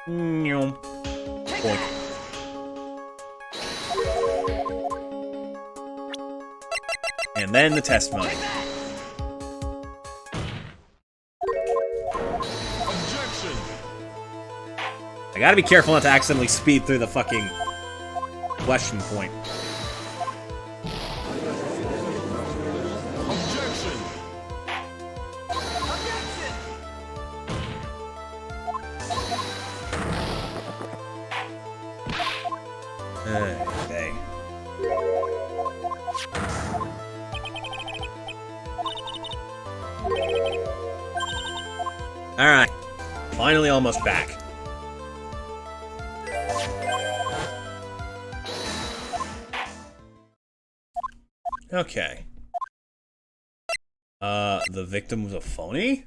Boink. And then the testimony. I gotta be careful not to accidentally speed through the fucking question point. Okay. Alright. Finally almost back. Okay. The victim was a phony?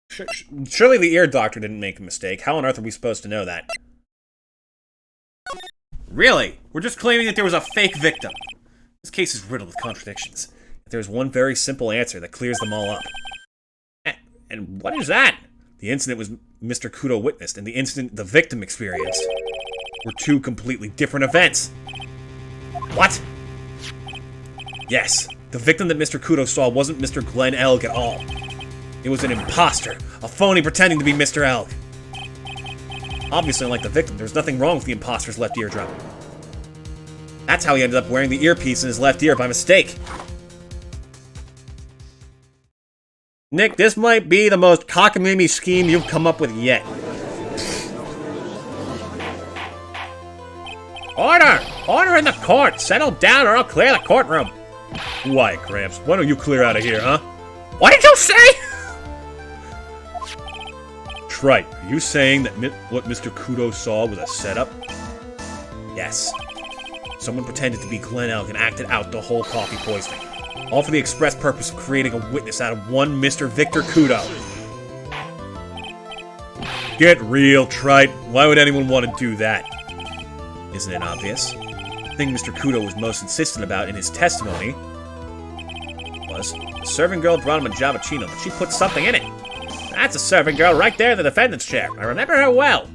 Surely the ear doctor didn't make a mistake. How on earth are we supposed to know that? Really? We're just claiming that there was a fake victim. This case is riddled with contradictions. There's one very simple answer that clears them all up. And what is that? The incident was Mr. Kudo witnessed, and the incident the victim experienced were two completely different events. What? Yes, the victim that Mr. Kudo saw wasn't Mr. Glenn Elg at all. It was an imposter, a phony pretending to be Mr. Elg. Obviously, unlike the victim, there's nothing wrong with the imposter's left eardrum. That's how he ended up wearing the earpiece in his left ear by mistake. Nick, this might be the most cockamamie scheme you've come up with yet. Order! Order in the court! Settle down or I'll clear the courtroom! Why, Gramps? Why don't you clear out of here, huh? What did you say?! Trite, are you saying that what Mr. Kudo saw was a setup? Yes. Someone pretended to be Glenn Elg and acted out the whole coffee poisoning. All for the express purpose of creating a witness out of one Mr. Victor Kudo. Get real, Trite. Why would anyone want to do that? Isn't it obvious? The thing Mr. Kudo was most insistent about in his testimony was the serving girl brought him a Javachino, but she put something in it. That's a serving girl right there in the defendant's chair. I remember her well.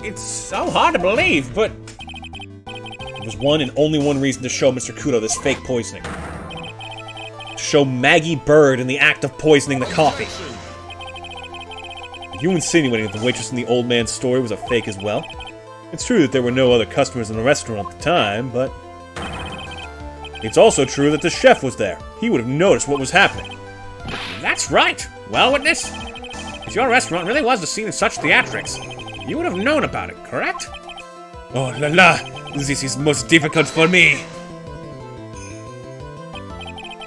It's so hard to believe, but there was one and only one reason to show Mr. Kudo this fake poisoning. To show Maggie Bird in the act of poisoning the coffee. Are you insinuating that the waitress in the old man's story was a fake as well? It's true that there were no other customers in the restaurant at the time, but it's also true that the chef was there. He would have noticed what was happening. That's right! Well, witness, if your restaurant really was the scene of such theatrics, you would have known about it, correct? Oh la la! This is most difficult for me!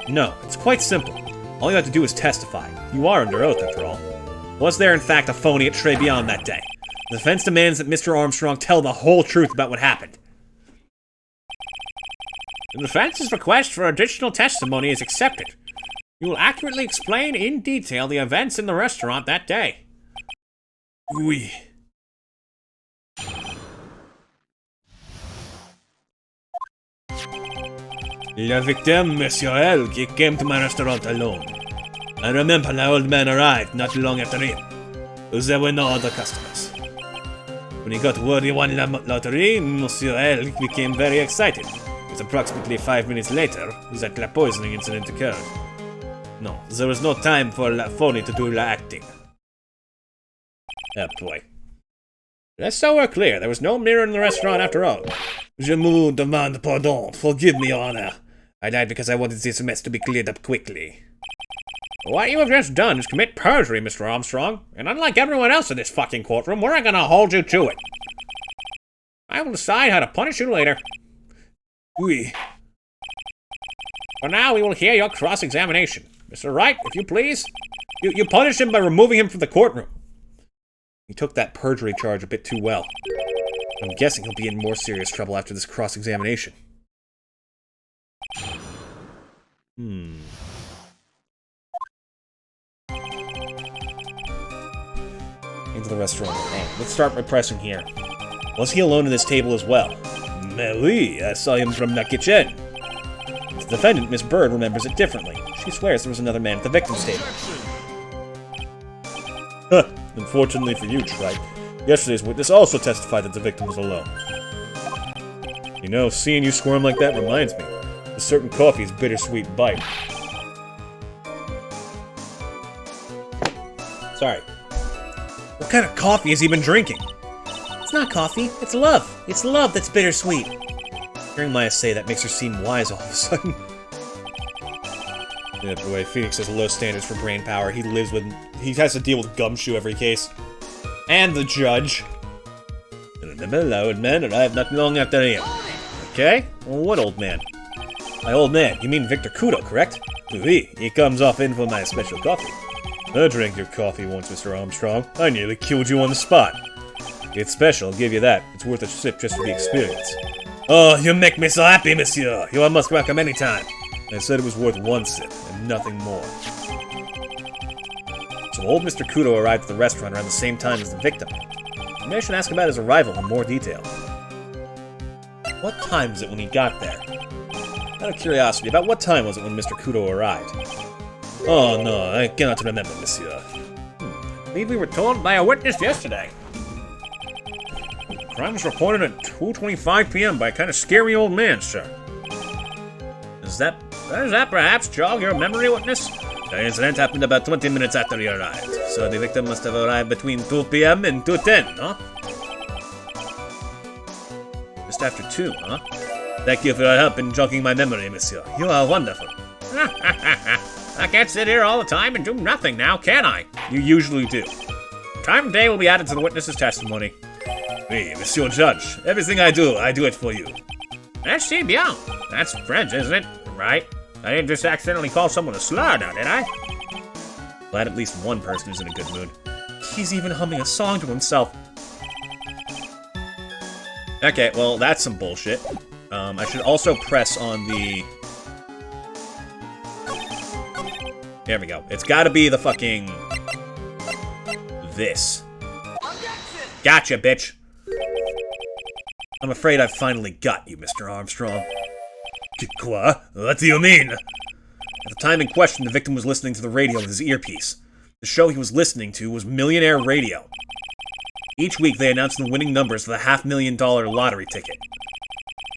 No, it's quite simple. All you have to do is testify. You are under oath, after all. Was there, in fact, a phony at Trey Beyond that day? The defense demands that Mr. Armstrong tell the whole truth about what happened. The defense's request for additional testimony is accepted. You will accurately explain in detail the events in the restaurant that day. Oui. La victim, Monsieur Elg, he came to my restaurant alone. I remember the old man arrived not long after him. There were no other customers. When he got word he won the lottery, Monsieur Elg became very excited. It was approximately 5 minutes later that the poisoning incident occurred. No, there was no time for La Phony to do La acting. Oh boy. That's so we're clear, there was no mirror in the restaurant after all. Je me demande pardon, forgive me, Your Honor. I lied because I wanted this mess to be cleared up quickly. What you have just done is commit perjury, Mr. Armstrong, and unlike everyone else in this fucking courtroom, we're gonna hold you to it. I will decide how to punish you later. Oui. For now, we will hear your cross-examination. Mr. Wright, if you please, you punish him by removing him from the courtroom. He took that perjury charge a bit too well. I'm guessing he'll be in more serious trouble after this cross-examination. Into the restaurant. Let's start by pressing here. Was he alone at this table as well? Oui, I saw him from the kitchen. The defendant, Miss Bird, remembers it differently. She swears there was another man at the victim's table. Huh. Unfortunately for you, Trike, yesterday's witness also testified that the victim was alone. You know, seeing you squirm like that reminds me. A certain coffee's bittersweet bite. Sorry. What kind of coffee has he been drinking? It's not coffee, it's love. It's love that's bittersweet. Hearing Maya say that makes her seem wise all of a sudden. Yeah, boy, Phoenix has low standards for brain power. He has to deal with Gumshoe every case. And the judge. The old man arrived not long after him. Okay? Well, what old man? By old man, you mean Victor Kudo, correct? Oui, he comes off in for my special coffee. I drank your coffee once, Mr. Armstrong. I nearly killed you on the spot. It's special, I'll give you that. It's worth a sip just for the experience. Oh, you make me so happy, monsieur. You are most welcome anytime. I said it was worth one sip, and nothing more. So old Mr. Kudo arrived at the restaurant around the same time as the victim. Maybe I should ask about his arrival in more detail. What time was it when he got there? Out of curiosity, about what time was it when Mr. Kudo arrived? Oh no, I cannot remember, monsieur. I believe we were told by a witness yesterday. Crime was reported at 2:25 p.m. by a kind of scary old man, sir. Does that perhaps jog your memory, witness? The incident happened about 20 minutes after he arrived, so the victim must have arrived between 2 p.m. and 2:10, huh? Just after 2, huh? Thank you for your help in jogging my memory, monsieur. You are wonderful. I can't sit here all the time and do nothing now, can I? You usually do. Time of day will be added to the witness's testimony. Oui, monsieur judge. Everything I do it for you. Merci bien. That's French, isn't it? Right? I didn't just accidentally call someone a slur now, did I? Glad at least one person is in a good mood. He's even humming a song to himself. Okay, well, that's some bullshit. I should also press on the... There we go. It's gotta be the fucking... This. Gotcha, bitch! I'm afraid I've finally got you, Mr. Armstrong. Quoi? What do you mean? At the time in question, the victim was listening to the radio with his earpiece. The show he was listening to was Millionaire Radio. Each week they announced the winning numbers for the $500,000 lottery ticket.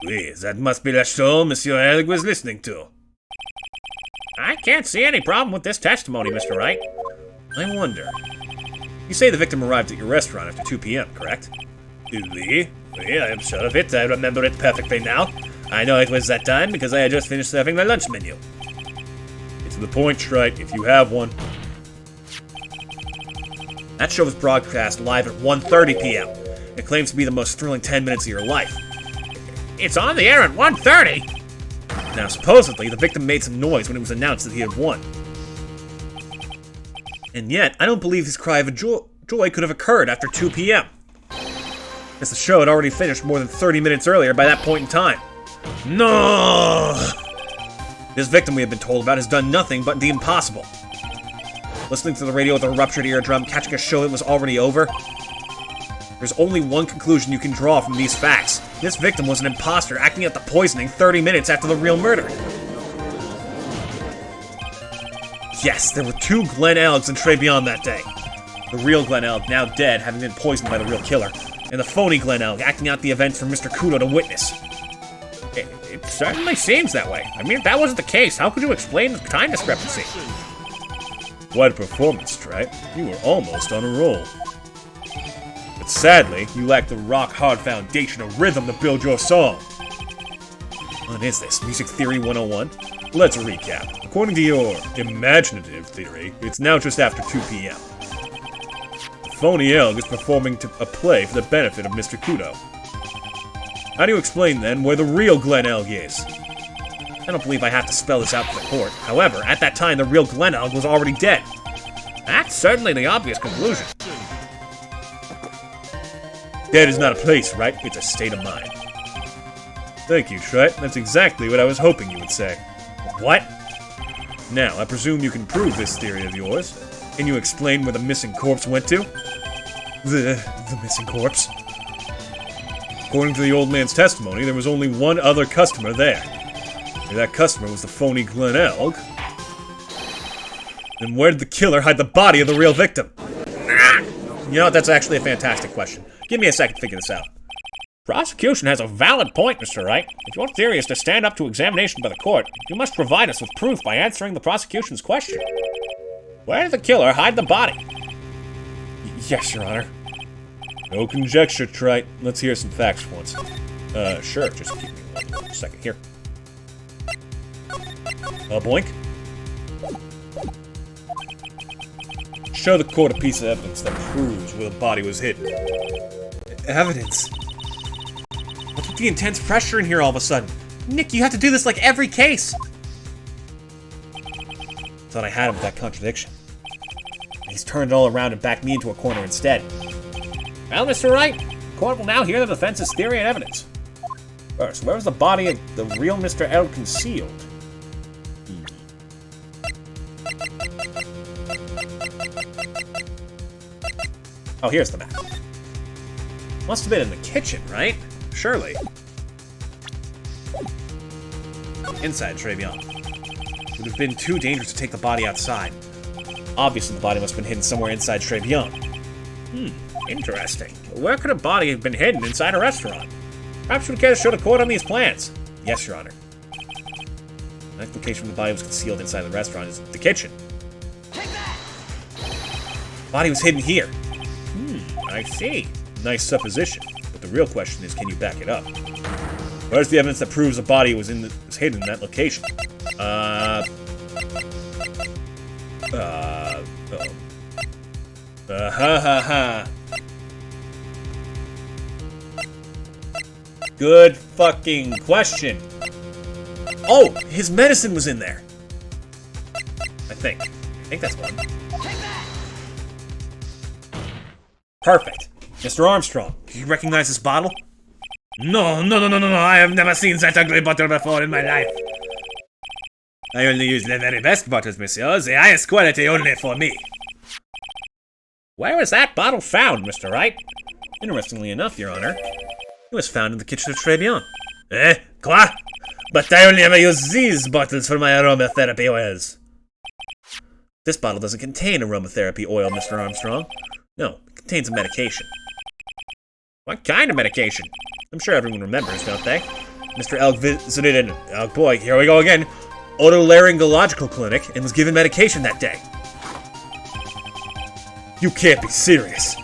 Oui, that must be the show Monsieur Eric was listening to. I can't see any problem with this testimony, Mr. Wright. I wonder. You say the victim arrived at your restaurant after 2 p.m., correct? Oui, I am sure of it. I remember it perfectly now. I know it was that time because I had just finished serving my lunch menu. Get to the point, Shrike, if you have one. That show was broadcast live at 1:30 p.m. It claims to be the most thrilling 10 minutes of your life. It's on the air at 1:30! Now, supposedly, the victim made some noise when it was announced that he had won. And yet, I don't believe his cry of joy could have occurred after 2 p.m. Because the show had already finished more than 30 minutes earlier by that point in time. No! This victim we have been told about has done nothing but the impossible. Listening to the radio with a ruptured eardrum, catching a show that was already over. There's only one conclusion you can draw from these facts. This victim was an imposter acting out the poisoning 30 minutes after the real murder. Yes, there were 2 Glenn Elgs in Tribulations that day. The real Glenn Elg, now dead, having been poisoned by the real killer. And the phony Glenn Elg acting out the events for Mr. Kudo to witness. It certainly seems that way. I mean, if that wasn't the case, how could you explain the time discrepancy? What a performance, Stripe. You were almost on a roll. But sadly, you lack the rock-hard foundation of rhythm to build your song. What is this, Music Theory 101? Let's recap. According to your imaginative theory, it's now just after 2 p.m. The phony Elg is performing a play for the benefit of Mr. Kudo. How do you explain, then, where the real Glenn Elg is? I don't believe I have to spell this out for the court. However, at that time, the real Glenn Elg was already dead. That's certainly the obvious conclusion. Dead is not a place, right? It's a state of mind. Thank you, Shrite. That's exactly what I was hoping you would say. What? Now, I presume you can prove this theory of yours. Can you explain where the missing corpse went to? The missing corpse? According to the old man's testimony, there was only one other customer there. If that customer was the phony Glen Elg, then where did the killer hide the body of the real victim? You know what, that's actually a fantastic question. Give me a second to figure this out. Prosecution has a valid point, Mr. Wright. If your theory is to stand up to examination by the court, you must provide us with proof by answering the prosecution's question. Where did the killer hide the body? Yes, Your Honor. No conjecture, Trite. Let's hear some facts for once. Sure, just give me 1 second here. Boink. Show the court a piece of evidence that proves where the body was hidden. Evidence? What's with the intense pressure in here all of a sudden? Nick, you have to do this like every case! Thought I had him with that contradiction. He's turned it all around and backed me into a corner instead. Well, Mr. Wright, the court will now hear the defense's theory and evidence. First, where was the body of the real Mr. L concealed? Oh, here's the map. Must have been in the kitchen, right? Surely. Inside Trevion. Would have been too dangerous to take the body outside. Obviously, the body must have been hidden somewhere inside Trevion. Interesting. Where could a body have been hidden inside a restaurant? Perhaps you would care to show the court on these plans. Yes, Your Honor. The next location the body was concealed inside the restaurant is the kitchen. Take that! The body was hidden here. I see. Nice supposition. But the real question is, can you back it up? Where's the evidence that proves the body was hidden in that location? Good fucking question. Oh, his medicine was in there. I think that's one. Take that! Perfect. Mr. Armstrong, do you recognize this bottle? No, I have never seen that ugly bottle before in my life. I only use the very best bottles, monsieur. The highest quality only for me. Where was that bottle found, Mr. Wright? Interestingly enough, Your Honor, it was found in the kitchen of Trevion. Quoi? But I only ever use these bottles for my aromatherapy oils. This bottle doesn't contain aromatherapy oil, Mr. Armstrong. No, it contains a medication. What kind of medication? I'm sure everyone remembers, don't they? Mr. Elk visited an, oh boy, here we go again, otolaryngological clinic and was given medication that day. You can't be serious.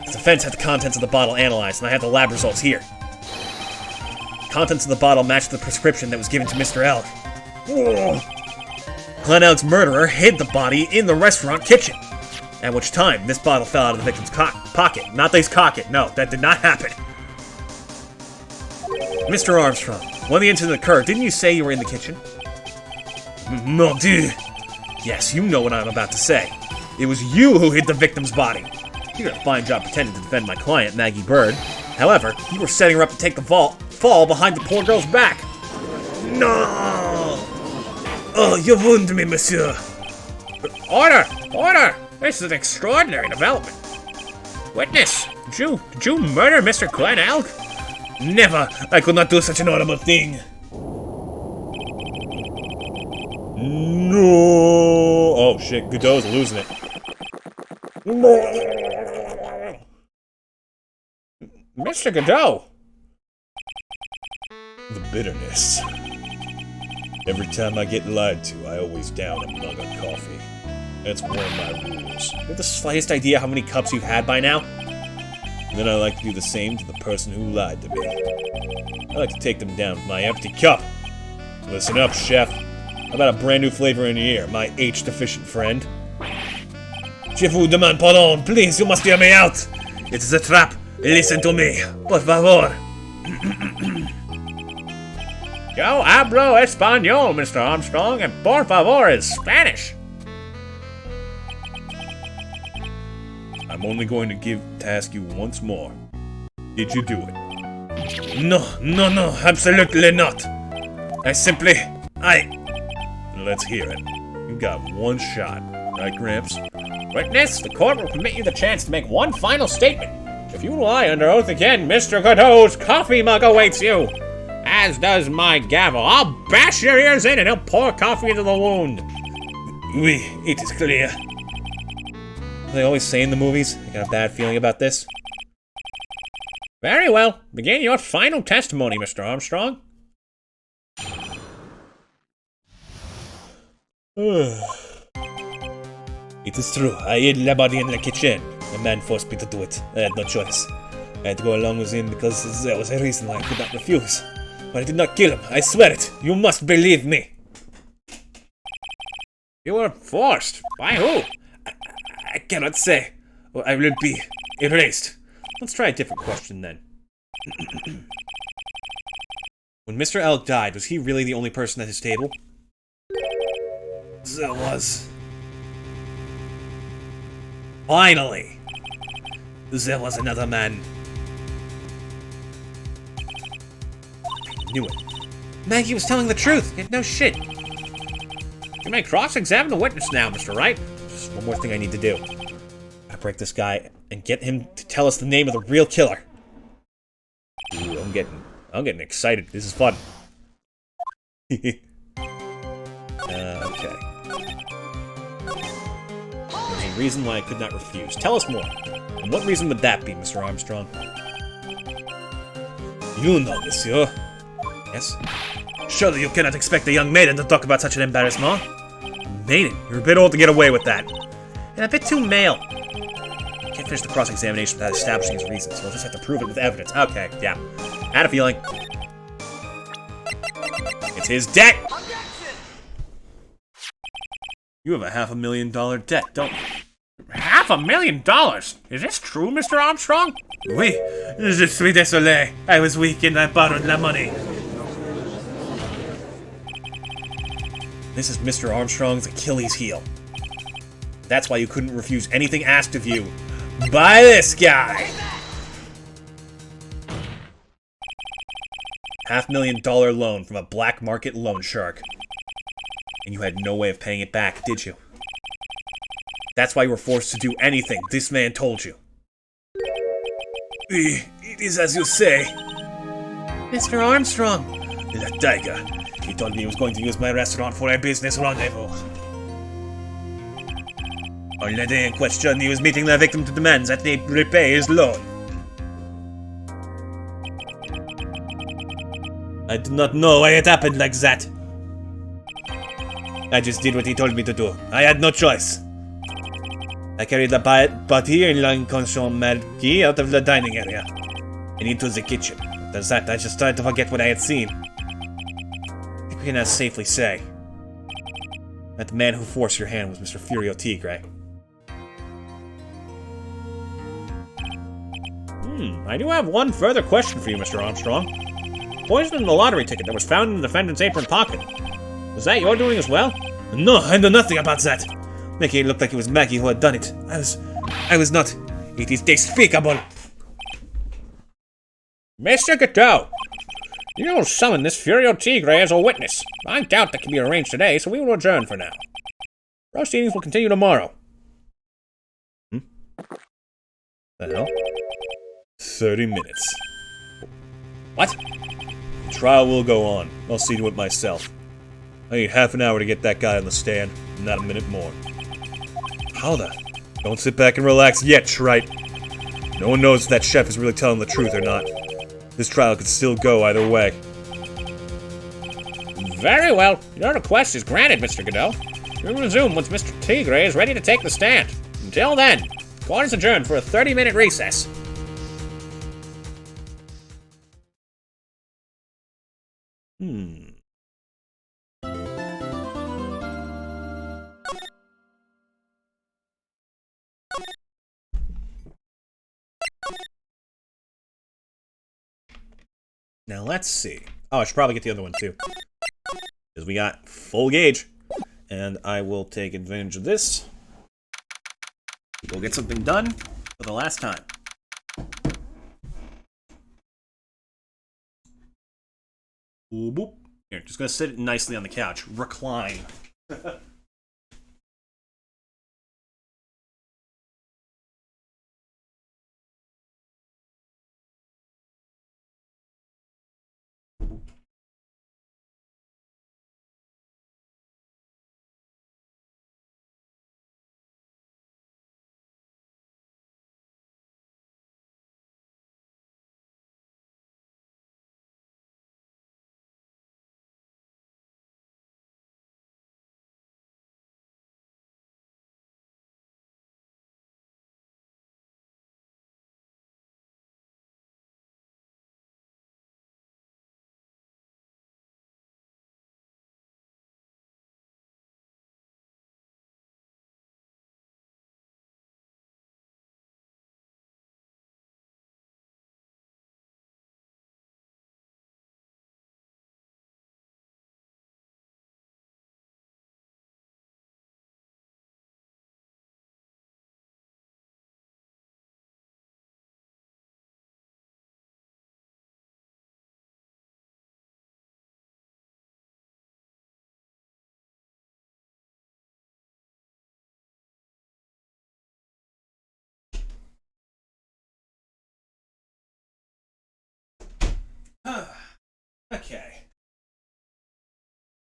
The defense had the contents of the bottle analyzed, and I have the lab results here. The contents of the bottle matched the prescription that was given to Mr. Elk. Glen Elk's murderer hid the body in the restaurant kitchen. At which time, this bottle fell out of the victim's pocket. Not his cocket. No, that did not happen. Mr. Armstrong, when the incident occurred, didn't you say you were in the kitchen? Mon Dieu. Yes, you know what I'm about to say. It was you who hid the victim's body. You did a fine job pretending to defend my client, Maggie Bird. However, you were setting her up to take the fall behind the poor girl's back. No! Oh, you wound me, monsieur. Order! Order! This is an extraordinary development. Witness, did you murder Mr. Glen Elk? Never! I could not do such an horrible thing. No! Oh shit, Godot's losing it. Mr. Godot! The bitterness. Every time I get lied to, I always down a mug of coffee. That's one of my rules. You have the slightest idea how many cups you've had by now? And then I like to do the same to the person who lied to me. I like to take them down with my empty cup. Listen up, chef. How about a brand new flavor in your ear, my H-deficient friend? Je vous demande pardon. Please, you must hear me out. It is a trap. Listen to me. Por favor. Yo hablo español, Mr. Armstrong, and por favor is Spanish. I'm only going to ask you once more. Did you do it? No, absolutely not. Let's hear it. You got one shot, right, Gramps? Witness, the court will permit you the chance to make one final statement. If you lie under oath again, Mr. Godot's coffee mug awaits you! As does my gavel. I'll bash your ears in and he'll pour coffee into the wound. Oui, it is clear. They always say in the movies. I got a bad feeling about this. Very well. Begin your final testimony, Mr. Armstrong. It is true. I hid the body in the kitchen. The man forced me to do it. I had no choice. I had to go along with him because there was a reason why I could not refuse. But I did not kill him. I swear it. You must believe me. You were forced. By who? I cannot say. Or I will be erased. Let's try a different question then. When Mr. Elk died, was he really the only person at his table? There was. Finally! There was another man. I knew it. Maggie was telling the truth. He had no shit. You may cross-examine the witness now, Mr. Wright. Just one more thing I need to do. Gotta break this guy and get him to tell us the name of the real killer. Ooh, I'm getting excited. This is fun. Okay. There's a reason why I could not refuse. Tell us more. And what reason would that be, Mr. Armstrong? You know, monsieur. Yes? Surely you cannot expect a young maiden to talk about such an embarrassment. Maiden? You're a bit old to get away with that. And a bit too male. Can't finish the cross-examination without establishing his reasons, so we'll just have to prove it with evidence. Okay, yeah. Had a feeling. It's his debt! Objection! You have a $500,000 debt, don't you? $500,000? Is this true, Mr. Armstrong? Oui, je suis désolé. I was weak and I borrowed the money. This is Mr. Armstrong's Achilles heel. That's why you couldn't refuse anything asked of you by this guy. $500,000 loan from a black market loan shark. And you had no way of paying it back, did you? That's why you were forced to do anything this man told you. Oui, it is as you say. Mr. Armstrong! The tiger. He told me he was going to use my restaurant for a business rendezvous. On the day in question, he was meeting the victim to demand that they repay his loan. I do not know why it happened like that. I just did what he told me to do. I had no choice. I carried the body and l'unconscient Marquis out of the dining area and into the kitchen. After that, I just tried to forget what I had seen. I think we can now safely say that the man who forced your hand was Mr. Furio Tigre. I do have one further question for you, Mr. Armstrong. Poison in the lottery ticket that was found in the defendant's apron pocket. Was that your doing as well? No, I know nothing about that. Making it look like it was Maggie who had done it. I was not. It is despicable. Mr. Godot, you'll summon this Furio Tigre as a witness. I doubt that can be arranged today, so we will adjourn for now. Proceedings will continue tomorrow. The hell? 30 minutes. What? The trial will go on. I'll see to it myself. I need half an hour to get that guy on the stand, not a minute more. How the? Don't sit back and relax yet, Shrite. No one knows if that chef is really telling the truth or not. This trial could still go either way. Very well. Your request is granted, Mr. Godot. We will resume once Mr. Tigre is ready to take the stand. Until then, court is adjourned for a 30-minute recess. Now let's see. Oh, I should probably get the other one too. Because we got full gauge. And I will take advantage of this. We'll get something done for the last time. Boop, boop. Here, just gonna sit nicely on the couch. Recline.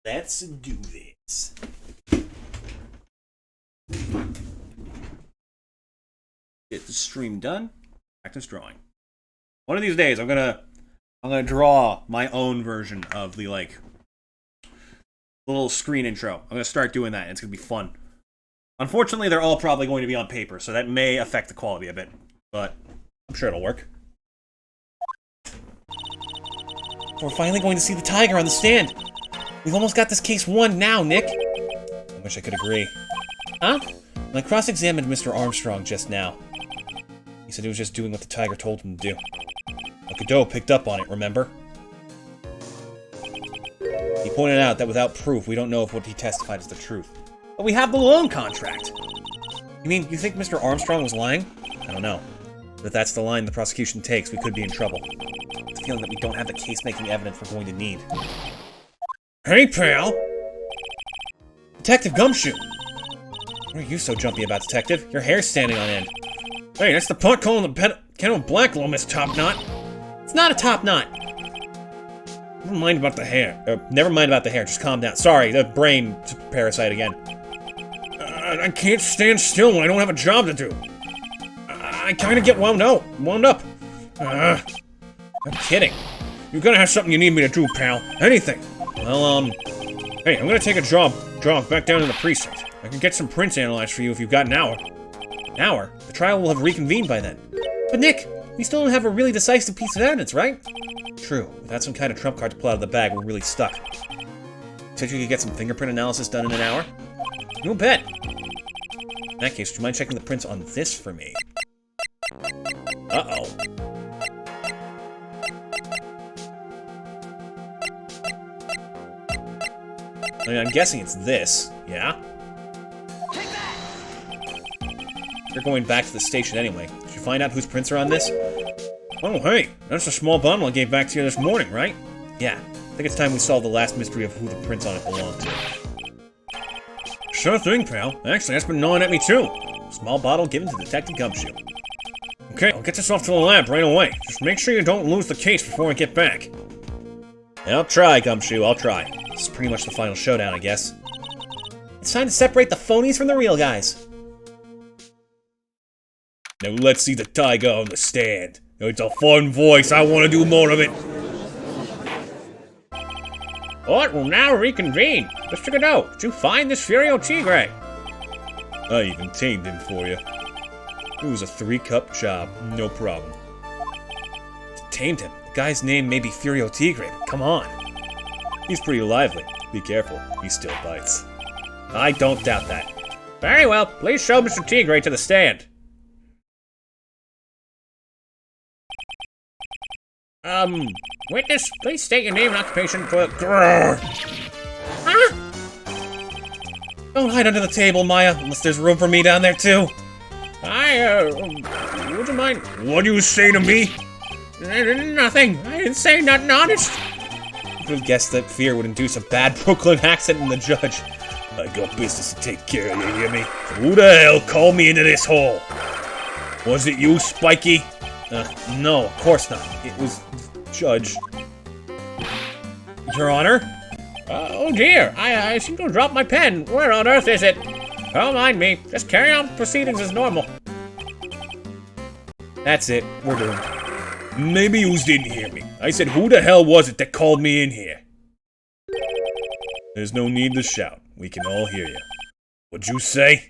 Let's do this. Get the stream done. Practice drawing. One of these days, I'm gonna draw my own version of the little screen intro. I'm gonna start doing that. And it's gonna be fun. Unfortunately, they're all probably going to be on paper, so that may affect the quality a bit, but I'm sure it'll work. We're finally going to see the tiger on the stand. We've almost got this case won now, Nick. I wish I could agree. Huh? I cross-examined Mr. Armstrong just now. He said he was just doing what the tiger told him to do. Godot picked up on it, remember? He pointed out that without proof, we don't know if what he testified is the truth. But we have the loan contract. You mean, you think Mr. Armstrong was lying? I don't know. But if that's the line the prosecution takes, we could be in trouble. It's a feeling that we don't have the case-making evidence we're going to need. Hey, pal! Detective Gumshoe! What are you so jumpy about, Detective? Your hair's standing on end. Hey, that's the pot calling the kennel black, little Miss Top Knot. It's not a top knot. Never mind about the hair. Never mind about the hair, just calm down. Sorry, the brain parasite again. I can't stand still when I don't have a job to do. I kind of get wound up. I'm kidding. You're gonna have something you need me to do, pal. Anything. Well, hey, I'm gonna take a jog back down to the precinct. I can get some prints analyzed for you if you've got an hour. An hour? The trial will have reconvened by then. But Nick, we still don't have a really decisive piece of evidence, right? True. Without some kind of trump card to pull out of the bag, we're really stuck. You said you could get some fingerprint analysis done in an hour? You bet. In that case, would you mind checking the prints on this for me? Uh-oh. I mean, I'm guessing it's this, yeah? Take that! You're going back to the station anyway. Did you find out whose prints are on this? Oh, hey, that's the small bundle I gave back to you this morning, right? Yeah. I think it's time we solve the last mystery of who the prints on it belong to. Sure thing, pal. Actually, that's been gnawing at me too. Small bottle given to Detective Gumshoe. Okay, I'll get this off to the lab right away. Just make sure you don't lose the case before I get back. I'll try, Gumshoe, I'll try. This is pretty much the final showdown, I guess. It's time to separate the phonies from the real guys. Now let's see the tiger on the stand. It's a fun voice, I want to do more of it. Court will now reconvene. Mr. Godot, did you find this Furio Tigre? I even tamed him for you. It was a 3-cup job, no problem. Tamed him? The guy's name may be Furio Tigre, but come on. He's pretty lively. Be careful, he still bites. I don't doubt that. Very well, please show Mr. Tigre to the stand. Witness, please state your name and occupation for... Huh? Don't hide under the table, Maya, unless there's room for me down there, too. Would you mind? What do you say to me? Nothing. I didn't say nothing, honest. You could have guessed that fear would induce a bad Brooklyn accent in the judge. I got business to take care of, you hear me? Who the hell called me into this hole? Was it you, Spiky? No, of course not. It was Judge. Your Honor? Oh dear, I seem to have dropped my pen. Where on earth is it? Don't mind me. Just carry on proceedings as normal. That's it. We're doomed. Maybe you didn't hear me. I said, who the hell was it that called me in here? There's no need to shout. We can all hear you. What'd you say?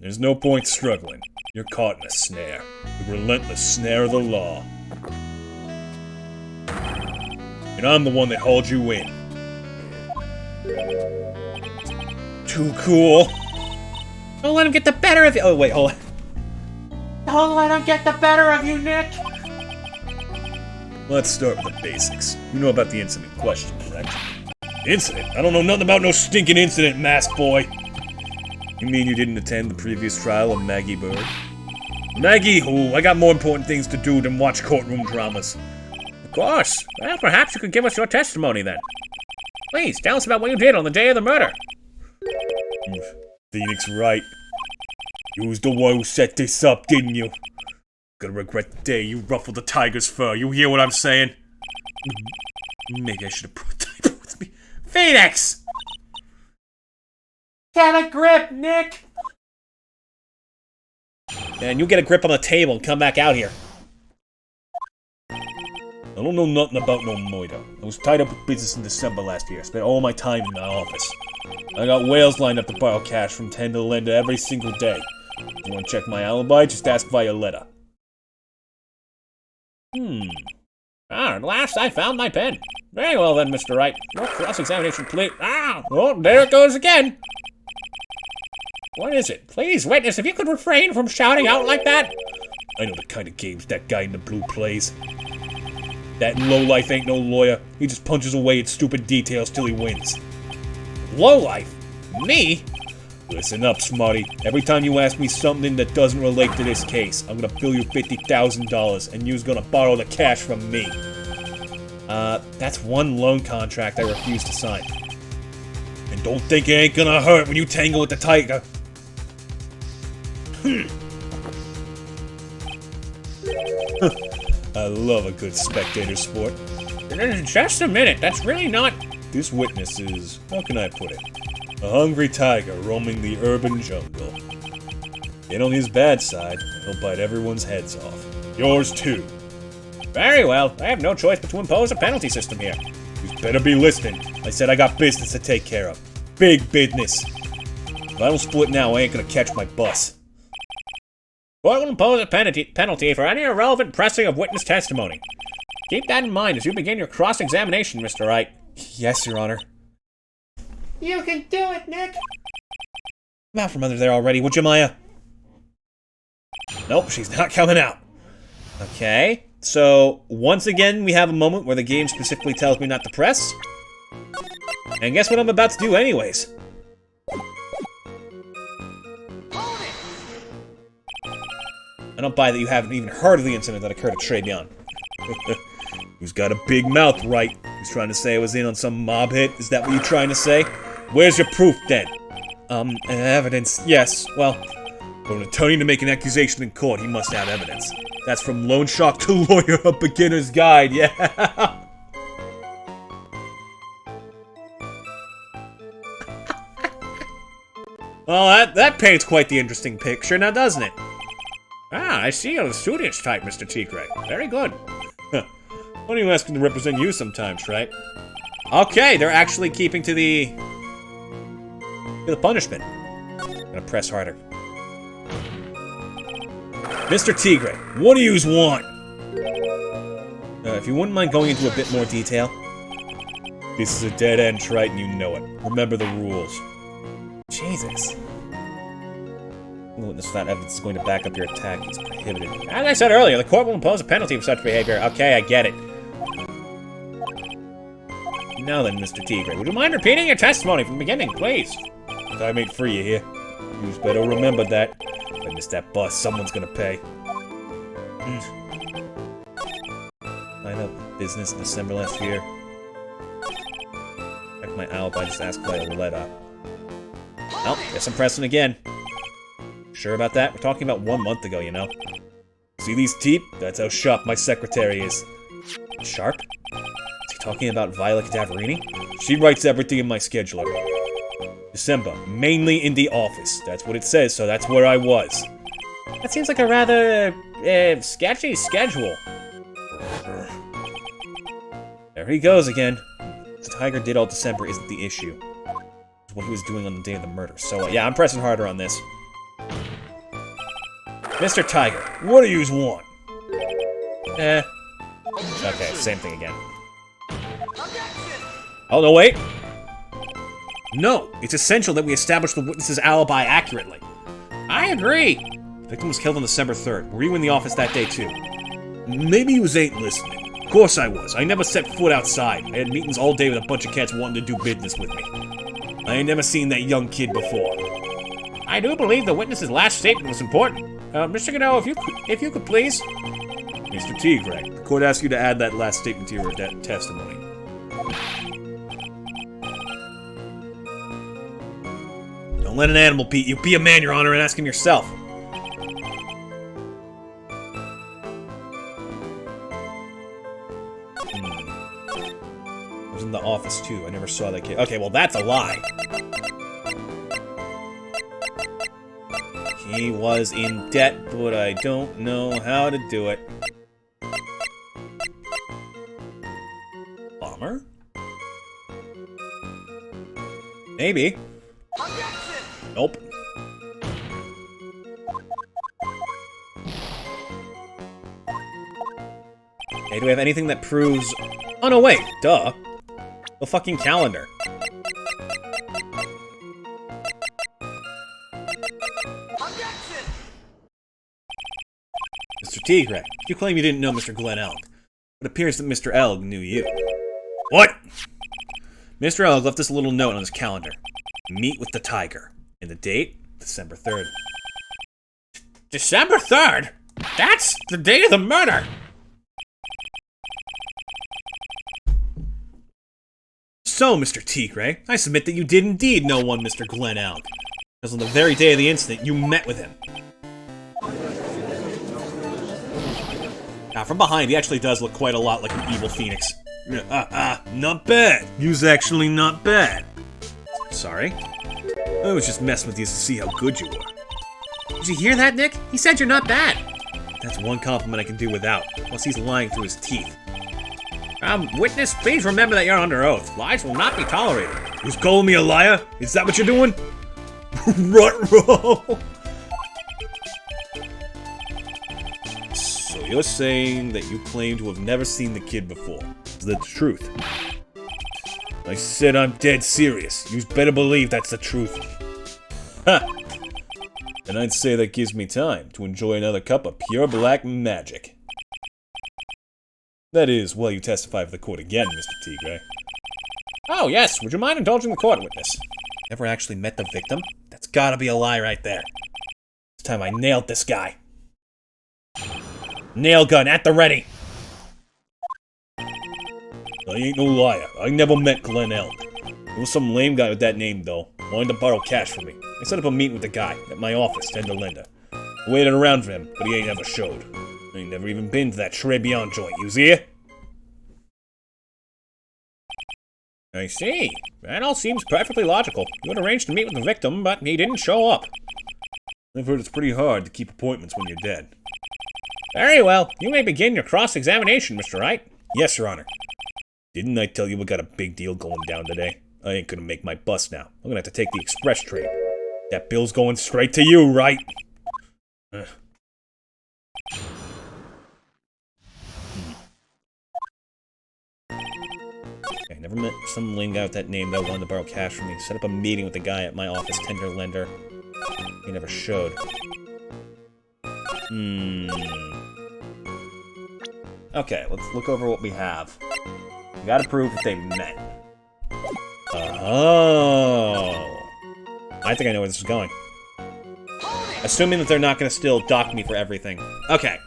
There's no point struggling. You're caught in a snare. The relentless snare of the law. And I'm the one that hauled you in. Too cool. Don't let him get the better of you. Oh, wait, hold on. Don't let him get the better of you, Nick. Let's start with the basics. You know about the incident in question, correct? Incident? I don't know nothing about no stinking incident, masked boy. You mean you didn't attend the previous trial of Maggie Bird? Maggie who? I got more important things to do than watch courtroom dramas. Of course. Well, perhaps you could give us your testimony then. Please, tell us about what you did on the day of the murder. Phoenix right. You was the one who set this up, didn't you? Gonna regret the day you ruffled the tiger's fur. You hear what I'm saying? Maybe I should have brought Tiger with me. Phoenix! Get a grip, Nick! And you get a grip on the table and come back out here. I don't know nothing about no moida. I was tied up with business in December last year. I spent all my time in my office. I got whales lined up to borrow cash from Tender Lender every single day. If you want to check my alibi, just ask via letter. At last I found my pen. Very well then, Mr. Wright. No cross-examination, please. Oh, there it goes again. What is it? Please, witness, if you could refrain from shouting out like that. I know the kind of games that guy in the blue plays. That lowlife ain't no lawyer. He just punches away at stupid details till he wins. Lowlife? Me? Listen up, Smarty. Every time you ask me something that doesn't relate to this case, I'm gonna bill you $50,000, and you's gonna borrow the cash from me. That's one loan contract I refuse to sign. And don't think it ain't gonna hurt when you tangle with the tiger. I love a good spectator sport. Just a minute, that's really not... This witness is, how can I put it? A hungry tiger roaming the urban jungle. Get on his bad side, and he'll bite everyone's heads off. Yours too. Very well, I have no choice but to impose a penalty system here. You better be listening. I said I got business to take care of. Big business. If I don't split now, I ain't gonna catch my bus. Court will impose a penalty for any irrelevant pressing of witness testimony. Keep that in mind as you begin your cross-examination, Mr. Wright. Yes, Your Honor. You can do it, Nick! I'm out from under there already, would you, Maya? Nope, she's not coming out. Okay, so once again we have a moment where the game specifically tells me not to press. And guess what I'm about to do anyways? I don't buy that you haven't even heard of the incident that occurred at Tribulations. Who's got a big mouth, right? Who's trying to say I was in on some mob hit? Is that what you're trying to say? Where's your proof, then? Evidence. Yes, well, for an attorney to make an accusation in court, he must have evidence. That's from Loan Shark to Lawyer, a beginner's guide, yeah. Well, that paints quite the interesting picture, now doesn't it? Ah, I see you're the studious type, Mr. Tigre. Very good. What are you asking to represent you sometimes, right? Okay, they're actually keeping to the punishment. I'm gonna press harder. Mr. Tigre, what do yous want? If you wouldn't mind going into a bit more detail. This is a dead end, Trite, and you know it. Remember the rules. Jesus. Witness without evidence is going to back up your attack. It's prohibited. As I said earlier, the court will impose a penalty for such behavior. Okay, I get it. Now then, Mr. Tigre, would you mind repeating your testimony from the beginning, please? Time ain't free, you hear? You better remember that. If I miss that bus, someone's gonna pay. Line up business in December last year. Check my alibi, just ask by a letter. Oh, guess I'm pressing again. Sure about that? We're talking about 1 month ago, you know. See these teeth? That's how sharp my secretary is. Sharp? Is he talking about Violet Cadaverini? She writes everything in my scheduler. December, mainly in the office. That's what it says, so that's where I was. That seems like a rather, sketchy schedule. There he goes again. The Tiger did all December isn't the issue. It's what he was doing on the day of the murder. So, yeah, I'm pressing harder on this. Mr. Tiger, what do yous want? Okay, same thing again. Oh, no, wait. No, it's essential that we establish the witness's alibi accurately. I agree. The victim was killed on December 3rd. Were you in the office that day, too? Maybe you ain't listening. Of course I was. I never set foot outside. I had meetings all day with a bunch of cats wanting to do business with me. I ain't never seen that young kid before. I do believe the witness's last statement was important. Mr. Gano, if you could please... Mr. Tigre, the court asks you to add that last statement to your testimony. Don't let an animal beat you. Be a man, Your Honor, and ask him yourself. was in the office, too. I never saw that kid. Okay, well, that's a lie. He was in debt, but I don't know how to do it. Bomber? Maybe. Nope. Okay, do we have anything that proves... Oh, no, wait. Duh. The fucking calendar. Mr. Tigre, you claim you didn't know Mr. Glenn Elg. It appears that Mr. Elg knew you. What? Mr. Elg left us a little note on his calendar. Meet with the tiger. And the date? December 3rd. December 3rd? That's the date of the murder! So, Mr. Tigre, I submit that you did indeed know one Mr. Glenn Elg. Because on the very day of the incident, you met with him. Now, from behind, he actually does look quite a lot like an evil phoenix. Not bad. He was actually not bad. Sorry. I was just messing with you to see how good you were. Did you hear that, Nick? He said you're not bad. That's one compliment I can do without, plus he's lying through his teeth. Witness, please remember that you're under oath. Lies will not be tolerated. Who's calling me a liar? Is that what you're doing? Ruh-roh! So you're saying that you claim to have never seen the kid before. Is that the truth? I said I'm dead serious. You better believe that's the truth. Ha! And I'd say that gives me time to enjoy another cup of pure black magic. That is, while you testify for the court again, Mr. Tigre. Oh, yes. Would you mind indulging the court, witness? Never actually met the victim? That's gotta be a lie right there. This time I nailed this guy. Nail gun at the ready. I ain't no liar. I never met Glenn Elg. There was some lame guy with that name, though. Wanted to borrow cash from me. I set up a meeting with the guy at my office, 10 to Linda. I waited around for him, but he ain't ever showed. I ain't never even been to that Tribulations joint. You hear? I see. That all seems perfectly logical. You had arranged to meet with the victim, but he didn't show up. I've heard it's pretty hard to keep appointments when you're dead. Very well. You may begin your cross-examination, Mr. Wright. Yes, Your Honor. Didn't I tell you we got a big deal going down today? I ain't gonna make my bus now. I'm gonna have to take the express train. That bill's going straight to you, right? Okay, never met some lame guy with that name that wanted to borrow cash from me. Set up a meeting with the guy at my office, tender lender. He never showed. Okay, let's look over what we have. We gotta prove that they met. Oh. I think I know where this is going. Assuming that they're not gonna still dock me for everything. Okay.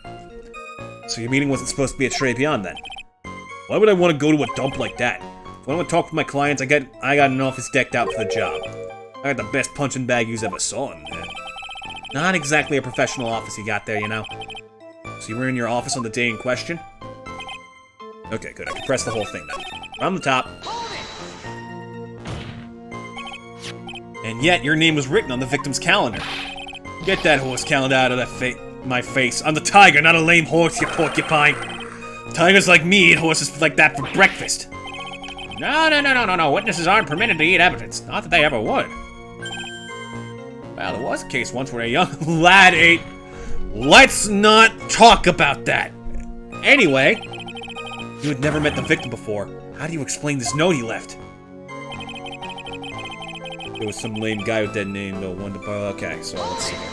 So your meeting wasn't supposed to be at Stray Beyond then? Why would I want to go to a dump like that? If I want to talk with my clients, I got an office decked out for the job. I got the best punching bag you ever saw in there. Not exactly a professional office you got there, you know? So you were in your office on the day in question? Okay, good. I can press the whole thing then. From the top. And yet, your name was written on the victim's calendar. Get that horse calendar out of my face. I'm the tiger, not a lame horse, you porcupine. Tigers like me eat horses like that for breakfast. No. Witnesses aren't permitted to eat evidence. Not that they ever would. Well, there was a case once where a young lad ate... Let's not talk about that! Anyway, you had never met the victim before. How do you explain this note he left? There was some lame guy with that name, though, wanted to borrow... Okay, so let's see here.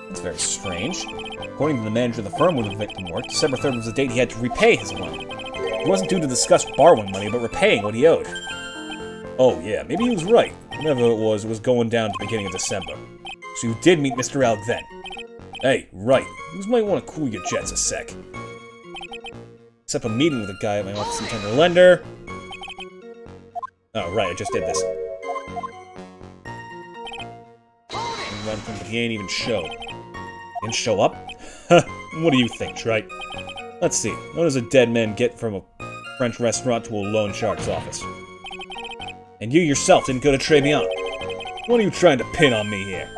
That's very strange. According to the manager of the firm where the victim worked, December 3rd was the date he had to repay his loan. It wasn't due to discuss borrowing money, but repaying what he owed. Oh, yeah, maybe he was right. Whatever it was going down at the beginning of December. So you did meet Mr. Elg then. Hey, right. You might want to cool your jets a sec. Set up a meeting with a guy at my office in Tender Lender. Oh, right, I just did this. But he ain't even showed. Didn't show up? What do you think, Trite? Let's see. What does a dead man get from a French restaurant to a loan shark's office. And you yourself didn't go to Tribulations. What are you trying to pin on me here?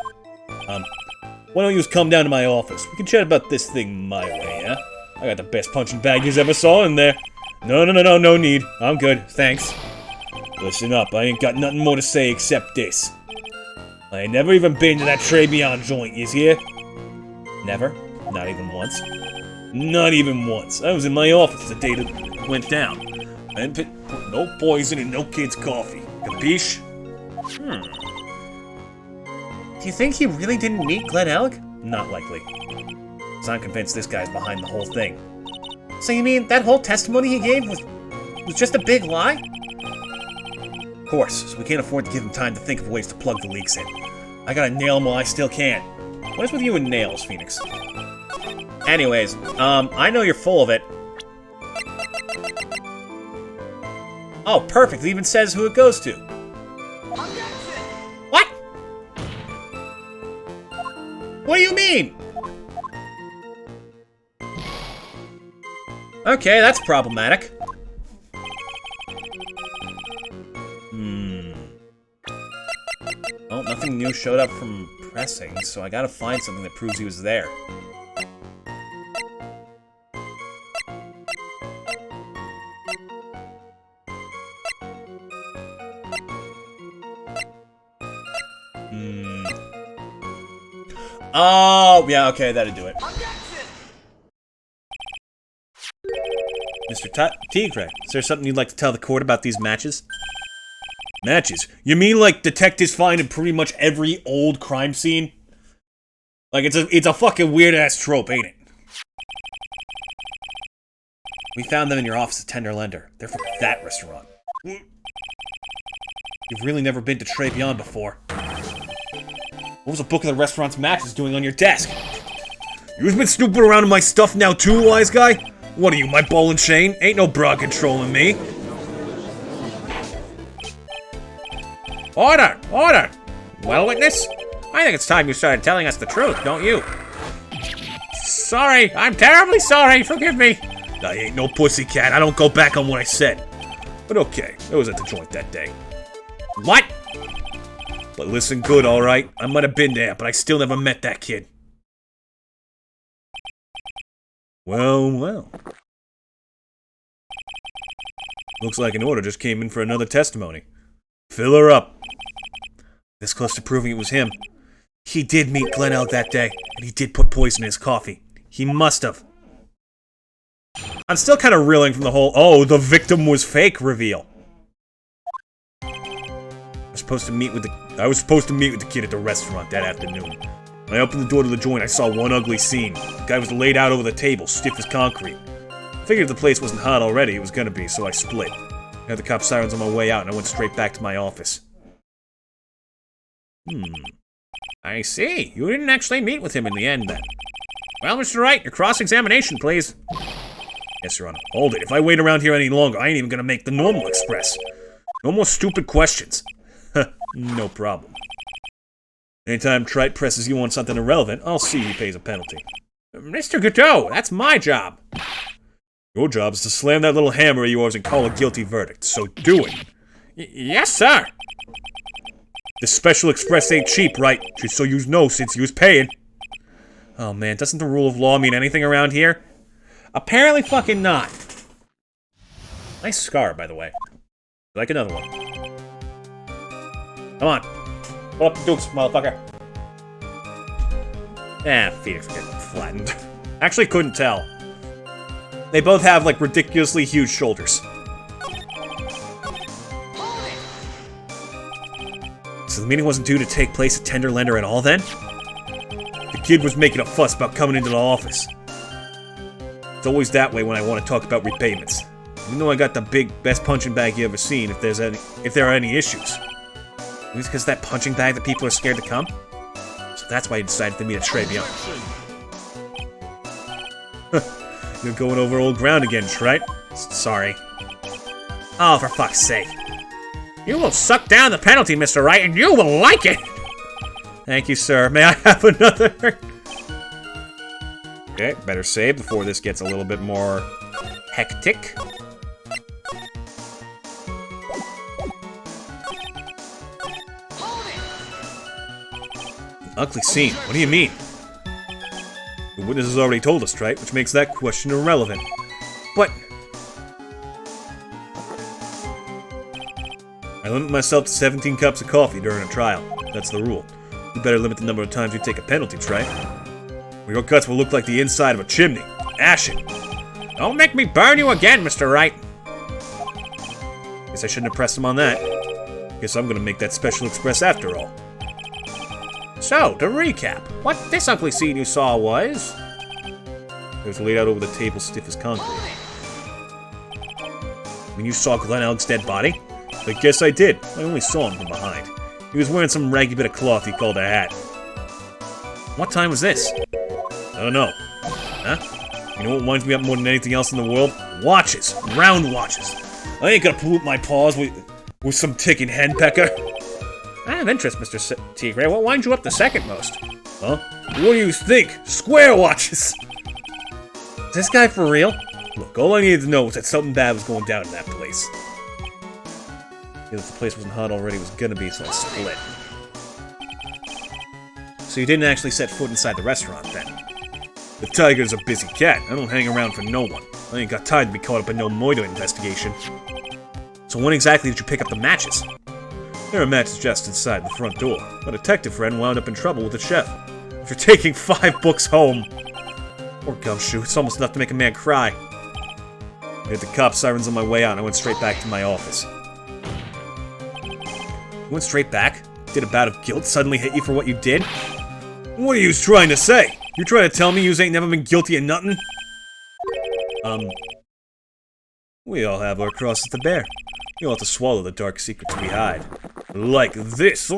Why don't you just come down to my office? We can chat about this thing my way, huh? I got the best punching bag you ever saw in there. No need. I'm good, thanks. Listen up, I ain't got nothing more to say except this. I ain't never even been to that Tribulations joint, you hear? Never? Not even once? Not even once. I was in my office the day that went down. I didn't put no poison in no kid's coffee. Capiche? Do you think he really didn't meet Glen Elg? Not likely. 'Cause I'm convinced this guy's behind the whole thing. So you mean that whole testimony he gave was just a big lie? Of course, so we can't afford to give him time to think of ways to plug the leaks in. I gotta nail him while I still can. What is with you and nails, Phoenix? Anyways, I know you're full of it. Oh, perfect. It even says who it goes to. What? What do you mean? Okay, that's problematic. Well, nothing new showed up from pressing, so I gotta find something that proves he was there. Oh, yeah, okay, that'd do it. Mr. Tigre, is there something you'd like to tell the court about these matches? Matches? You mean like detectives find in pretty much every old crime scene? Like it's a fucking weird-ass trope, ain't it? We found them in your office at Tender Lender. They're from that restaurant. You've really never been to Tribulations before. What was the book of the restaurant's matches doing on your desk? You've been snooping around in my stuff now too, wise guy? What are you, my ball and chain? Ain't no bra controlling me. Order! Order! Well, witness? I think it's time you started telling us the truth, don't you? Sorry, I'm terribly sorry, forgive me. I ain't no pussycat, I don't go back on what I said. But okay, I was at the joint that day. What? But listen good, alright? I might have been there, but I still never met that kid. Well. Looks like an order just came in for another testimony. Fill her up. This close to proving it was him. He did meet Glen Elg that day, and he did put poison in his coffee. He must have. I'm still kind of reeling from the whole, oh, the victim was fake reveal. I was supposed to meet with the kid at the restaurant that afternoon. When I opened the door to the joint, I saw one ugly scene. The guy was laid out over the table, stiff as concrete. I figured if the place wasn't hot already, it was gonna be, so I split. I had the cop sirens on my way out, and I went straight back to my office. I see. You didn't actually meet with him in the end, then. Well, Mr. Wright, your cross-examination, please. Yes, Your Honor. Hold it. If I wait around here any longer, I ain't even gonna make the normal express. No more stupid questions. No problem. Anytime Trite presses you on something irrelevant, I'll see he pays a penalty. Mr. Godot, that's my job. Your job is to slam that little hammer of yours and call a guilty verdict, so do it. Yes, sir. This special express ain't cheap, right? Just so you know since you was paying. Oh man, doesn't the rule of law mean anything around here? Apparently fucking not. Nice scar, by the way. Like another one. Come on. Pull up the dukes, motherfucker. Phoenix getting flattened. Actually couldn't tell. They both have, like, ridiculously huge shoulders. So the meeting wasn't due to take place at Tender Lender at all, then? The kid was making a fuss about coming into the office. It's always that way when I want to talk about repayments. Even though I got the best punching bag you ever seen, if there are any issues. Maybe it's because that punching bag that people are scared to come? So that's why I decided to meet at Tribulations. You're going over old ground again, right? Sorry. Oh, for fuck's sake. You will suck down the penalty, Mr. Wright, and you will like it! Thank you, sir. May I have another? Okay, better save before this gets a little bit more hectic. Ugly scene? What do you mean? The witnesses already told us, right? Which makes that question irrelevant. But... I limit myself to 17 cups of coffee during a trial. That's the rule. You better limit the number of times you take a penalty, right? Or your guts will look like the inside of a chimney. Ashen. Don't make me burn you again, Mr. Wright. Guess I shouldn't have pressed him on that. Guess I'm gonna make that special express after all. So, to recap, what this ugly scene you saw was... It was laid out over the table stiff as concrete. When you saw Glenn Elk's dead body? I guess I did. I only saw him from behind. He was wearing some raggy bit of cloth he called a hat. What time was this? I don't know. Huh? You know what winds me up more than anything else in the world? Watches. Round watches. I ain't gonna pollute my paws with some ticking henpecker. I have interest, Mr. Tigray. What winds you up the second most? Huh? What do you think? Square watches! Is this guy for real? Look, all I needed to know was that something bad was going down in that place. If the place wasn't hot already, it was gonna be, so I split. So you didn't actually set foot inside the restaurant, then? The Tiger's a busy cat. I don't hang around for no one. I ain't got time to be caught up in no murder investigation. So when exactly did you pick up the matches? There are matches just inside the front door. A detective friend wound up in trouble with the chef. After taking 5 books home. Poor gumshoe, it's almost enough to make a man cry. I heard the cop sirens on my way out and I went straight back to my office. You went straight back? Did a bout of guilt suddenly hit you for what you did? What are you trying to say? You trying to tell me yous ain't never been guilty of nothing? We all have our crosses to bear. You all have to swallow the dark secrets we hide. Like this.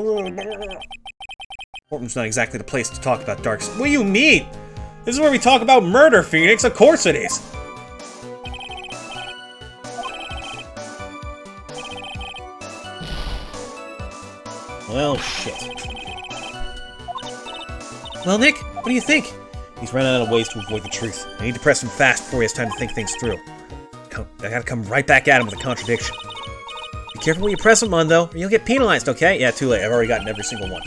Courtroom's not exactly the place to talk about dark secrets. What do you mean? This is where we talk about murder, Phoenix. Of course it is. Well, shit. Well, Nick, what do you think? He's running out of ways to avoid the truth. I need to press him fast before he has time to think things through. I gotta come right back at him with a contradiction. Be careful what you press him on, though, or you'll get penalized, okay? Yeah, too late. I've already gotten every single one.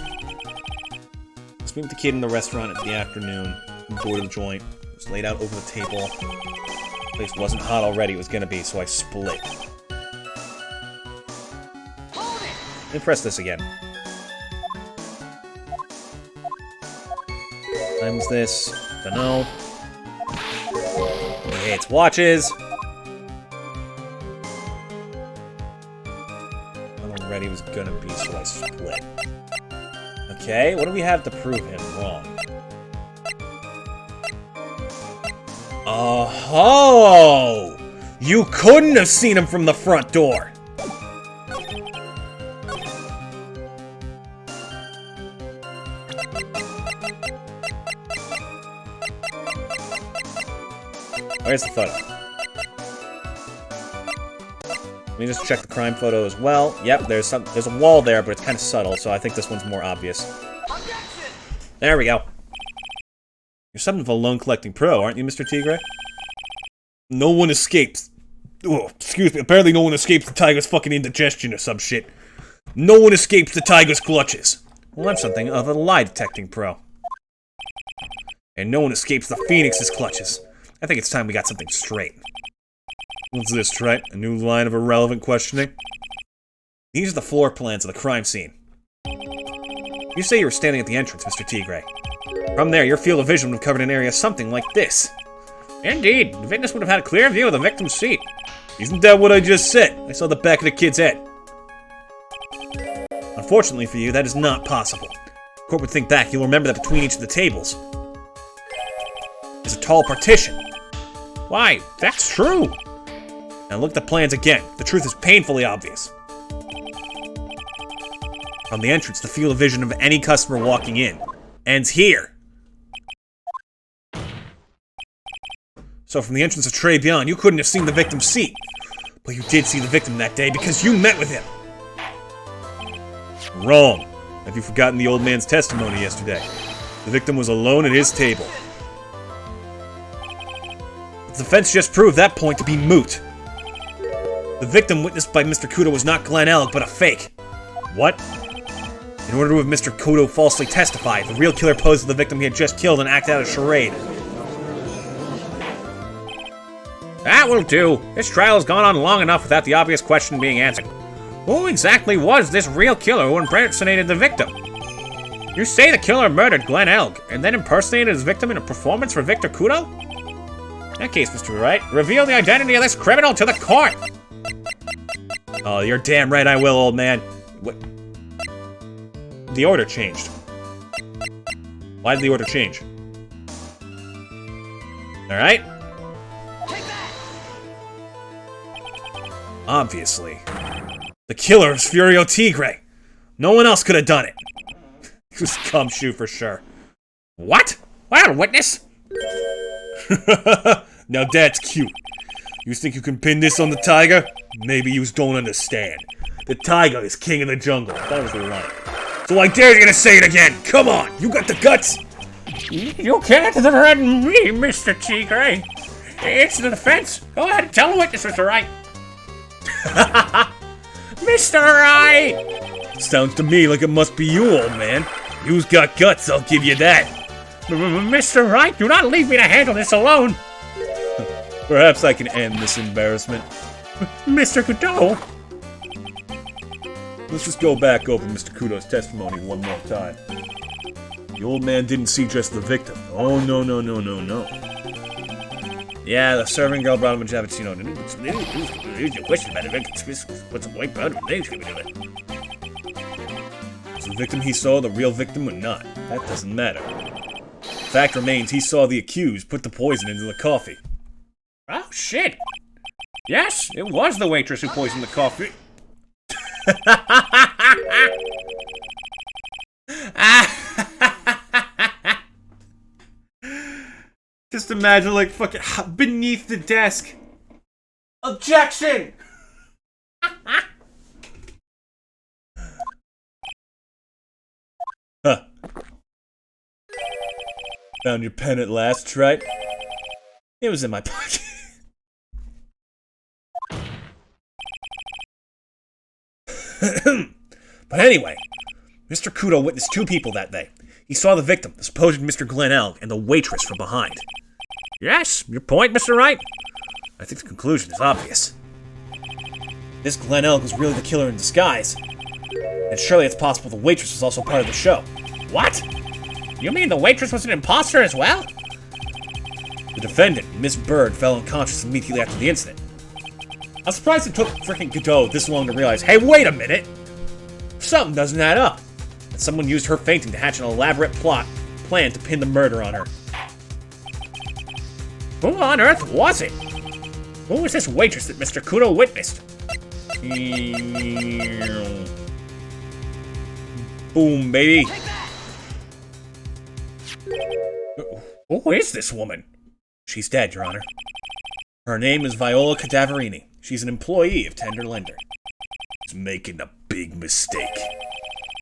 Let's meet the kid in the restaurant in the afternoon. I'm bored of the joint. It was laid out over the table. The place wasn't hot already. It was gonna be, so I split. Let me press this again. What time was this? Don't know. He hates watches. Already was gonna be, so I split. Okay, what do we have to prove him wrong? Oh! You couldn't have seen him from the front door! Where's the photo? Let me just check the crime photo as well. Yep, there's a wall there, but it's kind of subtle, so I think this one's more obvious. There we go. You're something of a loan-collecting pro, aren't you, Mr. Tigray? No one escapes. Oh, excuse me. Apparently no one escapes the tiger's fucking indigestion or some shit. No one escapes the tiger's clutches. Well, I'm something of a lie-detecting pro. And no one escapes the Phoenix's clutches. I think it's time we got something straight. What's this, Trent? A new line of irrelevant questioning? These are the floor plans of the crime scene. You say you were standing at the entrance, Mr. Tigray. From there, your field of vision would have covered an area something like this. Indeed, the witness would have had a clear view of the victim's seat. Isn't that what I just said? I saw the back of the kid's head. Unfortunately for you, that is not possible. The court would think back, you'll remember that between each of the tables is a tall partition. Why, that's true! Now look at the plans again. The truth is painfully obvious. From the entrance, the field of vision of any customer walking in ends here. So from the entrance of Trey Beyond, you couldn't have seen the victim's seat. But you did see the victim that day because you met with him. Wrong. Have you forgotten the old man's testimony yesterday? The victim was alone at his table. The defense just proved that point to be moot. The victim witnessed by Mr. Kudo was not Glenn Elk, but a fake. What? It In order to have Mr. Kudo falsely testify, the real killer posed as the victim he had just killed and acted out a charade. That will do. This trial has gone on long enough without the obvious question being answered. Who exactly was this real killer who impersonated the victim? You say the killer murdered Glenn Elg, and then impersonated his victim in a performance for Victor Kudo? In that case, Mr. Wright, reveal the identity of this criminal to the court! Oh, you're damn right I will, old man. What? The order changed. Why did the order change? Alright. Obviously. The killer is Furio Tigre. No one else could have done it. He was Gumshoe for sure. What? Well, witness? Now that's cute. You think you can pin this on the tiger? Maybe you don't understand. The tiger is king of the jungle. That was the line. So I dare you to say it again. Come on, you got the guts. You can't threaten me, Mr. Tigre. It's the defense. Go ahead and tell the witness, Mr. Wright. Mr. Wright! Sounds to me like it must be you, old man. You've got guts, I'll give you that. Mr. Wright, do not leave me to handle this alone. Perhaps I can end this embarrassment. Mr. Kudo! Let's just go back over Mr. Kudo's testimony one more time. The old man didn't see just the victim. Oh, no. Yeah, the serving girl brought him a cappuccino. Here's your question about it. What's the white powder? Is the victim he saw the real victim or not? That doesn't matter. Fact remains, he saw the accused put the poison into the coffee. Oh, shit! Yes, it was the waitress who poisoned the coffee. Just imagine, like, fucking beneath the desk. Objection! Huh. Found your pen at last, right? It was in my pocket. But anyway, Mr. Kudo witnessed two people that day. He saw the victim, the supposed Mr. Glenn Elg, and the waitress from behind. Yes, your point, Mr. Wright? I think the conclusion is obvious. This Glenn Elg was really the killer in disguise. And surely it's possible the waitress was also part of the show. What? You mean the waitress was an imposter as well? The defendant, Miss Bird, fell unconscious immediately after the incident. I'm surprised it took freaking Godot this long to realize, hey, wait a minute! Something doesn't add up. And someone used her fainting to hatch an elaborate plan to pin the murder on her. Who on earth was it? Who was this waitress that Mr. Kudo witnessed? Boom, baby. Who is this woman? She's dead, Your Honor. Her name is Viola Cadaverini. She's an employee of Tender Lender. He's making a big mistake.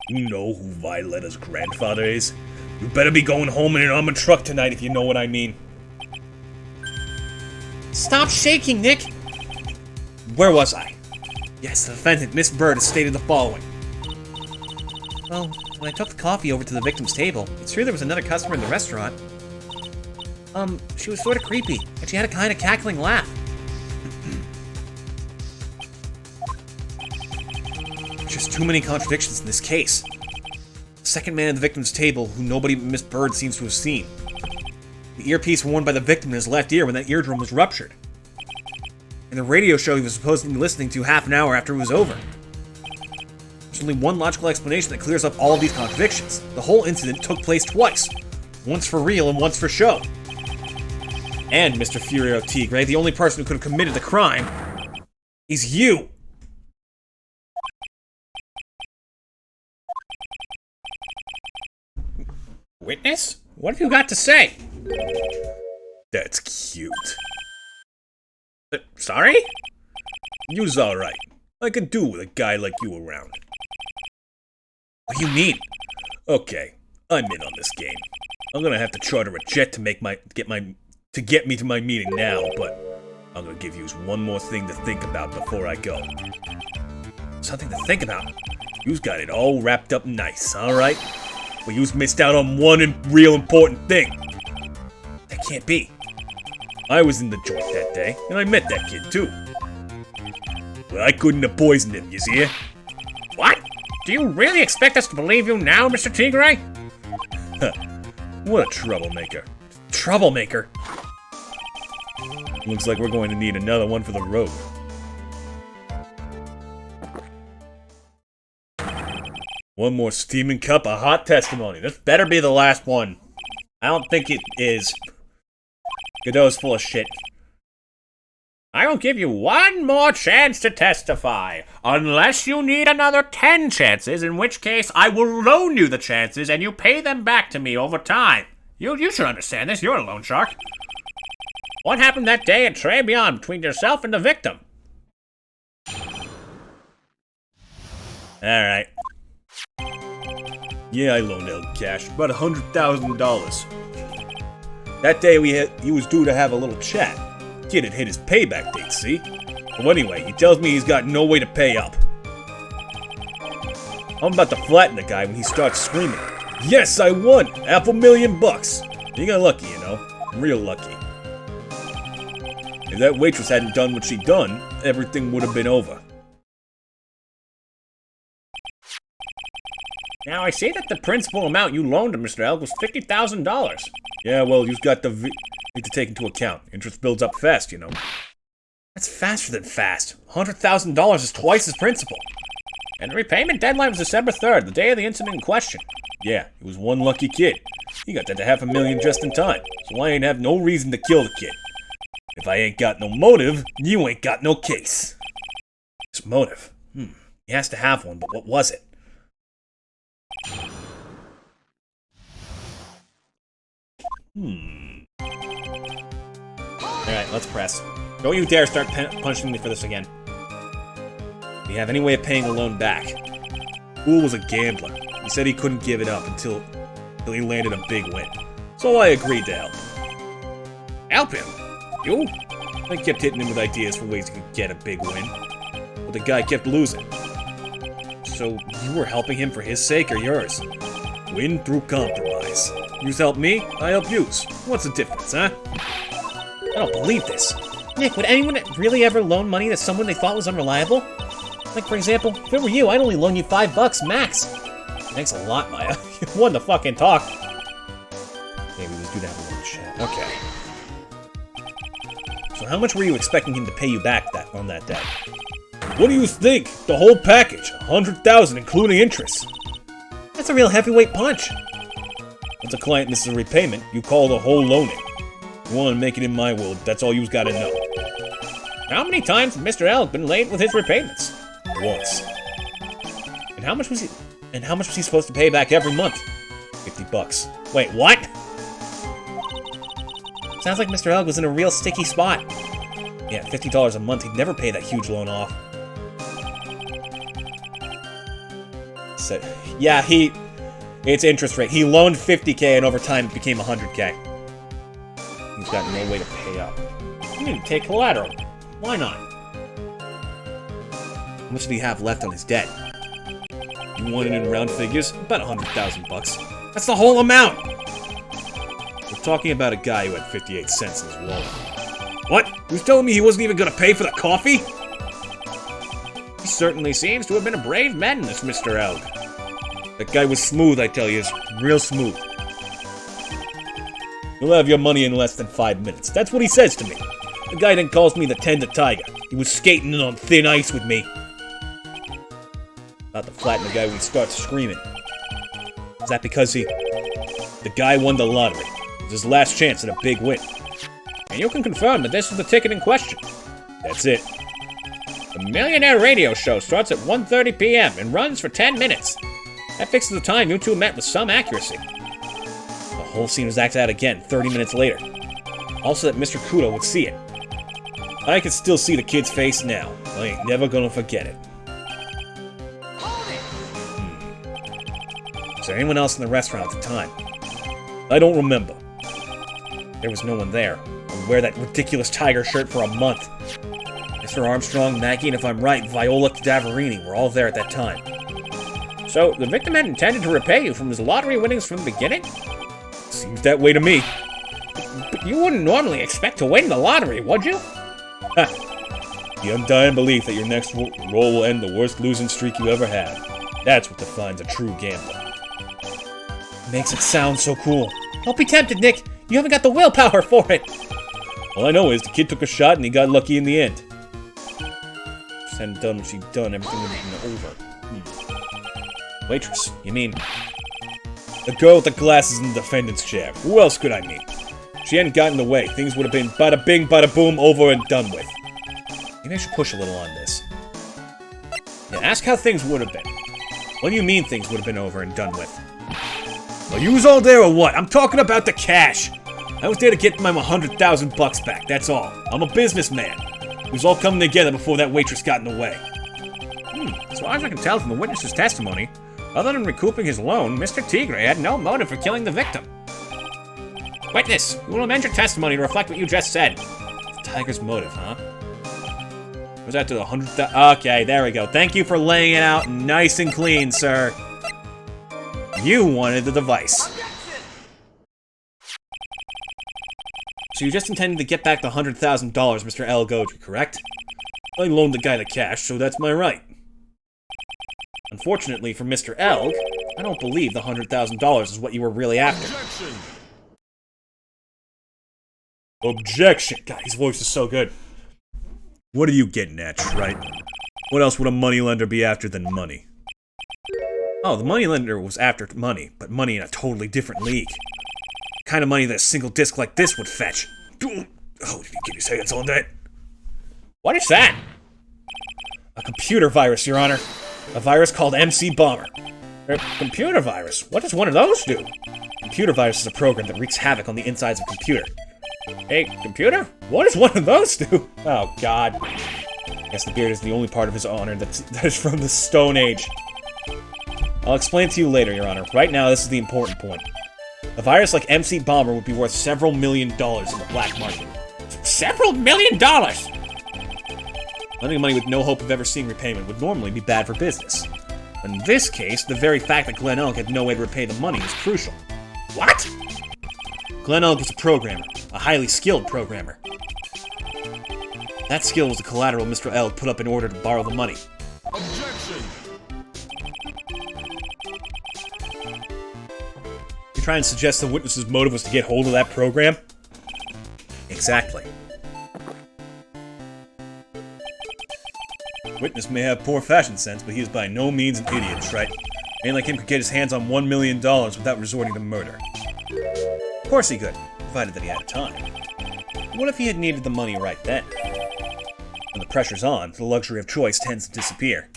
You know who Violetta's grandfather is? You better be going home in an armored truck tonight if you know what I mean. Stop shaking, Nick! Where was I? Yes, the defendant, Miss Bird, has stated the following. Well, when I took the coffee over to the victim's table, it's true there was another customer in the restaurant. She was sort of creepy, and she had a kind of cackling laugh. There's too many contradictions in this case. The second man at the victim's table, who nobody but Miss Bird seems to have seen. The earpiece worn by the victim in his left ear when that eardrum was ruptured. And the radio show he was supposedly listening to half an hour after it was over. There's only one logical explanation that clears up all of these contradictions. The whole incident took place twice. Once for real and once for show. And, Mr. Furio Tigre, the only person who could have committed the crime is you! Witness? What have you got to say? That's cute. Sorry? You's alright. I could do with a guy like you around. What do you mean? Okay, I'm in on this game. I'm gonna have to charter a jet to get me to my meeting now, but I'm gonna give you one more thing to think about before I go. Something to think about? You's got it all wrapped up nice, alright? But you's missed out on one real important thing. That can't be. I was in the joint that day, and I met that kid too. But I couldn't have poisoned him, you see? What? Do you really expect us to believe you now, Mr. Tigray? What a troublemaker. Troublemaker? Looks like we're going to need another one for the road. One more steaming cup of hot testimony. This better be the last one. I don't think it is. Godot's full of shit. I will give you one more chance to testify, unless you need another 10 chances, in which case I will loan you the chances and you pay them back to me over time. You should understand this, you're a loan shark. What happened that day at Tribulations between yourself and the victim? Alright. Yeah, I loaned El cash, about $100,000. That day he was due to have a little chat. Kid had hit his payback date, see? So anyway, he tells me he's got no way to pay up. I'm about to flatten the guy when he starts screaming, "Yes, I won! $500,000! You got lucky, you know. Real lucky. If that waitress hadn't done what she'd done, everything would have been over. Now, I see that the principal amount you loaned to Mr. Elk was $50,000. Yeah, well, you've got need to take into account. Interest builds up fast, you know. That's faster than fast. $100,000 is twice his principal. And the repayment deadline was December 3rd, the day of the incident in question. Yeah, he was one lucky kid. He got that to $500,000 just in time, so I ain't have no reason to kill the kid. If I ain't got no motive, you ain't got no case. His motive? He has to have one, but what was it? Alright, let's press. Don't you dare start punishing me for this again. Do you have any way of paying the loan back? Fool was a gambler. He said he couldn't give it up until he landed a big win. So I agreed to help. Help him? You? I kept hitting him with ideas for ways he could get a big win. But the guy kept losing. So you were helping him for his sake or yours? Win through compromise. Yous help me, I help yous. What's the difference, huh? I don't believe this. Nick, would anyone really ever loan money to someone they thought was unreliable? Like, for example, if it were you, I'd only loan you $5 max. Thanks a lot, Maya. You won the fucking talk. Maybe we do have a little chat. Okay. So how much were you expecting him to pay you back on that day? What do you think? The whole package, $100,000 including interest. That's a real heavyweight punch. Once a client misses a repayment, you call the whole loaning. You want to make it in my world, that's all you've got to know. How many times has Mr. Elk been late with his repayments? Once. And how much was he supposed to pay back every month? $50. Wait, what? Sounds like Mr. Elk was in a real sticky spot. Yeah, $50 a month, he'd never pay that huge loan off. So, yeah, it's interest rate. He loaned $50K and over time it became $100K. He's got no way to pay up. You need to take collateral. Why not? How much did he have left on his debt? You want it in round figures? About $100,000. That's the whole amount! We're talking about a guy who had 58 cents in his wallet. What? He was telling me he wasn't even gonna pay for the coffee? He certainly seems to have been a brave man, this Mr. Elk. That guy was smooth, I tell you. Real smooth. You'll have your money in less than 5 minutes. That's what he says to me. The guy then calls me the Tender Tiger. He was skating on thin ice with me. About to flatten the guy when he starts screaming. Is that because the guy won the lottery. It was his last chance at a big win. And you can confirm that this is the ticket in question. That's it. The Millionaire Radio Show starts at 1:30 p.m. and runs for 10 minutes. That fixes the time you two met with some accuracy. The whole scene was acted out again 30 minutes later. Also that Mr. Kudo would see it. I can still see the kid's face now. I ain't never gonna forget it. Was there anyone else in the restaurant at the time? I don't remember. There was no one there. I would wear that ridiculous tiger shirt for a month. Mr. Armstrong, Maggie, and if I'm right, Viola Davarini were all there at that time. So, the victim had intended to repay you from his lottery winnings from the beginning? Seems that way to me. But you wouldn't normally expect to win the lottery, would you? Ha! The undying belief that your next roll will end the worst losing streak you ever had. That's what defines a true gambler. Makes it sound so cool. Don't be tempted, Nick. You haven't got the willpower for it. All I know is the kid took a shot and he got lucky in the end. If she hadn't done what she'd done, everything would have been over. Waitress, you mean? The girl with the glasses in the defendant's chair. Who else could I mean? If she hadn't gotten in the way, things would have been bada bing, bada boom, over and done with. Maybe I should push a little on this. Yeah, ask how things would have been. What do you mean things would have been over and done with? Well, you was all there or what? I'm talking about the cash. I was there to get my 100,000 bucks back, that's all. I'm a businessman. It was all coming together before that waitress got in the way. As far as I can tell from the witness's testimony, other than recouping his loan, Mr. Tigre had no motive for killing the victim. Witness, you will amend your testimony to reflect what you just said. Tiger's motive, huh? Was that to the 100,000? Okay, there we go. Thank you for laying it out nice and clean, sir. You wanted the device. So you just intended to get back the $100,000, Mr. L. Godry, correct? I loaned the guy the cash, so that's my right. Unfortunately for Mr. L, I don't believe the $100,000 is what you were really after. Objection! God, his voice is so good. What are you getting at, right? What else would a moneylender be after than money? Oh, the moneylender was after money, but money in a totally different league. The kind of money that a single disc like this would fetch. Oh, did he get his hands on that? What is that? A computer virus, Your Honor. A virus called MC Bomber. A computer virus? What does one of those do? Computer virus is a program that wreaks havoc on the insides of a computer. Hey, computer? What does one of those do? Oh, God. I guess the beard is the only part of his honor that is from the Stone Age. I'll explain to you later, Your Honor. Right now, this is the important point. A virus like MC Bomber would be worth several $1 million in the black market. Several $1 million?! Lending money with no hope of ever seeing repayment would normally be bad for business. But in this case, the very fact that Glenn Elk had no way to repay the money is crucial. What? Glenn Elk was a programmer, a highly skilled programmer. That skill was the collateral Mr. Elk put up in order to borrow the money. Objection! You trying to suggest the witness's motive was to get hold of that program? Exactly. Witness may have poor fashion sense, but he is by no means an idiot, right? A man like him could get his hands on $1 million without resorting to murder. Of course he could, provided that he had time. What if he had needed the money right then? When the pressure's on, the luxury of choice tends to disappear.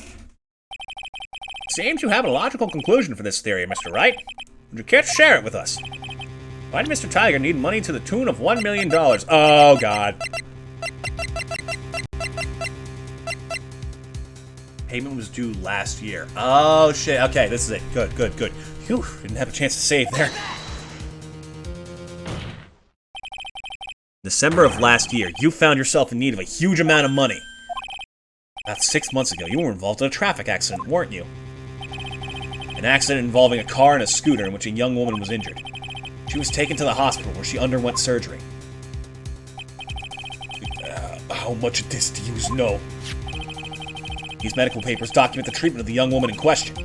Seems you have a logical conclusion for this theory, Mr. Wright. Would you care to share it with us? Why did Mr. Tiger need money to the tune of $1 million? Oh, God. Payment was due last year. Oh, shit. Okay, this is it. Good, good, good. Phew, didn't have a chance to save there. December of last year, you found yourself in need of a huge amount of money. About 6 months ago, you were involved in a traffic accident, weren't you? An accident involving a car and a scooter in which a young woman was injured. She was taken to the hospital where she underwent surgery. How much of this do you know? These medical papers document the treatment of the young woman in question.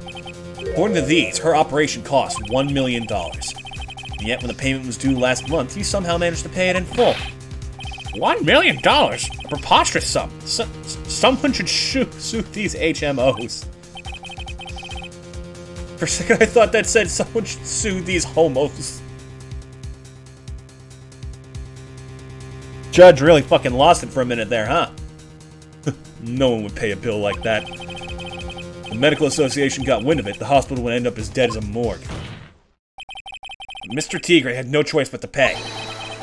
According to these, her operation cost $1 million. And yet, when the payment was due last month, you somehow managed to pay it in full. $1 million? A preposterous sum. Someone should sue these HMOs. For a second, I thought that said someone should sue these homos. Judge really fucking lost it for a minute there, huh? No one would pay a bill like that. The medical association got wind of it, the hospital would end up as dead as a morgue. Mr. Tigre had no choice but to pay,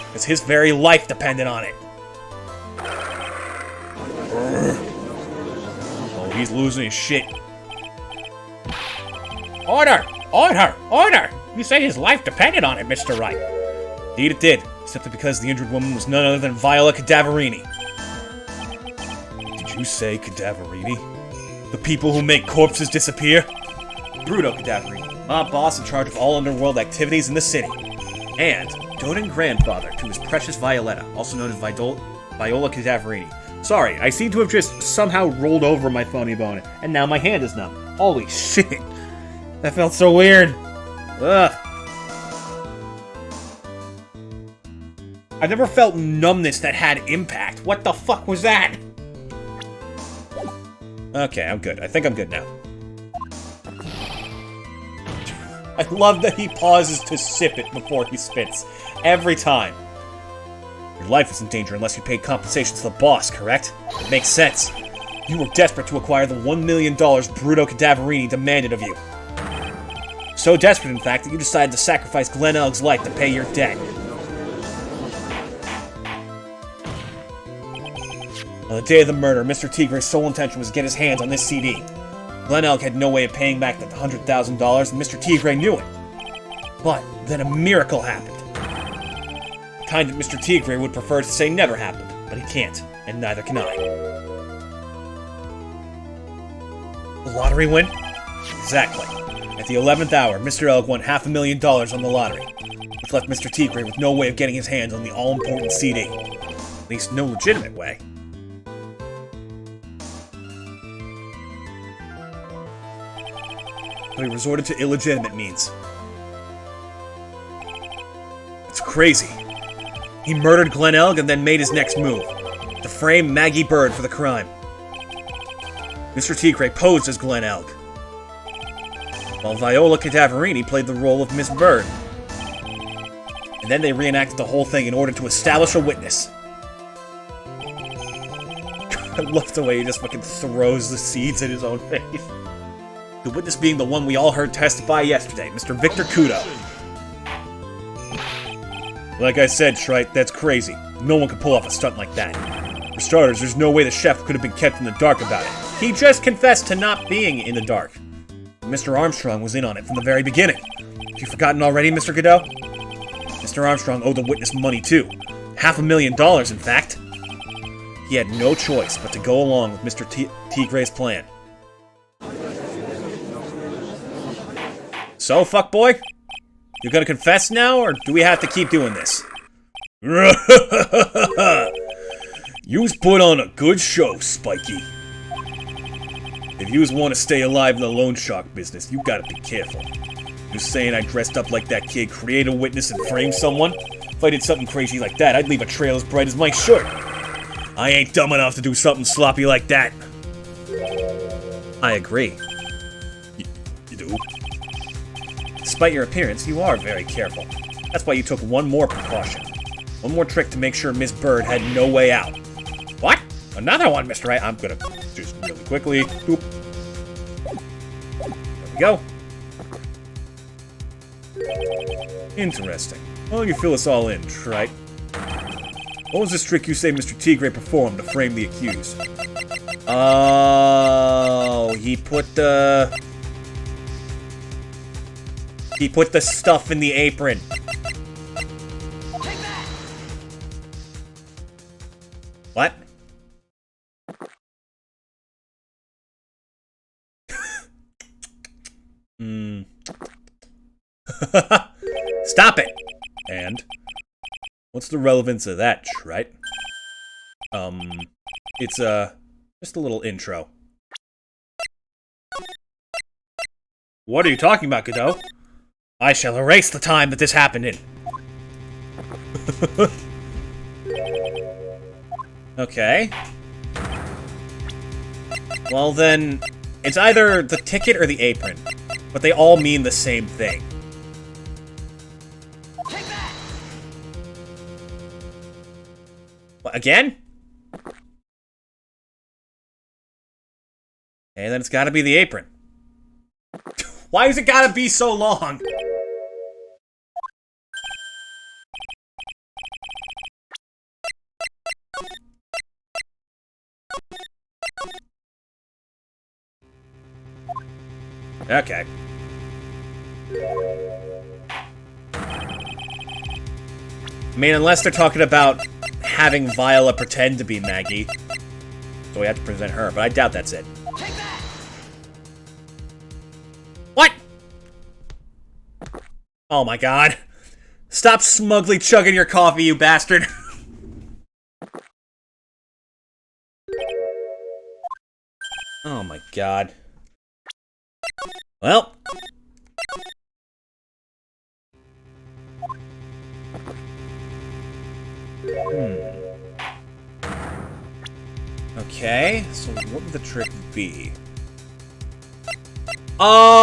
because his very life depended on it. Oh, he's losing his shit. Order! Order! Order! You say his life depended on it, Mr. Wright. Indeed it did, simply because the injured woman was none other than Viola Cadaverini. Did you say Cadaverini? The people who make corpses disappear? Bruto Cadaverini, mob boss in charge of all underworld activities in the city. And doting grandfather to his precious Violetta, also known as Viola Cadaverini. Sorry, I seem to have just somehow rolled over my phony bone, and now my hand is numb. Holy shit. That felt so weird. Ugh. I've never felt numbness that had impact. What the fuck was that? Okay, I'm good. I think I'm good now. I love that he pauses to sip it before he spits. Every time. Your life is in danger unless you pay compensation to the boss, correct? It makes sense. You were desperate to acquire the $1 million Bruto Cadaverini demanded of you. So desperate, in fact, that you decided to sacrifice Glen Elg's life to pay your debt. On the day of the murder, Mr. Tigre's sole intention was to get his hands on this CD. Glen Elg had no way of paying back that $100,000, and Mr. Tigre knew it. But then a miracle happened. The kind that Mr. Tigre would prefer to say never happened, but he can't, and neither can I. The lottery win? Exactly. At the 11th hour, Mr. Elg won $500,000 on the lottery, which left Mr. Tigre with no way of getting his hands on the all-important CD. At least no legitimate way. So he resorted to illegitimate means. It's crazy. He murdered Glen Elg and then made his next move, to frame Maggie Bird for the crime. Mr. Tigre posed as Glen Elg, while Viola Cadaverini played the role of Miss Bird. And then they reenacted the whole thing in order to establish a witness. I love the way he just fucking throws the seeds in his own face. The witness being the one we all heard testify yesterday, Mr. Victor Kudo. Like I said, Shrite, that's crazy. No one could pull off a stunt like that. For starters, there's no way the chef could have been kept in the dark about it. He just confessed to not being in the dark. Mr. Armstrong was in on it from the very beginning. Have you forgotten already, Mr. Godot? Mr. Armstrong owed the witness money too. $500,000, in fact. He had no choice but to go along with Mr. Tigre's plan. So, fuckboy? You gonna confess now, or do we have to keep doing this? You's put on a good show, Spiky. If yous want to stay alive in the loan shark business, you gotta be careful. You saying I dressed up like that kid, create a witness, and frame someone? If I did something crazy like that, I'd leave a trail as bright as my shirt. I ain't dumb enough to do something sloppy like that. I agree. You do? Despite your appearance, you are very careful. That's why you took one more precaution. One more trick to make sure Miss Bird had no way out. What? Another one, Mr. I'm gonna just really quickly. Boop. There we go. Interesting. Well, you fill us all in, right? What was this trick you say Mr. Tigre performed to frame the accused? Oh, he put the stuff in the apron. Take that! What? Stop it! And? What's the relevance of that, right? It's, just a little intro. What are you talking about, Godot? I shall erase the time that this happened in. Okay. Well then, it's either the ticket or the apron, but they all mean the same thing. Take that! What, again? And then it's gotta be the apron. Why has it gotta be so long? Okay. I mean, unless they're talking about having Viola pretend to be Maggie. So we have to present her, but I doubt that's it. Take that! What? Oh my god. Stop smugly chugging your coffee, you bastard. Oh my god. Well. Okay, so what would the trick be? Oh!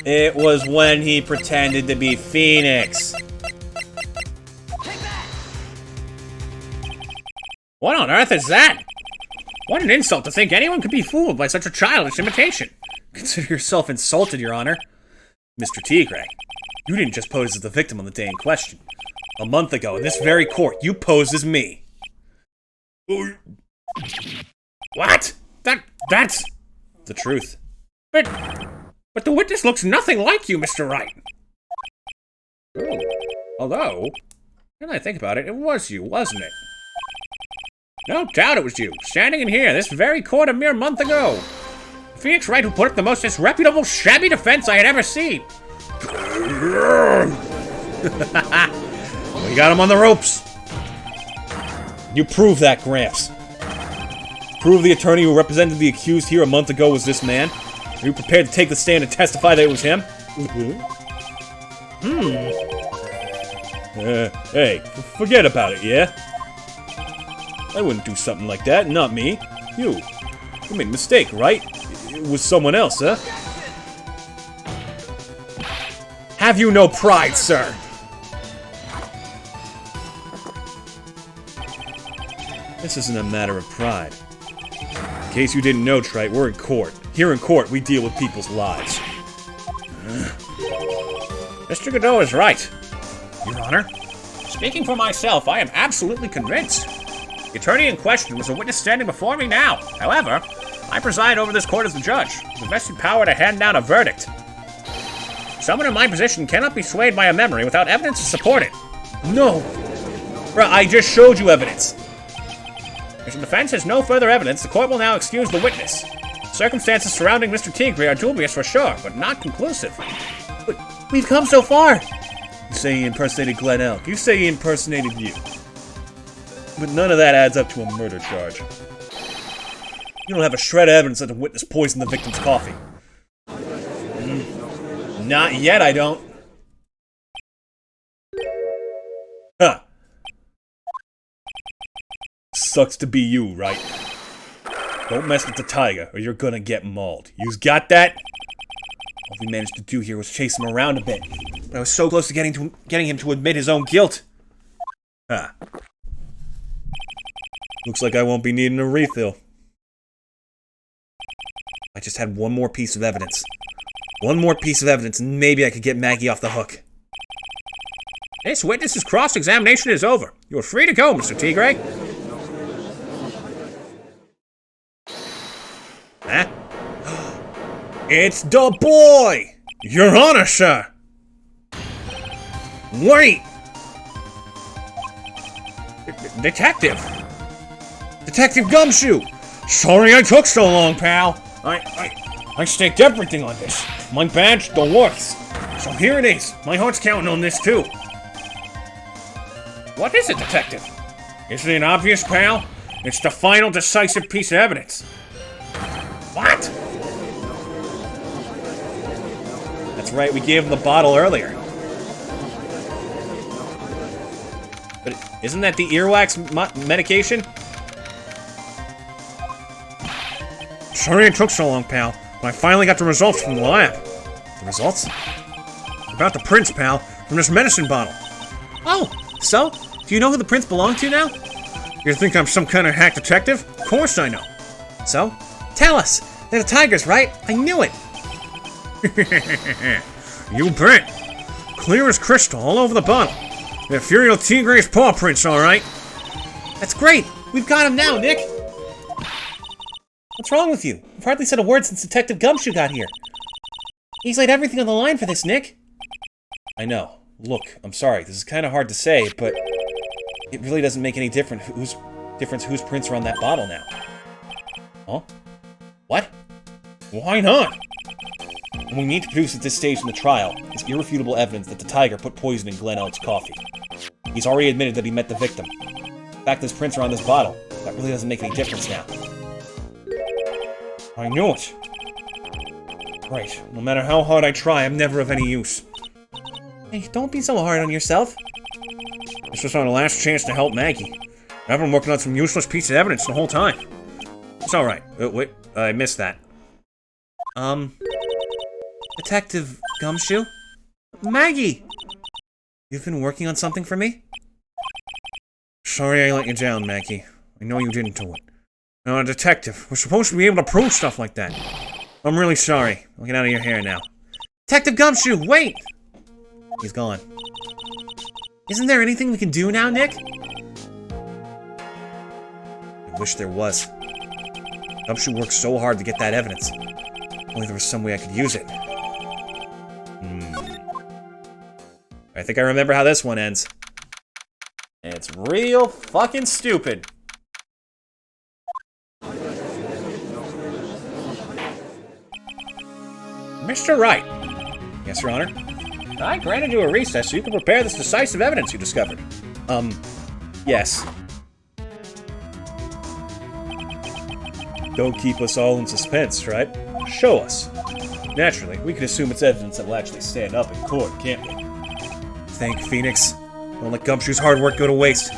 It was when he pretended to be Phoenix. Take that! What on earth is that? What an insult to think anyone could be fooled by such a childish imitation. Consider yourself insulted, Your Honor. Mr. Tigre, you didn't just pose as the victim on the day in question. A month ago, in this very court, you posed as me. What? That's the truth. But the witness looks nothing like you, Mr. Wright. Oh, although, now that I think about it, it was you, wasn't it? No doubt it was you, standing in here, this very court a mere month ago. Phoenix Wright who put up the most disreputable, shabby defense I had ever seen. We got him on the ropes. You prove that, Gramps. Prove the attorney who represented the accused here a month ago was this man. Are you prepared to take the stand and testify that it was him? Hey, forget about it, yeah? I wouldn't do something like that, not me. You made a mistake, right? It was someone else, huh? Have you no pride, sir? This isn't a matter of pride. In case you didn't know, Trite, we're in court. Here in court, we deal with people's lives. Mr. Godot is right, Your Honor. Speaking for myself, I am absolutely convinced. The attorney in question was a witness standing before me now. However, I preside over this court as the judge, with vested power to hand down a verdict. Someone in my position cannot be swayed by a memory without evidence to support it. No! Bruh, I just showed you evidence. If the defense has no further evidence, the court will now excuse the witness. Circumstances surrounding Mr. Tigre are dubious for sure, but not conclusive. But we've come so far! You say he impersonated Glen Elk. You say he impersonated you. But none of that adds up to a murder charge. You don't have a shred of evidence that the witness poisoned the victim's coffee. Not yet, I don't. Huh. Sucks to be you, right? Don't mess with the tiger, or you're gonna get mauled. You's got that? All we managed to do here was chase him around a bit. But I was so close to getting him to admit his own guilt. Huh. Looks like I won't be needing a refill. I just had one more piece of evidence. One more piece of evidence, and maybe I could get Maggie off the hook. This witness's cross-examination is over. You are free to go, Mr. Tigre. Huh? It's the boy! Your Honor, sir! Wait! Detective! Detective Gumshoe! Sorry I took so long, pal. I staked everything on this. My badge, the works. So here it is. My heart's counting on this, too. What is it, Detective? Isn't it obvious, pal? It's the final decisive piece of evidence. What? That's right, we gave him the bottle earlier. But isn't that the earwax medication? Sorry it took so long, pal, but I finally got the results from the lab. The results? About the prints, pal, from this medicine bottle. Oh, so? Do you know who the prints belong to now? You think I'm some kind of hack detective? Of course I know. So? Tell us! They're the tigers, right? I knew it! You bet! Clear as crystal all over the bottle. They're Furial Tigre's paw prints, alright? That's great! We've got him now, Nick! What's wrong with you? You've hardly said a word since Detective Gumshoe got here. He's laid everything on the line for this, Nick. I know. Look, I'm sorry. This is kind of hard to say, but it really doesn't make any difference whose prints are on that bottle now. Huh? What? Why not? What we need to produce at this stage in the trial is irrefutable evidence that the tiger put poison in Glen Elk's coffee. He's already admitted that he met the victim. The fact that his prints are on this bottle, that really doesn't make any difference now. I knew it. Right, no matter how hard I try, I'm never of any use. Hey, don't be so hard on yourself. This was our last chance to help Maggie. I've been working on some useless piece of evidence the whole time. It's alright. Wait, I missed that. Detective Gumshoe? Maggie! You've been working on something for me? Sorry I let you down, Maggie. I know you didn't do it. I'm a detective. We're supposed to be able to prove stuff like that. I'm really sorry. I'll get out of your hair now. Detective Gumshoe, wait! He's gone. Isn't there anything we can do now, Nick? I wish there was. Gumshoe worked so hard to get that evidence. Only there was some way I could use it. I think I remember how this one ends. And it's real fucking stupid. Mr. Wright. Yes, Your Honor. I granted you a recess so you can prepare this decisive evidence you discovered. Yes. Don't keep us all in suspense, right? Show us. Naturally, we can assume it's evidence that will actually stand up in court, can't we? Thank Phoenix. Don't let Gumshoe's hard work go to waste.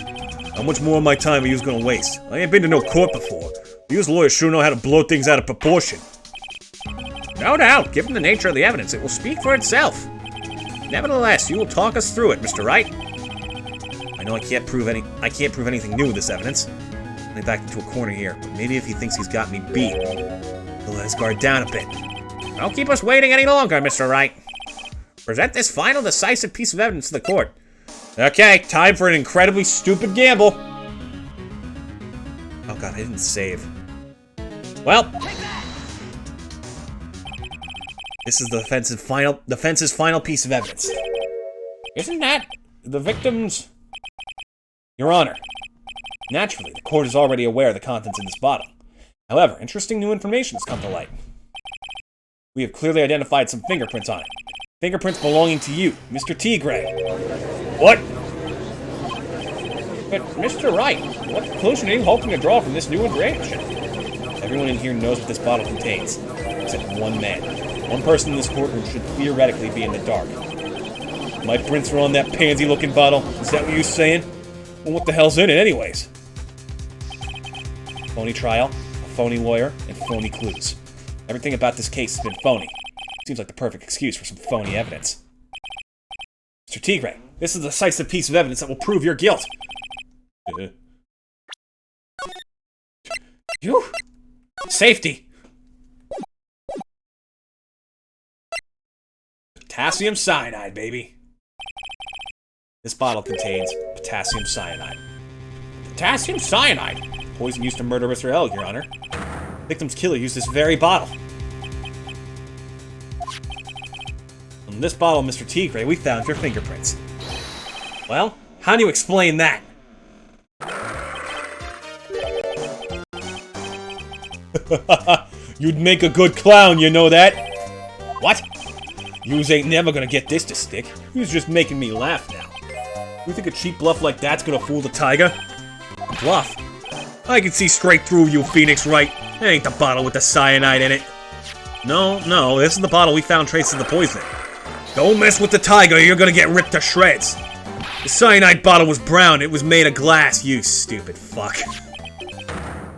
How much more of my time are you gonna waste? I ain't been to no court before. You lawyers sure know how to blow things out of proportion. No doubt, given the nature of the evidence, it will speak for itself. Nevertheless, you will talk us through it, Mr. Wright. I know I can't prove anything new with this evidence. I backed into a corner here, but maybe if he thinks he's got me beat, he'll let his guard down a bit. Don't keep us waiting any longer, Mr. Wright. Present this final decisive piece of evidence to the court. Okay, time for an incredibly stupid gamble. Oh god, I didn't save. Well, this is the defense's final piece of evidence. Isn't that the victim's... Your Honor, naturally, the court is already aware of the contents in this bottle. However, interesting new information has come to light. We have clearly identified some fingerprints on it. Fingerprints belonging to you, Mr. Tigray. What? But, Mr. Wright, what conclusion are you hoping to draw from this new information? Everyone in here knows what this bottle contains, except one man. One person in this courtroom should theoretically be in the dark. My prints are on that pansy-looking bottle. Is that what you're saying? Well, what the hell's in it anyways? Phony trial, a phony lawyer, and phony clues. Everything about this case has been phony. Seems like the perfect excuse for some phony evidence. Mr. Tigray, this is a decisive piece of evidence that will prove your guilt. Phew. Safety. Potassium cyanide, baby. This bottle contains potassium cyanide. Potassium cyanide? Poison used to murder Mr. L, Your Honor. Victim's killer used this very bottle. On this bottle, Mr. Tigray, we found your fingerprints. Well, how do you explain that? You'd make a good clown, you know that? What? Yous ain't never gonna get this to stick. You's just making me laugh now. You think a cheap bluff like that's gonna fool the tiger? Bluff? I can see straight through you, Phoenix Wright. That ain't the bottle with the cyanide in it. No, this is the bottle we found traces of the poison in. Don't mess with the tiger or you're gonna get ripped to shreds. The cyanide bottle was brown, it was made of glass, you stupid fuck.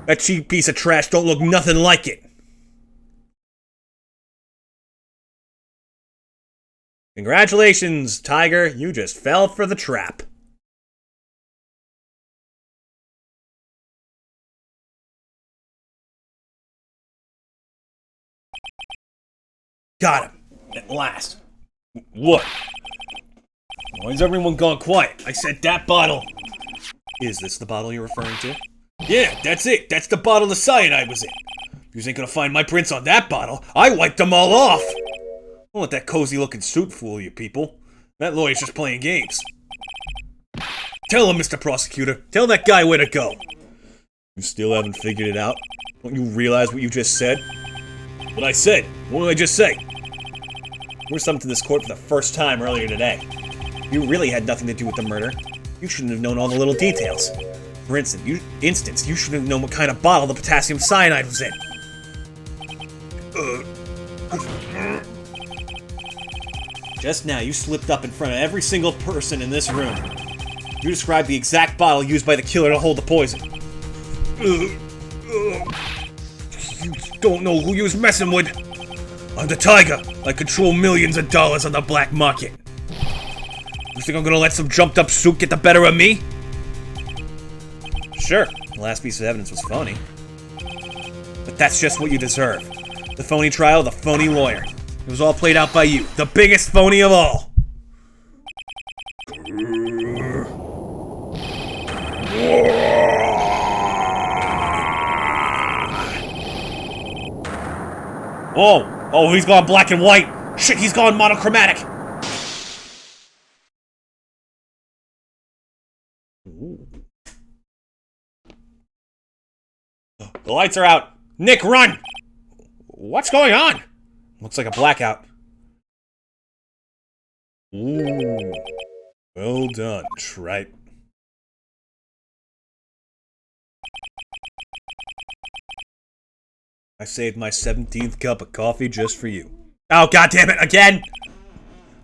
That cheap piece of trash don't look nothing like it. Congratulations, Tiger, you just fell for the trap. Got him. At last. What? Why is everyone gone quiet? I said that bottle. Is this the bottle you're referring to? Yeah, that's it. That's the bottle the cyanide was in. You ain't gonna find my prints on that bottle. I wiped them all off. Don't let that cozy-looking suit fool you, people. That lawyer's just playing games. Tell him, Mr. Prosecutor. Tell that guy where to go. You still haven't figured it out? Don't you realize what you just said? What I said. What did I just say? were summoned to this court for the first time earlier today. You really had nothing to do with the murder. You shouldn't have known all the little details. For instance, you should have known what kind of bottle the potassium cyanide was in. Just now, you slipped up in front of every single person in this room. You described the exact bottle used by the killer to hold the poison. You don't know who you was messing with. I'm the Tiger. I control millions of dollars on the black market. You think I'm gonna let some jumped-up suit get the better of me? Sure, the last piece of evidence was phony. But that's just what you deserve. The phony trial, the phony lawyer. It was all played out by you, the biggest phony of all. Whoa! Oh, he's gone black and white! Shit, he's gone monochromatic! The lights are out! Nick, run! What's going on? Looks like a blackout. Ooh. Well done, Tripe. I saved my 17th cup of coffee just for you. Oh, goddammit, again!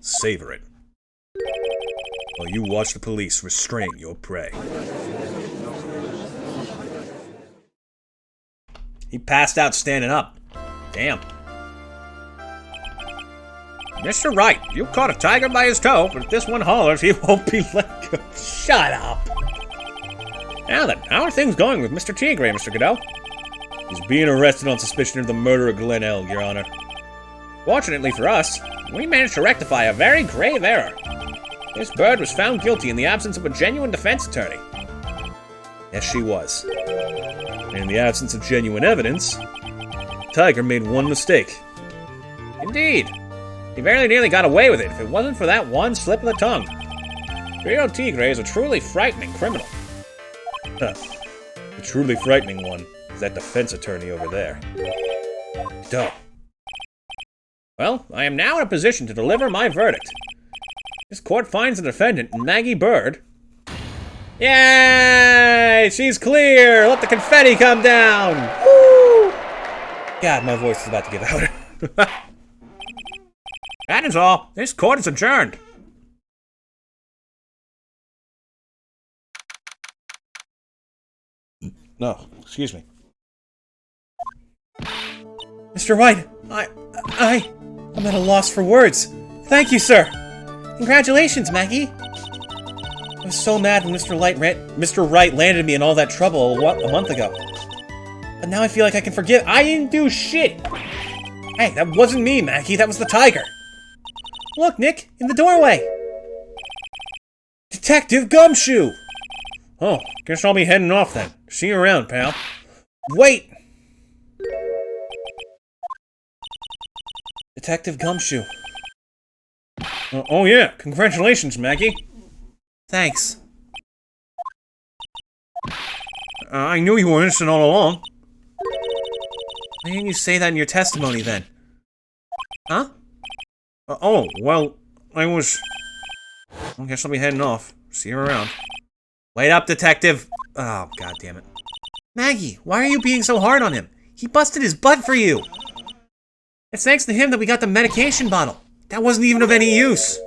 Savor it. While you watch the police restrain your prey. He passed out standing up. Damn. Mr. Wright, you caught a tiger by his toe, but if this one hollers, he won't be let go. Shut up. Now then, how are things going with Mr. Tigre, Mr. Godot? He's being arrested on suspicion of the murder of Glen Elg, Your Honor. Fortunately for us, we managed to rectify a very grave error. This bird was found guilty in the absence of a genuine defense attorney. Yes, she was. And in the absence of genuine evidence, Tiger made one mistake. Indeed. He very nearly got away with it if it wasn't for that one slip of the tongue. Rio Tigre is a truly frightening criminal. Huh. The truly frightening one is that defense attorney over there. Duh. Well, I am now in a position to deliver my verdict. This court finds the defendant, Maggie Bird. Yay! She's clear! Let the confetti come down! Woo! God, my voice is about to give out. That is all. This court is adjourned. No, excuse me. Mr. White, I'm at a loss for words. Thank you, sir. Congratulations, Maggie. I was so mad when Mr. Wright landed me in all that trouble a month ago. But now I feel like I can forgive. I didn't do shit. Hey, that wasn't me, Maggie. That was the tiger. Look, Nick, in the doorway. Detective Gumshoe. Oh, guess I'll be heading off then. See you around, pal. Wait. Detective Gumshoe. Oh yeah, congratulations, Maggie. Thanks. I knew you were innocent all along. Why didn't you say that in your testimony then? Huh? Oh, well, I guess I'll be heading off. See you around. Wait up, detective. Oh, god damn it. Maggie, why are you being so hard on him? He busted his butt for you. It's thanks to him that we got the medication bottle. That wasn't even of any use.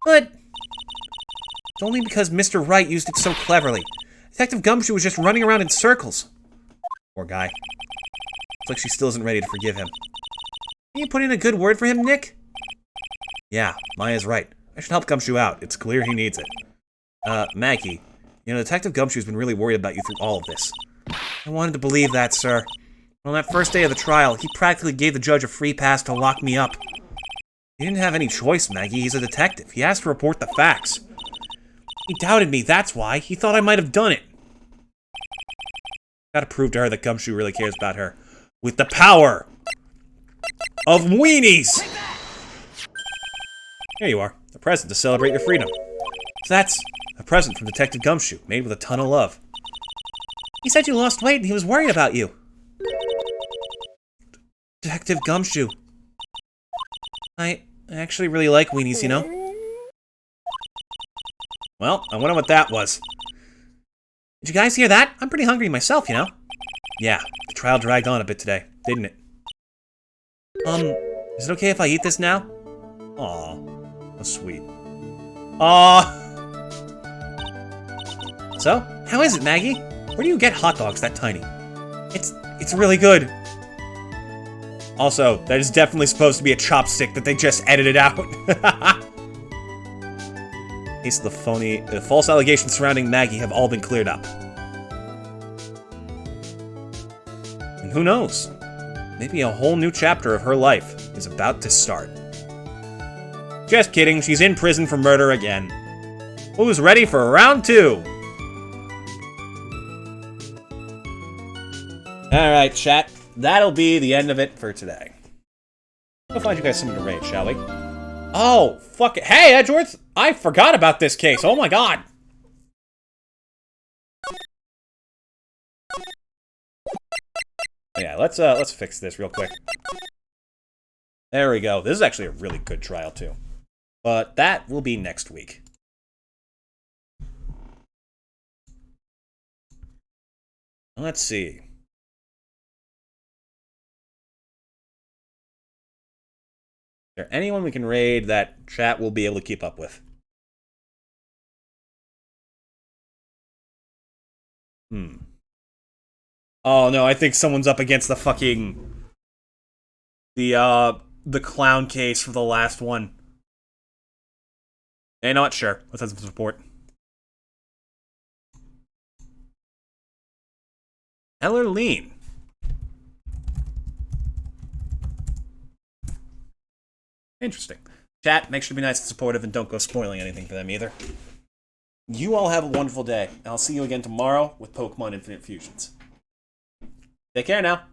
But it's only because Mr. Wright used it so cleverly. Detective Gumshoe was just running around in circles. Poor guy. Looks like she still isn't ready to forgive him. Can you put in a good word for him, Nick? Yeah, Maya's right. I should help Gumshoe out. It's clear he needs it. Maggie, you know, Detective Gumshoe's been really worried about you through all of this. I wanted to believe that, sir. On that first day of the trial, he practically gave the judge a free pass to lock me up. He didn't have any choice, Maggie. He's a detective. He has to report the facts. He doubted me, that's why. He thought I might have done it. Gotta prove to her that Gumshoe really cares about her. With the power of weenies! Here you are. A present to celebrate your freedom. So that's a present from Detective Gumshoe, made with a ton of love. He said you lost weight and he was worried about you. Detective Gumshoe. I actually really like weenies, you know? Well, I wonder what that was. Did you guys hear that? I'm pretty hungry myself, you know? Yeah, the trial dragged on a bit today, didn't it? Is it okay if I eat this now? Aw, that's sweet. Aw! So, how is it, Maggie? Where do you get hot dogs that tiny? It's really good. Also, that is definitely supposed to be a chopstick that they just edited out. In case the false allegations surrounding Maggie have all been cleared up. And who knows? Maybe a whole new chapter of her life is about to start. Just kidding, she's in prison for murder again. Who's ready for round 2? Alright, chat. That'll be the end of it for today. We'll find you guys something to rate, shall we? Oh, fuck it. Hey, Edgeworth! I forgot about this case. Oh my god! Yeah, let's fix this real quick. There we go. This is actually a really good trial, too. But that will be next week. Let's see. Is there anyone we can raid that chat will be able to keep up with? Oh no, I think someone's up against the fucking... The clown case for the last one. Hey, not sure. Let's have some support. Eller Lean. Interesting. Chat, make sure to be nice and supportive and don't go spoiling anything for them either. You all have a wonderful day, and I'll see you again tomorrow with Pokemon Infinite Fusions. Take care now.